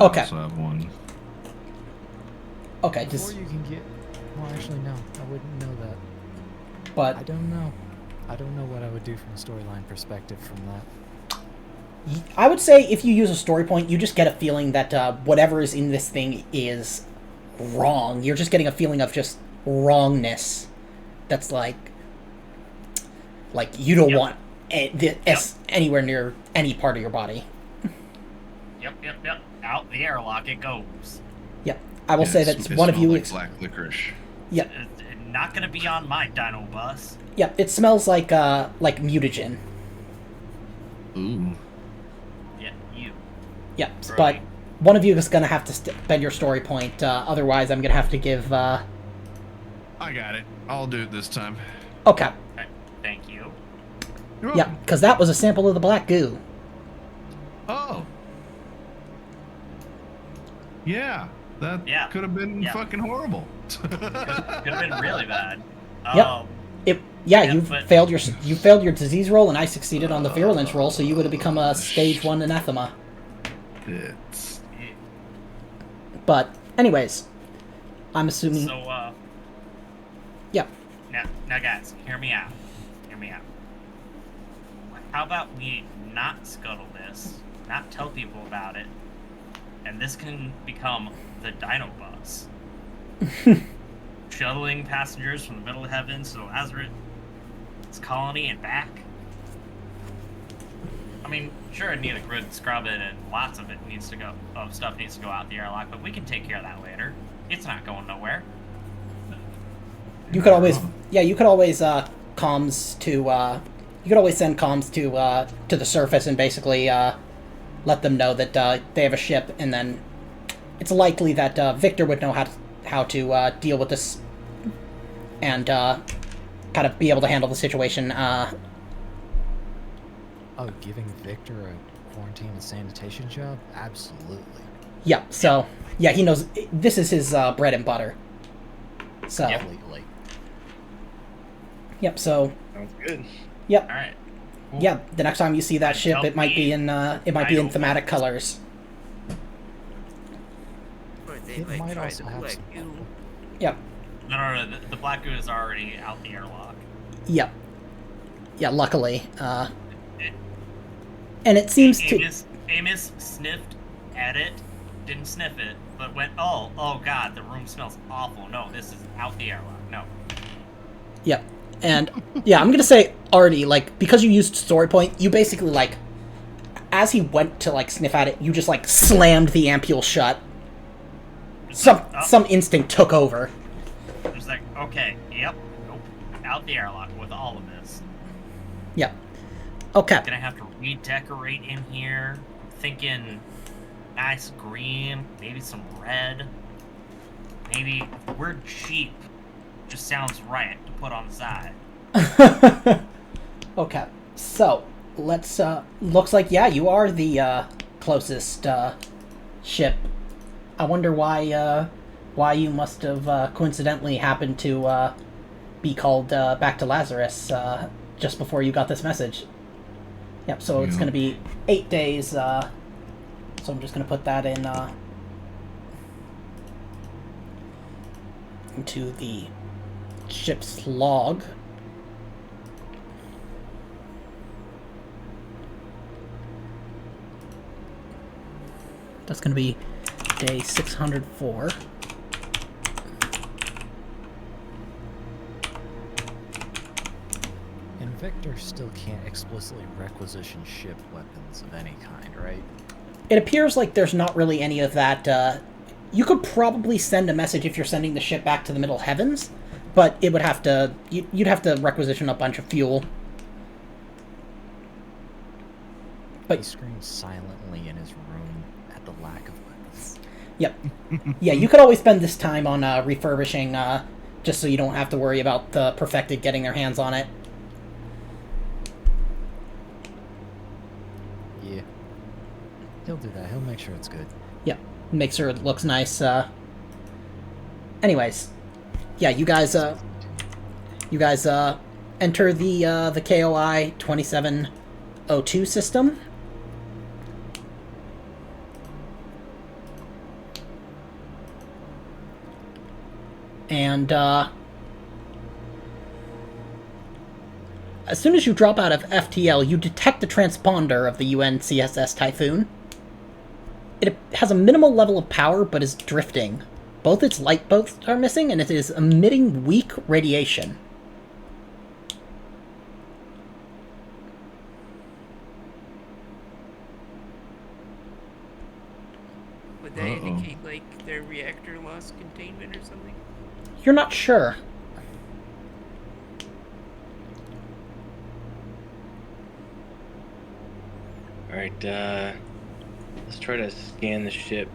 Okay. I also have one. Okay, Before just... you can get... Well, actually, no. I wouldn't know that. I But don't know. I don't know what I would do from a storyline perspective from that. I would say if you use a story point, you just get a feeling that whatever is in this thing is wrong. You're just getting a feeling of just wrongness. That's like you don't Yep. want anywhere near any part of your body. Yep. Out the airlock it goes. Yep. I will say that It one of smelled you... like black licorice. Yep. Not gonna be on my dino bus. Yep. It smells like mutagen. Ooh. Yeah, you. Yep. Right. But one of you is going to have to spend your story point. Otherwise, I'm going to have to give... I got it. I'll do it this time. Okay. Thank you. You're Yeah, welcome. because that was a sample of the black goo. Oh. Yeah. That Yeah. could have been Yeah. fucking horrible. Could have been really bad. Yep. Yeah, Yeah, you but- failed your disease roll, and I succeeded on the virulence roll, so you would have become a stage 1 anathema. It's... But, anyways, I'm assuming... So, Yep. now guys, hear me out. How about we not scuttle this, not tell people about it, and this can become the Dino Bus. Shuttling passengers from the middle of heavens to Lazarus' colony and back. I mean, sure, it need a good scrubbing and lots of stuff needs to go out the airlock, but we can take care of that later. It's not going nowhere. You could always... Yeah, you could always, comms to, you could always send comms to the surface and basically, let them know that, they have a ship, and then it's likely that, Victor would know how to deal with this and, kind of be able to handle the situation, Oh, giving Victor a quarantine and sanitation job? Absolutely. Yeah, so, yeah, he knows this is his bread and butter. So, Completely. yep, so, Sounds good. yep, All right. Cool. yeah, the next time you see that ship, Tell it might be me in thematic colors. Or they It might might try also to have black some goo. Yep, No. The Black Goo is already out the airlock. yep. Yeah, luckily. It- And it seems to... Amos sniffed at it, didn't sniff it, but went, oh god, the room smells awful. No, this is out the airlock. No. Yep. And, yeah, I'm gonna say, Artie, like, because you used story point, you basically, like, as he went to, like, sniff at it, you just, like, slammed the ampule shut. Some instinct took over. It was like, okay, yep, nope, out the airlock with all of this. Yep. Okay. Gonna have to redecorate in here. I'm thinking nice green, maybe some red. Maybe the word cheap just sounds right to put on the side. Okay. So, let's, looks like, yeah, you are the, closest, ship. I wonder why, why you must have coincidentally happened to be called back to Lazarus just before you got this message. Yep, so it's Yeah. going to be 8 days, so I'm just going to put that in into the ship's log. That's going to be day 604. And Victor still can't explicitly requisition ship weapons of any kind, right? It appears like there's not really any of that. You could probably send a message if you're sending the ship back to the Middle Heavens, but it would have to... You'd have to requisition a bunch of fuel. He screams silently in his room at the lack of weapons. Yep. Yeah, you could always spend this time on refurbishing, just so you don't have to worry about the Perfected getting their hands on it. Yeah. He'll do that. He'll make sure it's good. Yep. Make sure it looks nice. Anyways. Yeah, you guys enter the KOI 2702 system. And, as soon as you drop out of FTL, you detect the transponder of the UNCSS Typhoon. It has a minimal level of power, but is drifting. Both its light boats are missing, and it is emitting weak radiation. Would that indicate, like, their reactor lost containment or something? You're not sure. Alright, let's try to scan the ship.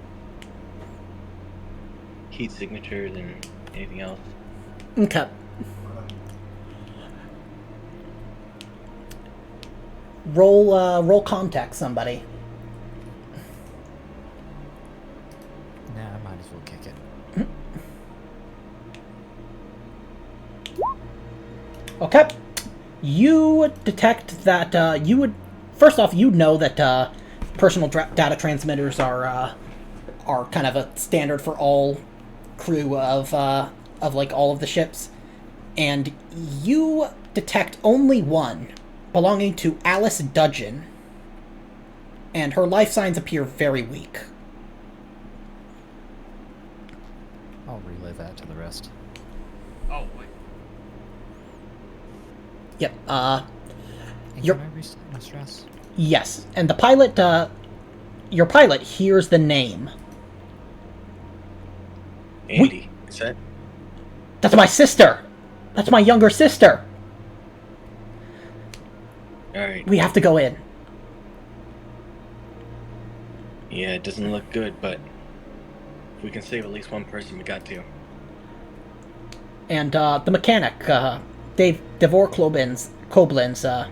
Heat signatures and anything else. Okay. Roll contact somebody. Nah, I might as well kick it. Okay. You detect that, you would... First off, you know that, personal data transmitters are kind of a standard for all crew of like, all of the ships. And you detect only one, belonging to Alice Dudgeon. And her life signs appear very weak. I'll relay that to the rest. Oh, wait. Yep, And You're- can I reset my stress? yes. And the pilot, your pilot hears the name. Andy, is that? That's my sister! That's my younger sister! Alright. We have to go in. Yeah, it doesn't look good, but if we can save at least one person, we got to. And, the mechanic, Devor Koblenz,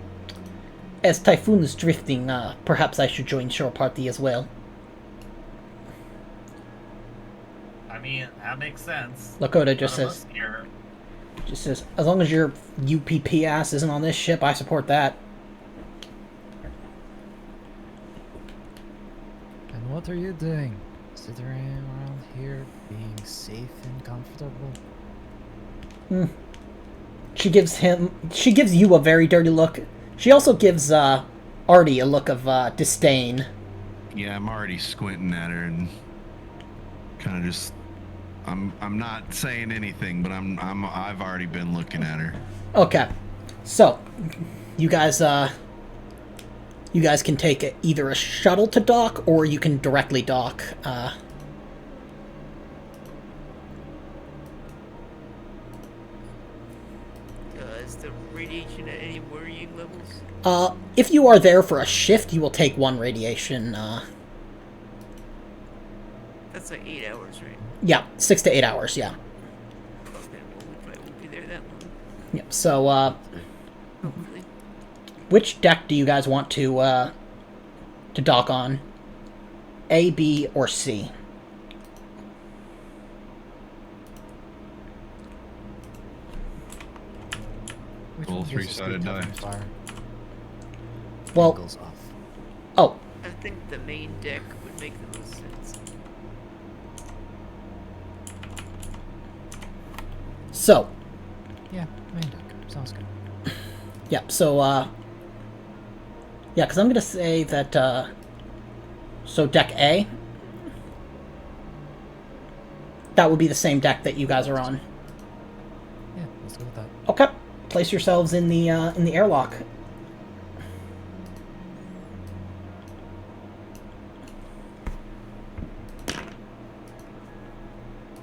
as Typhoon is drifting, perhaps I should join shore party as well. I mean, that makes sense. Lakota just None of says, us here. as long as your UPP ass isn't on this ship, I support that. And what are you doing? Sitting around here being safe and comfortable? She gives you a very dirty look. She also gives, Artie a look of, disdain. Yeah, I'm already squinting at her and kind of just. I'm not saying anything, but I've already been looking at her. Okay. So, you guys can take either a shuttle to dock, or you can directly dock. Is the radiation at any worrying levels? If you are there for a shift, you will take one radiation, That's like 8 hours, right? yeah, 6 to 8 hours, yeah. Okay, well, we probably won't be there that long. Yep, so, Hopefully. which deck do you guys want to dock on? A, B, or C? Which Roll one gives us three-sided good cover die. fire? Well, Goes off. oh, I think the main deck would make the most sense. so, Yeah, main deck. Sounds good. yeah, so, yeah, because I'm going to say that, so deck A, that would be the same deck that you guys are on. Yeah, let's go with that. Okay, place yourselves in the airlock.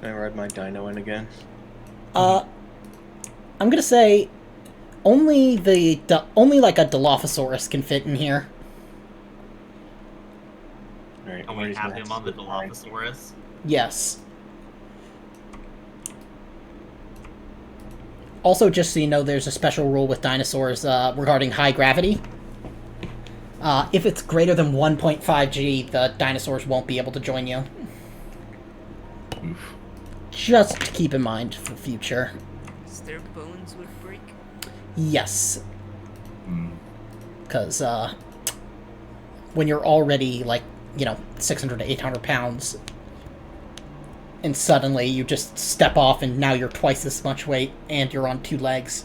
Can I ride my dino in again? I'm gonna say only only like a Dilophosaurus can fit in here. Alright, Can we Marty's have gonna him on the sit behind. Dilophosaurus? Yes. Also, just so you know, there's a special rule with dinosaurs regarding high gravity. If it's greater than 1.5 G, the dinosaurs won't be able to join you. Oof. Just to keep in mind for future. Is their bones would break? Yes. Mm. Because when you're already, like, 600 to 800 pounds, and suddenly you just step off and now you're twice as much weight and you're on 2 legs.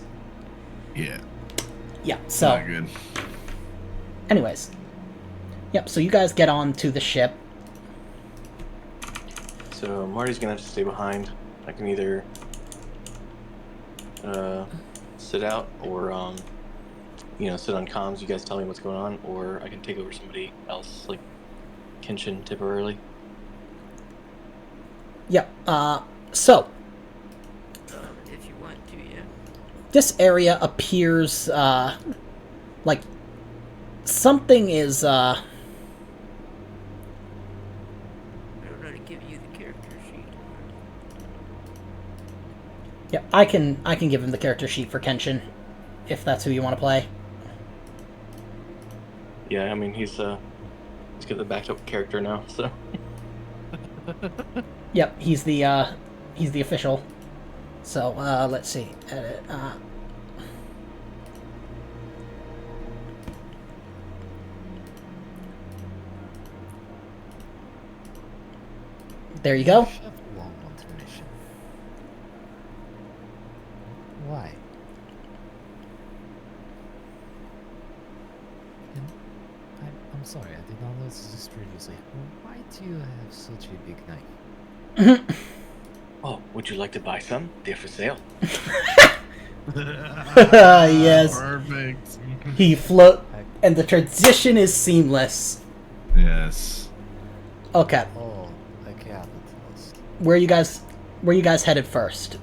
Yeah. Yeah, so... Not good. Anyways. Yep, so you guys get on to the ship. So Marty's gonna have to stay behind. I can either sit out or sit on comms. You guys tell me what's going on, or I can take over somebody else, like Kenshin, temporarily. Yep, so, If you want to, yeah. this area appears, like, something is, I don't know how to give you the character sheet. yeah, I can give him the character sheet for Kenshin, if that's who you want to play. Yeah, I mean he's got the backup character now, so. Yep, he's the official. So, let's see, edit, there you go. Chef Long wants mission. Why? And I'm sorry, I did not notice this previously. Why do you have such a big knife? Oh, would you like to buy some? They're for sale. Yes. Perfect. He float, and the transition is seamless. Yes. Okay, Oh, a capitalist. where you guys headed first?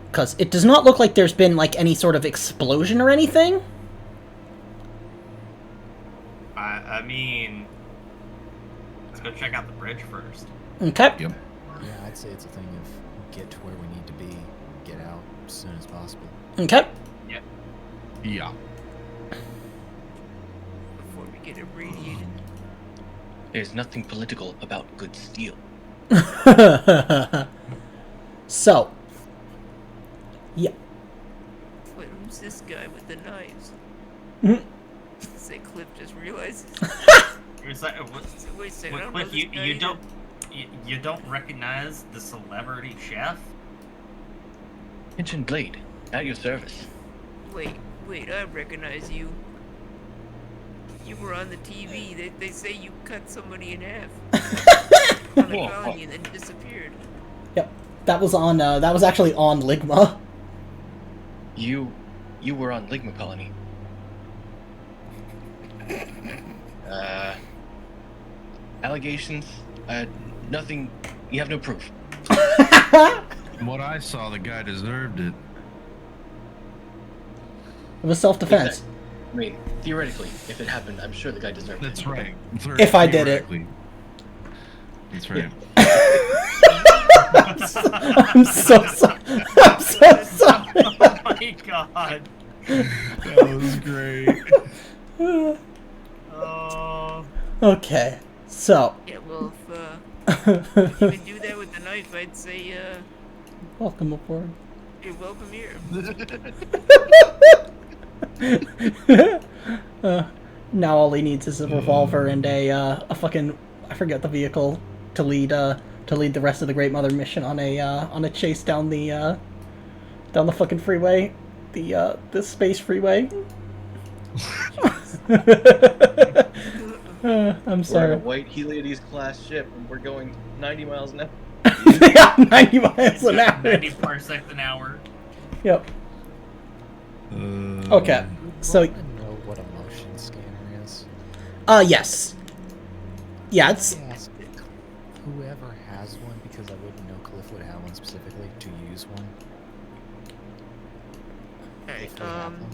Because it does not look like there's been, like, any sort of explosion or anything. I mean, let's go check out the bridge first. Okay. Yep. Yeah, I'd say it's a thing of get to where we need to be, get out as soon as possible. Okay. Yeah. Before we get irradiated. There's nothing political about good steel. So. Yeah. Wait, who's this guy with the knives? Mhm. Say Cliff just realizes. It's like, Wait a second, I don't know Cliff, this you, guy you either. don't you don't recognize the celebrity chef? Kenshin Blade, at your service. Wait, I recognize you. You were on the TV. They say you cut somebody in half. On the Whoa. colony and then disappeared. Yep. That was on. That was actually on Ligma. You were on Ligma Colony. Allegations? Nothing. You have no proof. From what I saw, the guy deserved it. It was self-defense. I mean, theoretically, if it happened, I'm sure the guy deserved it. That's right. If I did it. Theoretically. That's right. I'm so sorry. I'm so sorry. Oh my god. That was great. Oh. Okay. So. Yeah, well, if you can do that with the knife, I'd say, Welcome aboard. You're welcome here. Now all he needs is a revolver and a fucking, I forget the vehicle to lead the rest of the Great Mother mission on a chase down the fucking freeway, the space freeway. I'm We're in sorry. a white Heliades class ship and we're going 90 miles an hour. Yeah, 90 miles an hour. 90 parsecs an hour. Yep. Okay. So, I know what a motion scanner is. yes. Yeah, it's Ask whoever has one, because I wouldn't know Cliff would have one specifically, to use one. Alright, If they have one.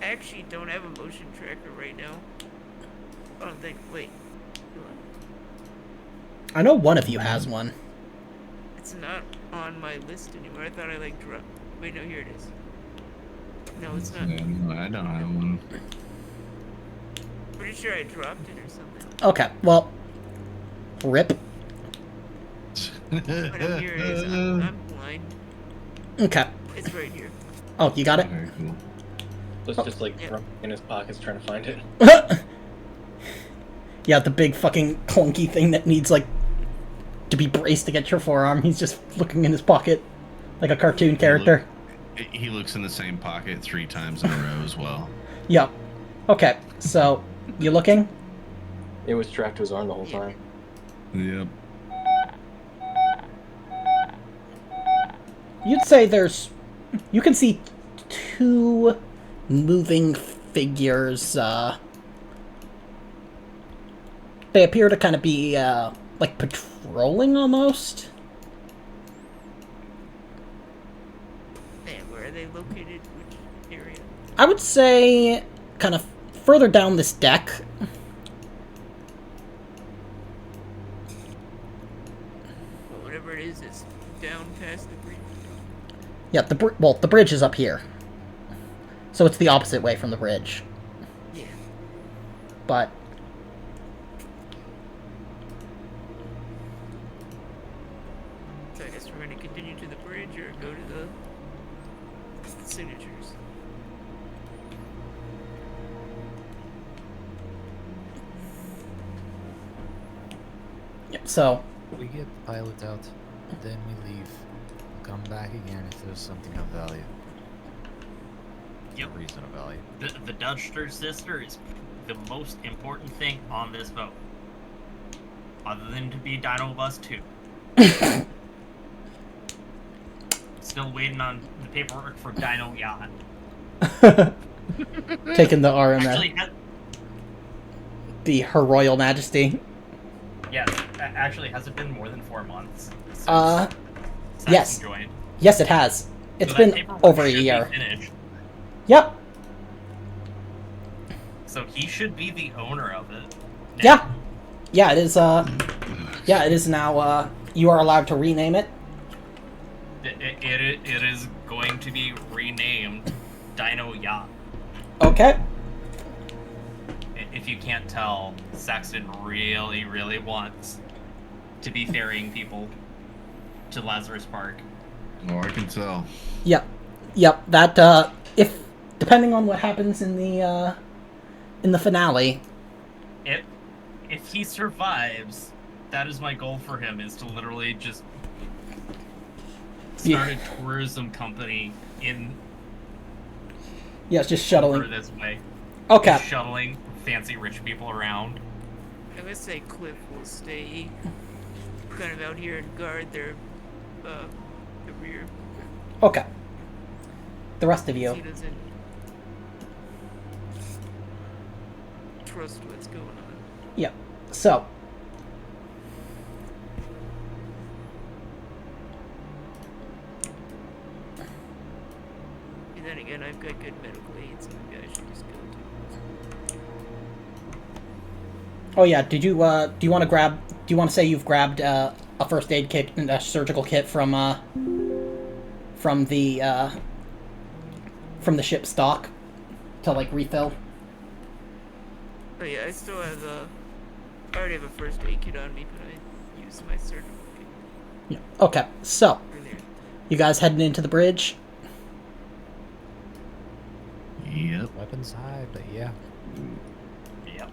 I actually don't have a motion tracker right now. I don't think. Wait. Hold on. I know one of you has one. It's not on my list anymore. I thought I like dropped. Wait, no, here it is. No, it's not. Yeah, no, I don't have one. Pretty sure I dropped it or something. Okay, well, rip. But here it is. I'm blind. Okay. It's right here. Oh, you got it? Very cool. Let's just like Yeah. rummage in his pockets trying to find it. Yeah, the big fucking clunky thing that needs, like, to be braced against your forearm. He's just looking in his pocket like a cartoon character. He looks in the same pocket 3 times in a row as well. Yep. Okay, so, you looking? It was strapped to his arm the whole time. Yep. You'd say there's... You can see 2 moving figures, They appear to kind of be, like, patrolling almost. And where are they located? Which area? I would say kind of further down this deck. Well, whatever it is down past the bridge. Yeah, the bridge is up here. So it's the opposite way from the bridge. Yeah. But So I guess we're going to continue to the bridge or go to the signatures. yeah, so We get the pilot out, then we leave. We'll come back again if there's something of value. Yep. Reason of value. The Dudster sister is the most important thing on this boat. Other than to be Dino Bus 2. Still waiting on the paperwork for Dino Yacht. taking the RMS, Actually, Her Royal Majesty. yes, actually, has it been more than 4 months? Since Saxon Yes. joined? Yes, it has. It's So that been paperwork over a should be year. finished. Yep. So he should be the owner of it. now. Yeah. Yeah, it is. Yeah, it is now. You are allowed to rename it. It is going to be renamed Dino Yacht. Okay. If you can't tell, Saxon really, really wants to be ferrying people to Lazarus Park. Oh, I can tell. Yep. Yep. That. If depending on what happens in the finale. If he survives, that is my goal for him, is to literally just start a tourism company in Yeah, it's just over shuttling. this way. Okay. Just shuttling fancy rich people around. I would say Cliff will stay kind of out here and guard their the rear. Okay. The rest of He you. doesn't trust what's going on. Yep. So. And then again, I've got good medical aid, so maybe I should just go to. Oh yeah. Did you do you want to grab? Do you want to say you've grabbed a first aid kit and a surgical kit from the ship stock to like refill? Oh yeah, I still have I already have a first aid kit on me, but I use my surgical kit Yeah. Okay. So earlier. You guys heading into the bridge? Yep. Weapons high, but yeah. Yep.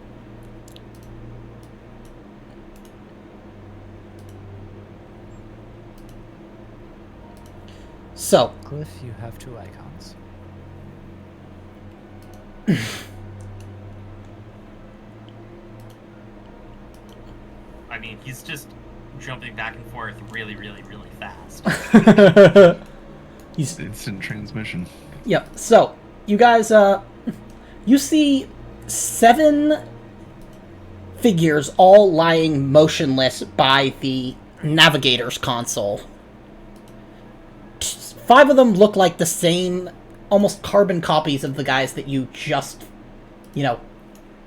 So, Cliff, you have 2 icons. I mean, he's just jumping back and forth really, really, really fast. It's in transmission. Yep. So, you guys, you see 7 figures all lying motionless by the navigator's console. 5 of them look like the same, almost carbon copies of the guys that you just,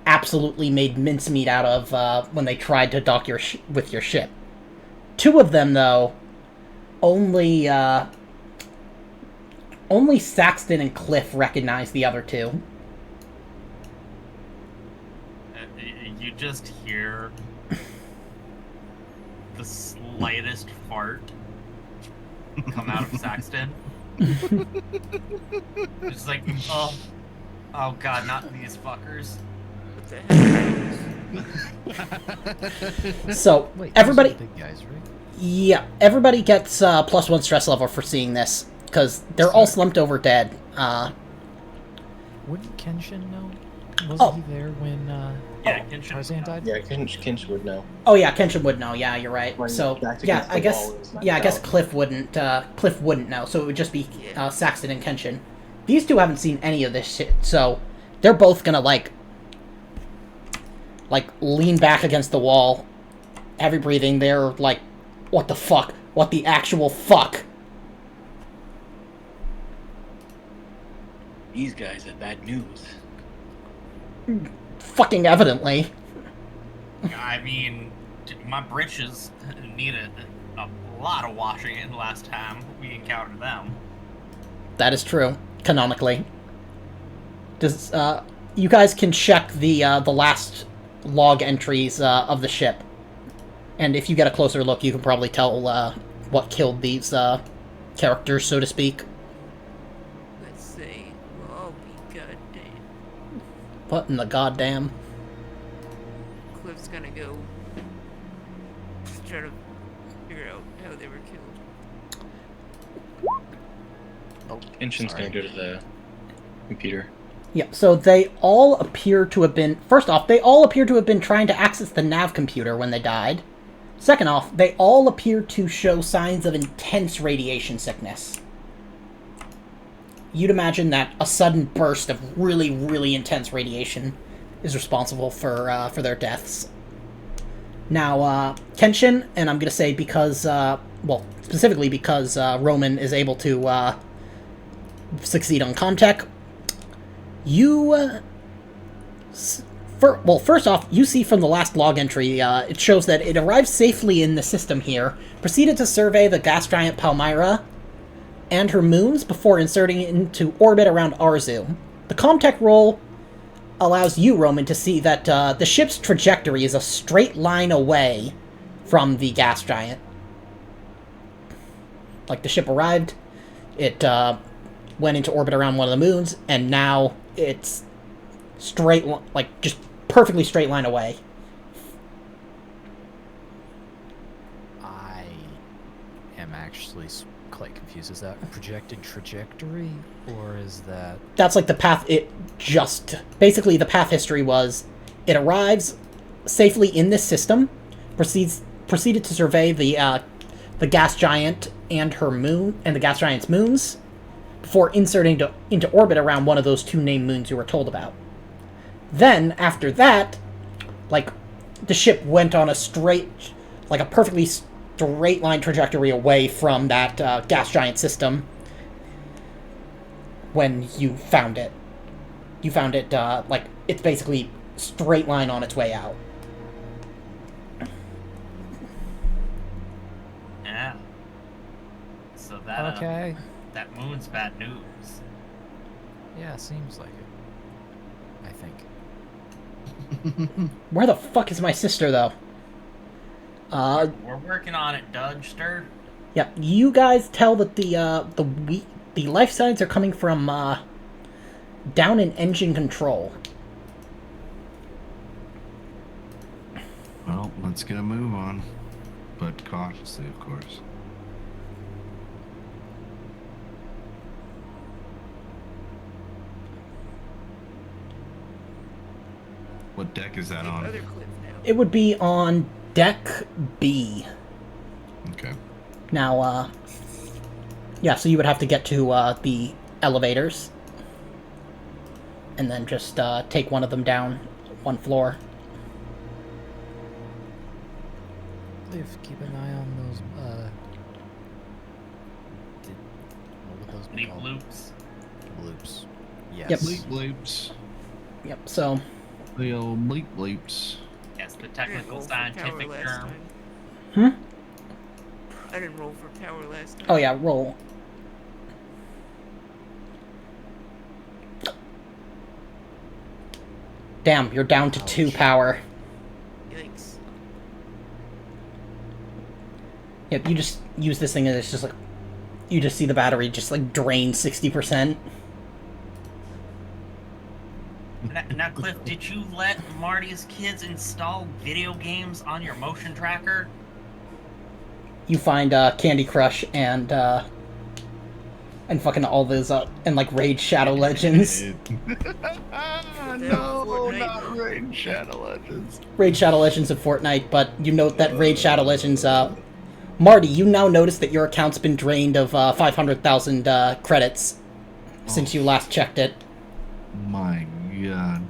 absolutely made mincemeat out of when they tried to dock with your ship. 2 of them, though, only Saxton and Cliff recognize the other 2. You just hear the slightest fart come out of Saxton. It's like, oh god, not these fuckers. What the heck? So, Wait, everybody... those are the big guys, right? Yeah, everybody gets +1 stress level for seeing this, because they're all slumped over dead. Wouldn't Kenshin know? Wasn't Oh. he there when Yeah, Kenshin. Tarzan died? Yeah, Kinch would know. Oh yeah, Kenshin would know. Yeah, you're right. When So backed yeah, against I the guess wall, it was knocked I guess out. Cliff wouldn't know. So it would just be Saxton and Kenshin. These 2 haven't seen any of this shit, so they're both gonna like lean back against the wall, heavy breathing. They're like, what the fuck? What the actual fuck? These guys have bad news. Fucking evidently. I mean, my britches needed a lot of washing in the last time we encountered them. That is true, canonically. Does you guys can check the last log entries of the ship, and if you get a closer look, you can probably tell what killed these characters, so to speak. Let's see. Well, I'll be goddamn. What in the goddamn? Cliff's gonna go try to figure out how they were killed. Kenshin's gonna go to the computer. Yeah, so they all appear to have been... First off, they all appear to have been trying to access the nav computer when they died. Second off, they all appear to show signs of intense radiation sickness. You'd imagine that a sudden burst of really, really intense radiation is responsible for their deaths. Now, Kenshin, and I'm going to say because, specifically because Roman is able to succeed on Comtech, first off, you see from the last log entry, it shows that it arrived safely in the system here, proceeded to survey the gas giant Palmyra and her moons before inserting it into orbit around Arzu. The Comtech roll allows you, Roman, to see that the ship's trajectory is a straight line away from the gas giant. Like, the ship arrived, it went into orbit around one of the moons, and now it's straight, just perfectly straight line away. I am actually quite confused. Is that projected trajectory, or is that... That's like the path basically the path history was, it arrives safely in this system, proceeded to survey the gas giant and her moon, and the gas giant's moons, before inserting into orbit around one of those 2 named moons you were told about. Then, after that, the ship went on a perfectly straight line trajectory away from that gas giant system when you found it. You found it, it's basically straight line on its way out. Yeah. So that Okay. that moon's bad news. Yeah, seems like it. I think. Where the fuck is my sister, though? We're working on it, Dudgster. Yep, you guys tell that the life signs are coming from down in engine control. Well, let's get a move on, but cautiously, of course. What deck is that on? Other cliff now. It would be on deck B. Okay. Now, yeah, so you would have to get to the elevators, and then just take one of them down one floor. Cliff, keep an eye on those, what would those be Bleep called? loops. Bloops. Yes. Yep. Bleep bleeps. Yep, so, The old bleep bleeps. Yes, the I didn't technical roll for scientific power last term. time. hmm? I didn't roll for power last time. Oh yeah, roll. Damn, you're down to 2 power. Yikes. Yep, you just use this thing and it's just like... You just see the battery just like drain 60%. Now, Cliff, did you let Marty's kids install video games on your motion tracker? You find Candy Crush and fucking all those and like Raid Shadow Legends. No, Fortnite. not Raid Shadow Legends. Raid Shadow Legends of Fortnite, but you note that Raid Shadow Legends, Marty, you now notice that your account's been drained of 500,000 credits since you last checked it. My God.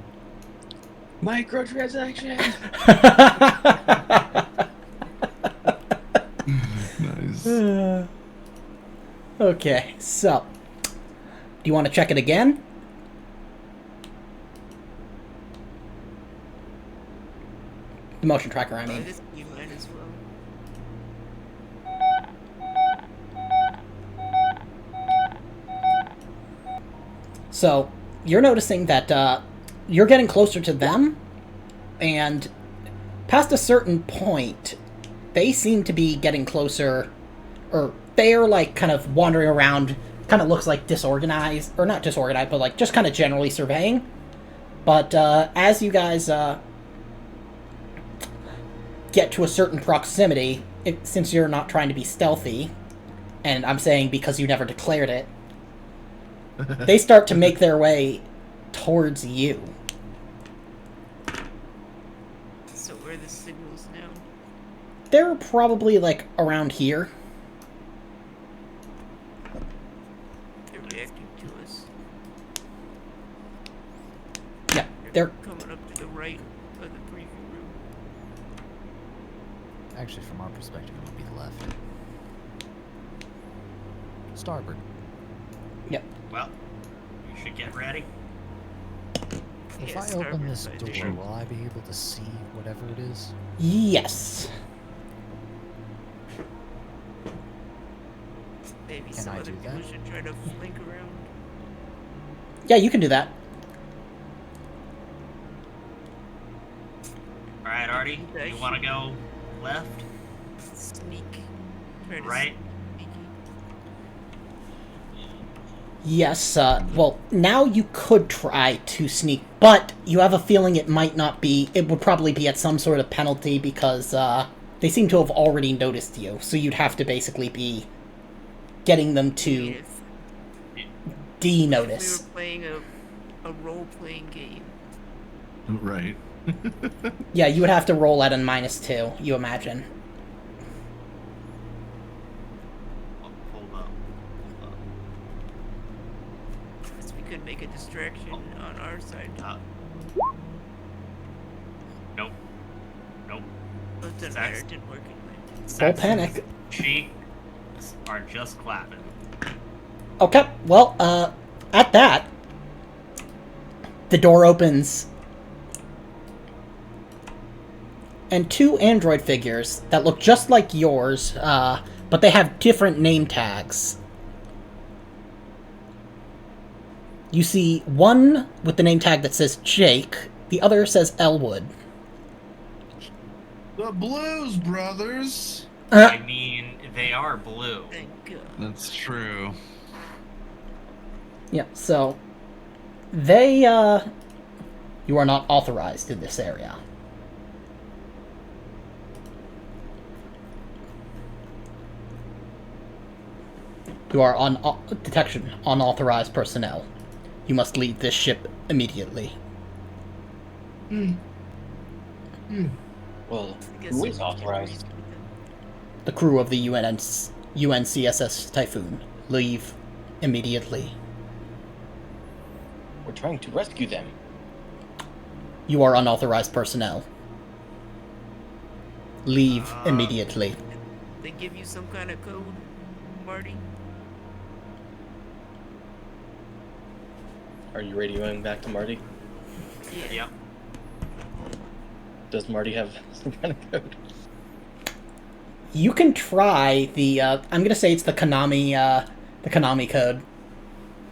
Microtransactions. Nice. Okay, so do you want to check it again? The motion tracker, I mean. This you might as well. So you're noticing that you're getting closer to them, and past a certain point, they seem to be getting closer, or they're like kind of wandering around, kind of looks like disorganized, or not disorganized, but like just kind of generally surveying. But as you guys get to a certain proximity, since you're not trying to be stealthy, and I'm saying because you never declared it, they start to make their way towards you. So where are the signals now? They're probably like around here. They're reacting to us. Yeah, they're coming up to the right of the briefing room. Actually, from our perspective, it would be the left. Starboard. Yep. Well, you should get ready. If Yeah, I open starboard this side. door, will I be able to see whatever it is? Yes. Maybe Can some I other do that? people should try to flank around. Yeah, you can do that. All right, Artie, Okay. you want to go left, Sneak. Try to right? sneaky. Yes, well, now you could try to sneak, but you have a feeling it might not be, it would probably be at some sort of penalty because, they seem to have already noticed you, so you'd have to basically be getting them to If de-notice. we were playing a role-playing game. Right. Yeah, you would have to roll at a -2, you imagine. Oh, hold up. Because we could make a distraction on our side. Nope. Nope. But it doesn't matter, it didn't work anyway. Full panic. Cheeks are just clapping. Okay, well, at that, the door opens, and 2 android figures that look just like yours, but they have different name tags. You see one with the name tag that says Jake, the other says Elwood. The Blues Brothers. I mean, they are blue. Thank God. That's true. Yeah, so you are not authorized in this area. You are on detection, unauthorized personnel. You must leave this ship immediately. Well, I guess who we is can authorized? reason with them. The crew of the UNCSS Typhoon. Leave immediately. We're trying to rescue them. You are unauthorized personnel. Leave immediately. They give you some kind of code, Marty? Are you radioing back to Marty? Yeah. Yep. Does Marty have some kind of code? You can try the. I'm gonna say it's the Konami code.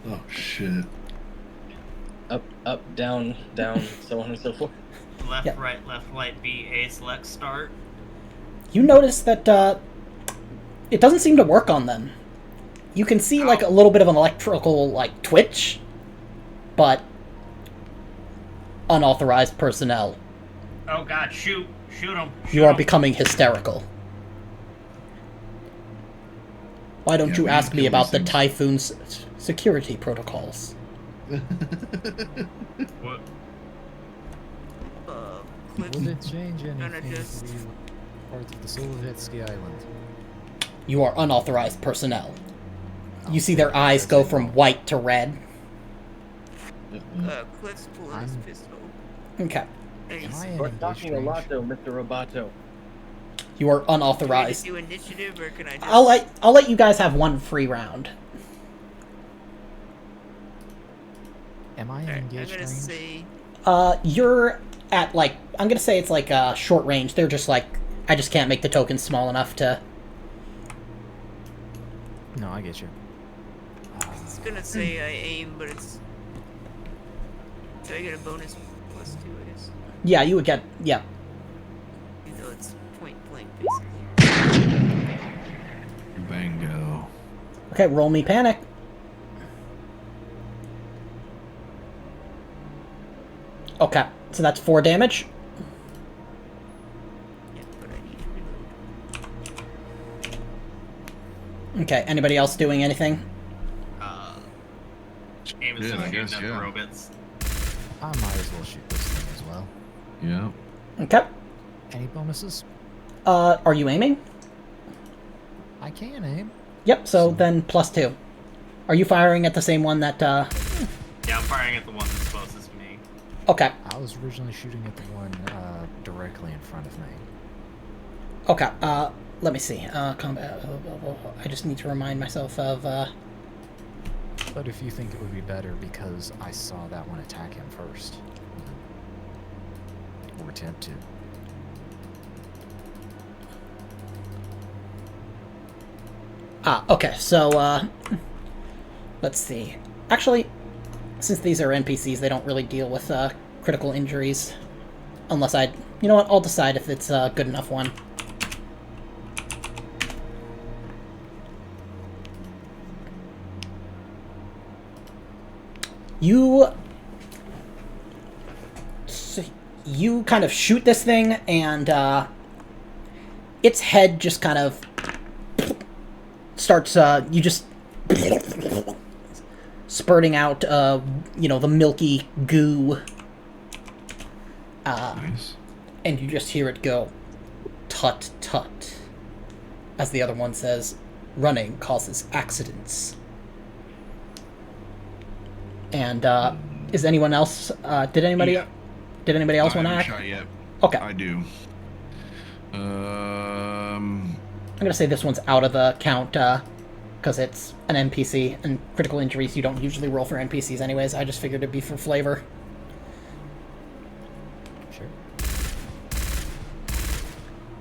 Oh shit. Up, down, down, so on and so forth. Left, Yep. right, B, A, select, start. You notice that it doesn't seem to work on them. You can see like a little bit of an electrical like twitch, but unauthorized personnel. Oh god, shoot him. You are becoming hysterical. Why don't Yeah, you we ask need to me kill about the these things. Typhoon's security protocols? What? Cliff, Would it change Gonna anything just- if we were part of the Sovietsky Island? You are unauthorized personnel. You see their eyes go from white to red. Cliff's pulling his I'm- pistol. Okay. And Am he's I in We're engaged talking a range? lot, though, Mr. Roboto. You are Do you unauthorized. do initiative, or can I just... I'll let you guys have one free round. Am I in Alright, I'm engaged gonna range? say... You're at like I'm gonna say it's like short range. They're just like I just can't make the tokens small enough to. No, I get you. I was gonna say I aim, but it's... Do I get a bonus plus 2, I guess? Yeah, you would get yeah. Even though it's point blank, basically. Bango. Okay, roll me panic. Okay, so that's 4 damage. Yeah, but I need to reload. Okay, anybody else doing anything? Aim is Yeah, I shooting guess, at the yeah. robots. I might as well shoot this thing as well. Yeah. Okay. Any bonuses? Are you aiming? I can aim. Yep, so then +2. Are you firing at the same one that Yeah, I'm firing at the one that's closest to me. Okay. I was originally shooting at the one directly in front of me. Okay, let me see. Combat. I just need to remind myself of, But if you think it would be better because I saw that one attack him first. Or attempt to. Okay, so, let's see. Actually, since these are NPCs, they don't really deal with, critical injuries. Unless you know what, I'll decide if it's a good enough one. You kind of shoot this thing, and, its head just kind of starts, you just spurting out, the milky goo. Nice. And you just hear it go, tut tut. As the other one says, running causes accidents. And, is anyone else, did anybody Yeah. else I want to haven't act? shot yet. Okay. I do. I'm gonna say this one's out of the count, because it's an NPC, and critical injuries you don't usually roll for NPCs anyways. I just figured it'd be for flavor. Sure.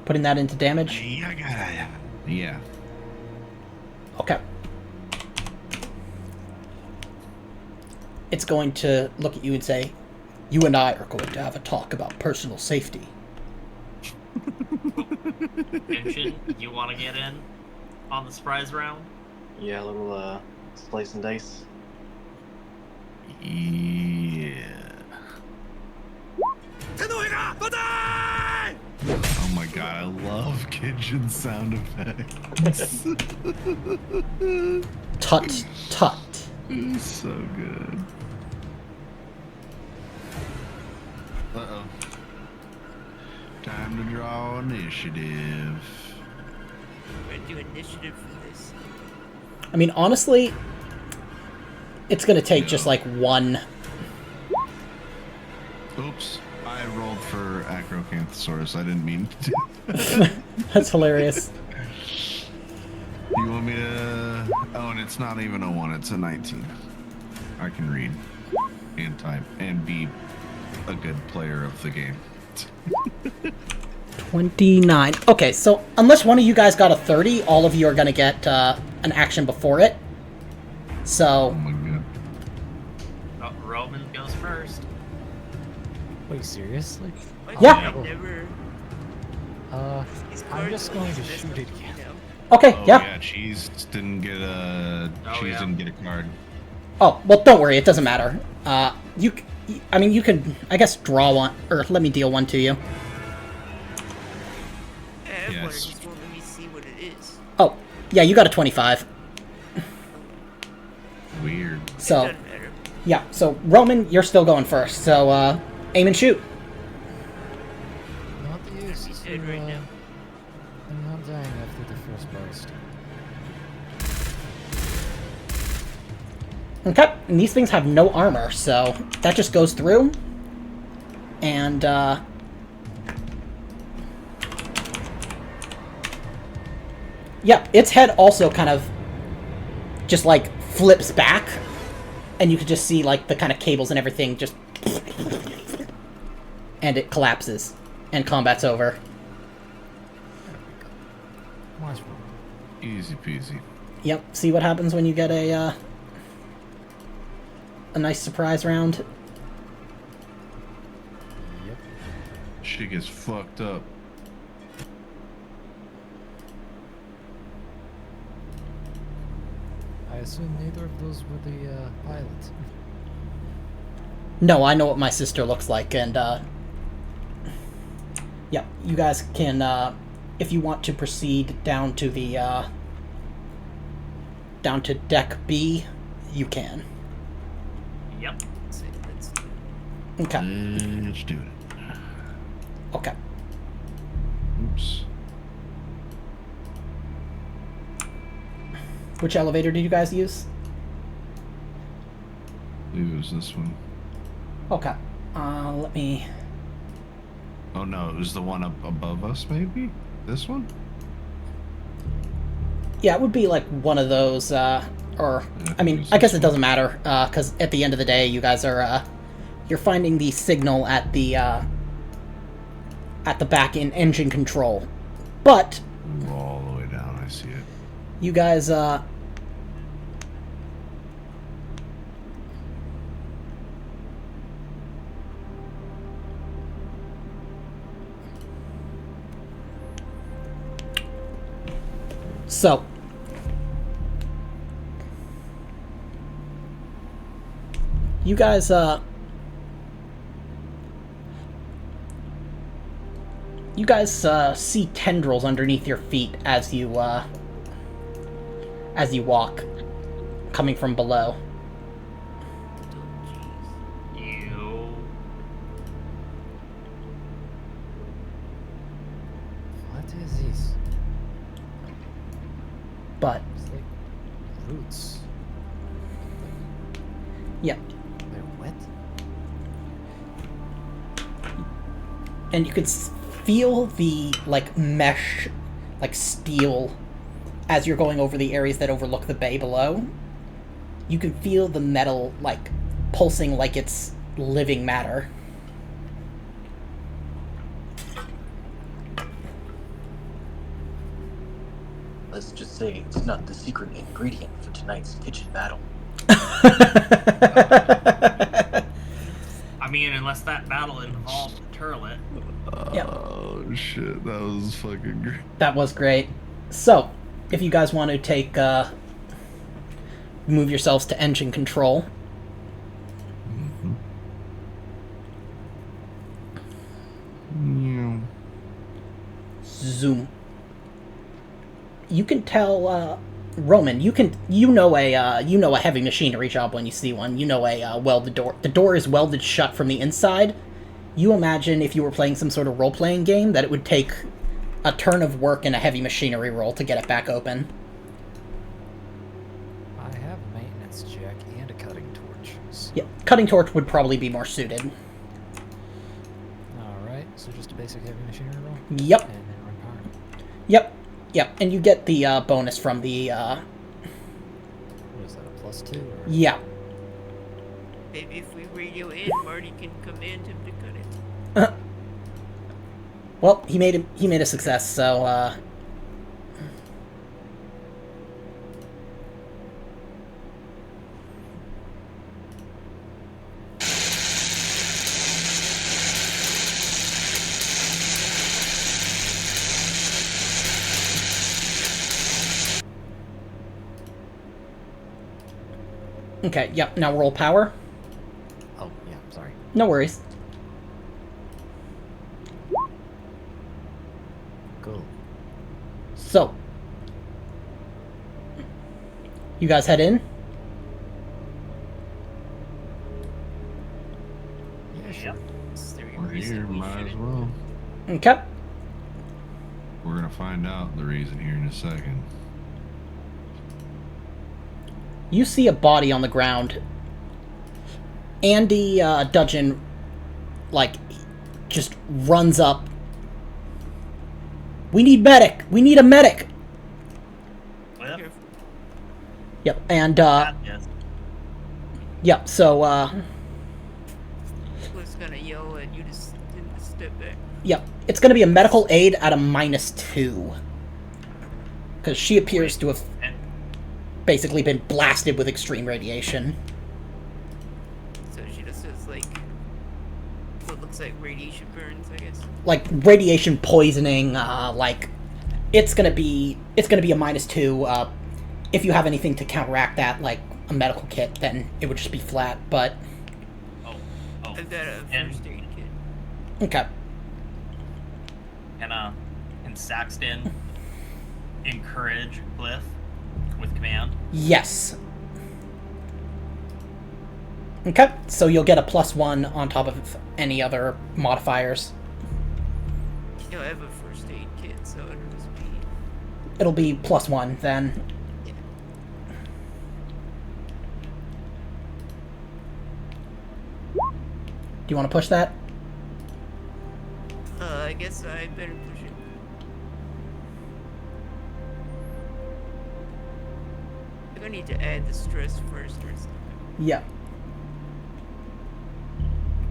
Putting that into damage. Yeah. Okay. It's going to look at you and say, "You and I are going to have a talk about personal safety." Vincent, you want to get in? on the surprise round? Yeah, a little slice and dice. Yeah. Oh my god, I love kitchen sound effects. Tut tut. It's so good. Uh-oh. Time to draw initiative. We're gonna do initiative for this. I mean, honestly, it's gonna take just like one. Oops. I rolled for Acrocanthosaurus. I didn't mean to do that. That's hilarious. You want me to... Oh, and it's not even a 1, it's a 19. I can read and type and be a good player of the game. 29. Okay, so unless one of you guys got a 30, all of you are gonna get an action before it. Oh So, my god. Oh, Roman goes first. Wait, seriously? Why Yeah. do I never... These I'm cards just going to always mess shoot up, it again. you know? okay, Oh yeah. Cheese didn't get a... Oh, Cheese yeah. didn't get a card. Oh, well, don't worry, it doesn't matter. I mean, you could, I guess, draw one, or let me deal one to you. Everyone Yes. just won't let me see what it is. Oh, yeah, you got a 25. Weird. So, It doesn't matter. yeah, so Roman, you're still going first. So, aim and shoot. Not the use He's to, dead right now. I'm not dying after the first burst. Okay, and these things have no armor, so that just goes through. And, yeah, its head also kind of just, like, flips back. And you can just see, like, the kind of cables and everything just... And it collapses. And combat's over. Watch me. Easy peasy. Yep, see what happens when you get a nice surprise round? Yep. Shit gets fucked up. I assume neither of those were the pilot. No, I know what my sister looks like, and, yeah, you guys can, if you want to proceed down to the, down to deck B, you can. Yep. Let's do it. Okay, Let's do it. okay. Oops. Which elevator did you guys use? I believe it was this one. Okay, let me... Oh no, it was the one up above us, maybe? This one? Yeah, it would be like one of those, or, Yeah, I mean, it's I guess this it doesn't matter, because at the end of the day, you guys are, you're finding the signal at the back in engine control. But, Ooh, all the way down, I see it. you guys, so, you guys, see tendrils underneath your feet as you walk, coming from below. You. What is this? But, It's like roots. yeah, They're wet? and you can feel the, like, mesh, like, steel, as you're going over the areas that overlook the bay below. You can feel the metal, like, pulsing like it's living matter. Let's just say it's not the secret ingredient for tonight's kitchen battle. I mean, unless that battle involved a turlet. Yep. Oh shit, that was fucking great. That was great. So, if you guys want to take, move yourselves to engine control. Mm-hmm. Zoom. You can tell, Roman, you know a heavy machinery job when you see one. You know a welded door. The door is welded shut from the inside. You imagine if you were playing some sort of role-playing game that it would take a turn of work in a heavy machinery roll to get it back open. I have a maintenance check and a cutting torch. So. Yeah, cutting torch would probably be more suited. Alright, so just a basic heavy machinery roll? Yep. And then run power. Yep, and you get the bonus from the, What is that, a +2? Or? Yeah. Maybe if we radio in, Marty can command him to cut it. Well, he made a success, so, Okay, yep, now roll power. Oh, yeah, sorry. No worries. Cool. So, you guys head in? Yeah, sure. Yep. Is there a We're reason here, we might as shouldn't? well. Okay. We're gonna find out the reason here in a second. You see a body on the ground. Andy Dudgeon, like, just runs up. We need medic! We need a medic! Cliff? Careful. Yep, and, Yes. yep, so, Cliff's gonna yell at you to step back. yep. It's gonna be a medical aid at a -2. Because she appears to have And basically been blasted with extreme radiation. So she just does like what looks like radiation burns, I guess. Like, radiation poisoning, like, it's gonna be a -2. If you have anything to counteract that, like a medical kit, then it would just be flat, but... oh, I've got a And- first aid kit. Okay. and Saxton encourage Cliff with command. Yes. Okay, so you'll get a +1 on top of any other modifiers. You know, I have a first aid kit, so it'll just be It'll be +1 then. yeah. Do you want to push that? I guess I better push it. I need to add the stress first or something. Yeah.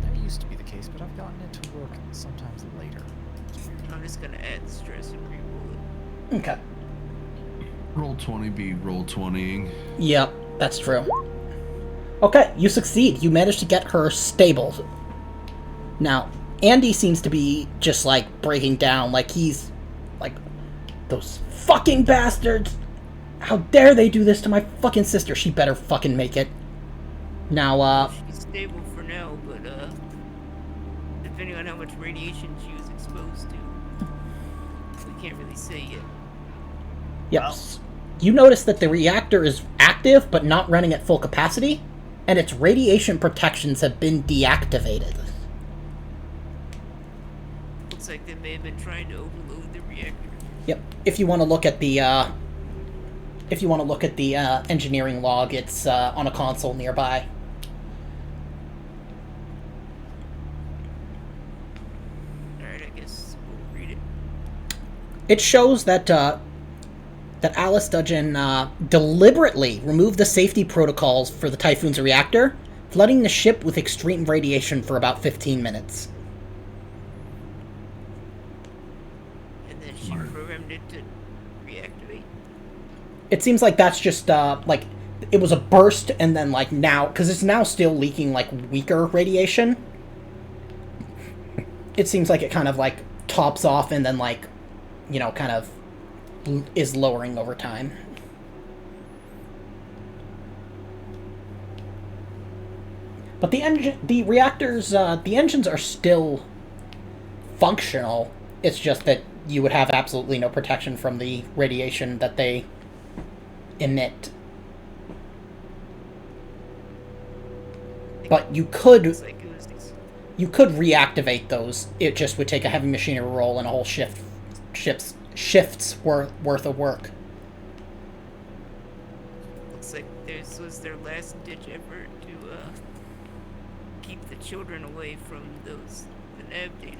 That used to be the case, but I've gotten it to work sometimes later. I'm just gonna add the stress and re-roll it. Okay. Roll 20 be roll 20ing. Yep, that's true. Okay, you succeed. You managed to get her stable. Now, Andy seems to be just, like, breaking down. Like, he's... like, those fucking bastards! How dare they do this to my fucking sister? She better fucking make it. Now, She's stable for now, but depending on how much radiation she was exposed to, we can't really say yet. yes. You notice that the reactor is active, but not running at full capacity, and its radiation protections have been deactivated. Looks like they may have been trying to overload the reactor. Yep. If you want to look at the, engineering log, it's on a console nearby. Alright, I guess we'll read it. It shows that that Alice Dudgeon deliberately removed the safety protocols for the Typhoon's reactor, flooding the ship with extreme radiation for about 15 minutes. And then she Smart. programmed it to reactivate. It seems like that's just like it was a burst, and then like now, because it's now still leaking like weaker radiation. It seems like it kind of like tops off and then like, you know, kind of is lowering over time. But the engines are still functional. It's just that you would have absolutely no protection from the radiation that they emit. But you could reactivate those. It just would take a heavy machinery roll and a whole shifts worth of work. Looks like this was their last ditch effort to keep the children away from the nav data.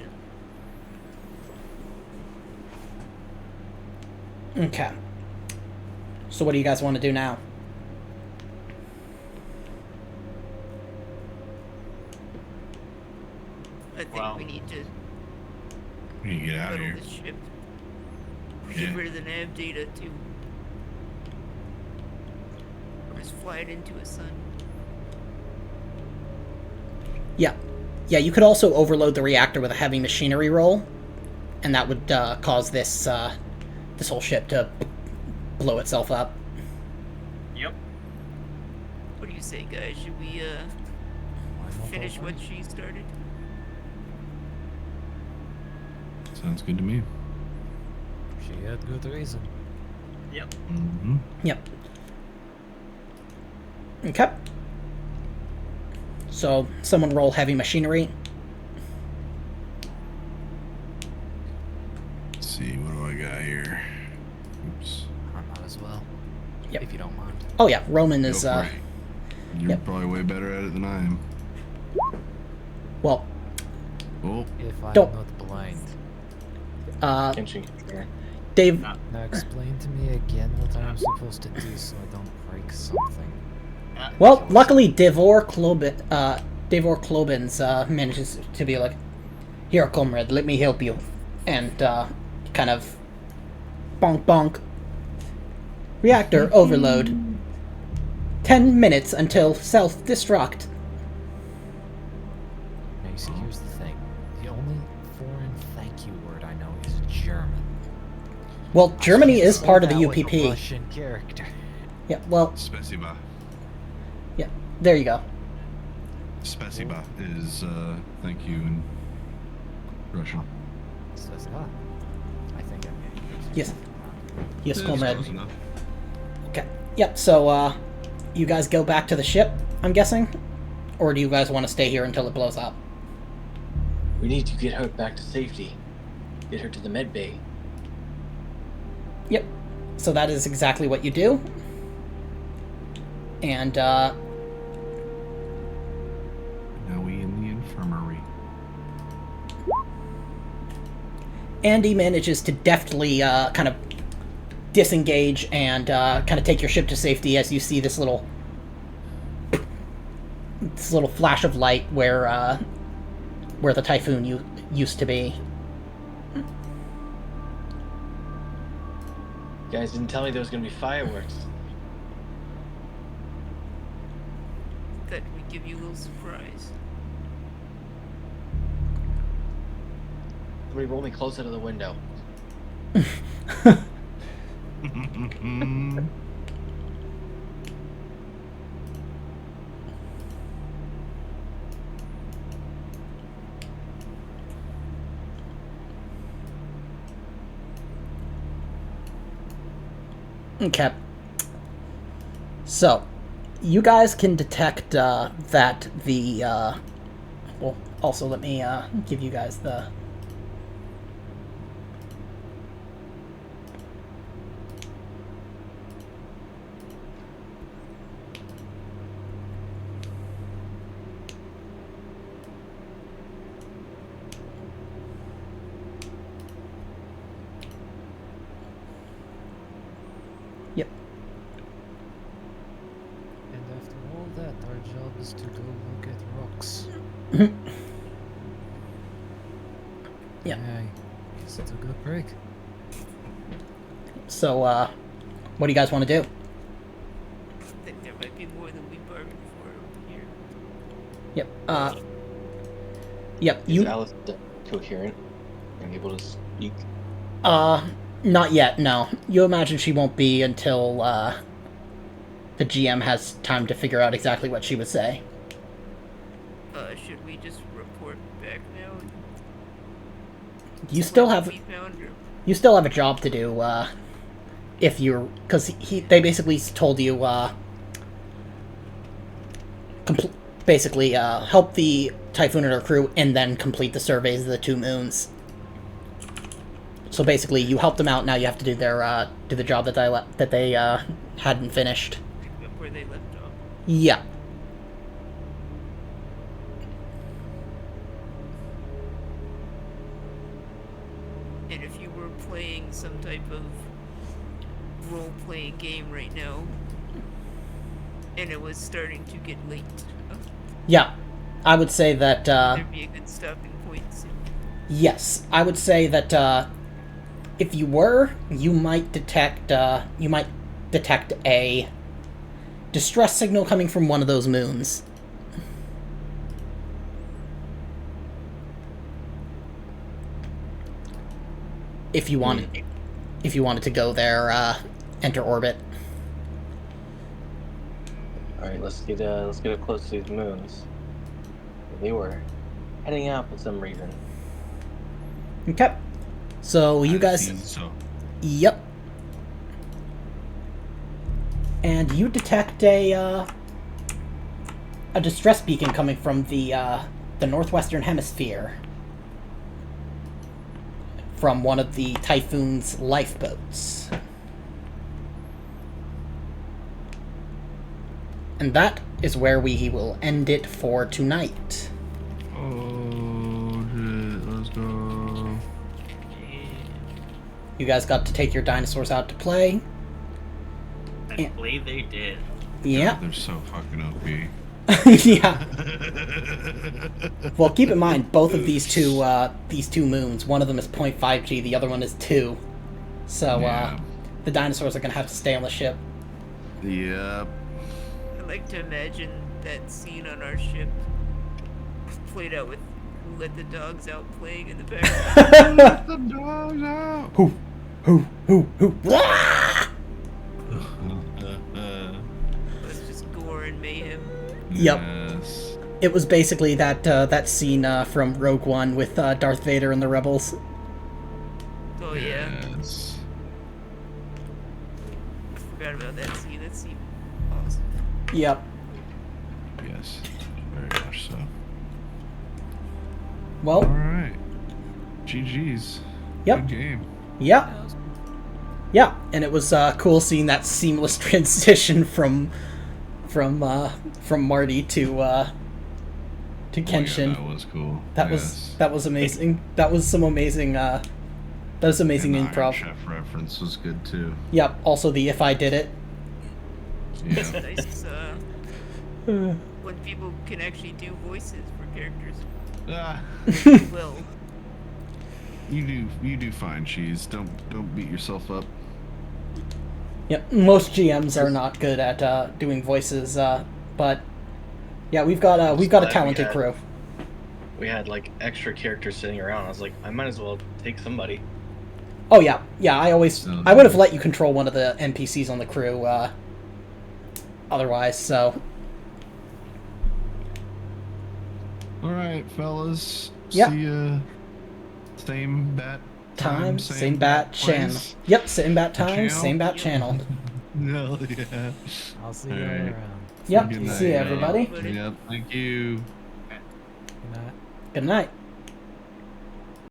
Okay. So what do you guys want to do now? I think we need to get out of scuttle here. the ship. Yeah. Get rid of the nav data too. Or just fly it into a sun. Yeah. Yeah, you could also overload the reactor with a heavy machinery roll, and that would cause this whole ship to blow itself up. Yep. What do you say, guys? Should we finish what she started? Sounds good to me. She had good reason. Yep. Mm-hmm. Yep. Okay. So, someone roll heavy machinery. Let's see, what do I got here? Oops. I might as well. Yep. If you don't mind. Oh yeah, Roman is Go for it. You're yep. probably way better at it than I am. well, Oh, If I'm Don't- not blind. Tension control. Dave. Now explain to me again what I'm supposed to do so I don't break something. Well, luckily Davor Klobins manages to be like, "Here, comrade, let me help you," and kind of bonk bonk. Reactor overload. 10 minutes until self-destruct. Now you see, here's the thing. The only foreign thank you word I know is German. Well, Germany is Say part of the that with a UPP. Russian character. Yeah, well, Spasiba. yeah, there you go. Spasiba is thank you in Russian. Says that. I think I made it. Yes. Yes, It's comrade. close enough. Okay. Yep, so, you guys go back to the ship, I'm guessing? Or do you guys want to stay here until it blows up? We need to get her back to safety. Get her to the med bay. Yep. So that is exactly what you do. And, Now we in the infirmary. Andy manages to deftly, kind of disengage and, kind of take your ship to safety as you see this little flash of light where the Typhoon used to be. You guys didn't tell me there was gonna be fireworks. That we give you a little surprise. Somebody roll me closer to the window. Okay. So, you guys can detect that the. Well, also let me give you guys the. Yep. And after all that, our job is to go look at rocks. Yeah. I guess it's a good break. So, what do you guys want to do? I think there might be more than we bargained for over here. Yep. Yep. Is You. Alice coherent and able to speak? Not yet, no. You imagine she won't be until the GM has time to figure out exactly what she would say. Should we just report back now? You still What have we found, or- you still have a job to do. If you're, because they basically told you basically help the Typhoon and her crew and then complete the surveys of the 2 moons. So basically, you helped them out. Now you have to do their do the job that they hadn't finished. where they left off. Yeah. And if you were playing some type of role-playing game right now, and it was starting to get late, Yeah. I would say that there'd be a good stopping point soon. yes. I would say that if you were, you might detect a distress signal coming from one of those moons. If you wanted to go there, enter orbit. All right, let's get up close to these moons. They were heading out for some reason. Okay. So you guys, So yep. And you detect a distress beacon coming from the northwestern hemisphere, from one of the Typhoon's lifeboats. And that is where we will end it for tonight. oh shit, let's go. You guys got to take your dinosaurs out to play. I believe they did. Yeah. God, they're so fucking OP. Yeah. Well, keep in mind, both of these two moons, one of them is 0.5G, the other one is 2. So, Yeah. the dinosaurs are going to have to stay on the ship. Yep. I like to imagine that scene on our ship played out with Who Let the Dogs Out playing in the background. Let the dogs out. Who? It's just gore and mayhem. Yep. Yes. It was basically that scene from Rogue One with Darth Vader and the Rebels. Oh yeah, Yes. I forgot about that scene. That scene, awesome. Yep. Yes. Very much so. Well, All right. GG's. Yep. Good game. yeah. Yeah, and it was cool seeing that seamless transition from Marty to Kenshin. Oh, yeah, that was cool. That was amazing. That was some amazing amazing And the Iron improv. Chef reference was good too. Yep. Also the if I did it. It's Yeah. nice when people can actually do voices for characters. Ah, Well, you do fine, Cheese. Don't beat yourself up. Yep. Most GMs are not good at doing voices, but yeah, we've got a glad we talented had- crew. We had like extra characters sitting around. I was like, I might as well take somebody. Oh yeah, I would have let you control one of the NPCs on the crew. Otherwise, so All right, fellas. Yeah. See ya. Same bat time, same bat channel. place. Yep, same bat time, Channel? same bat channel. Hell yeah. I'll see you All all right. around. Yep. Good See you, night. everybody. Yep. Thank you. Good night. Good night.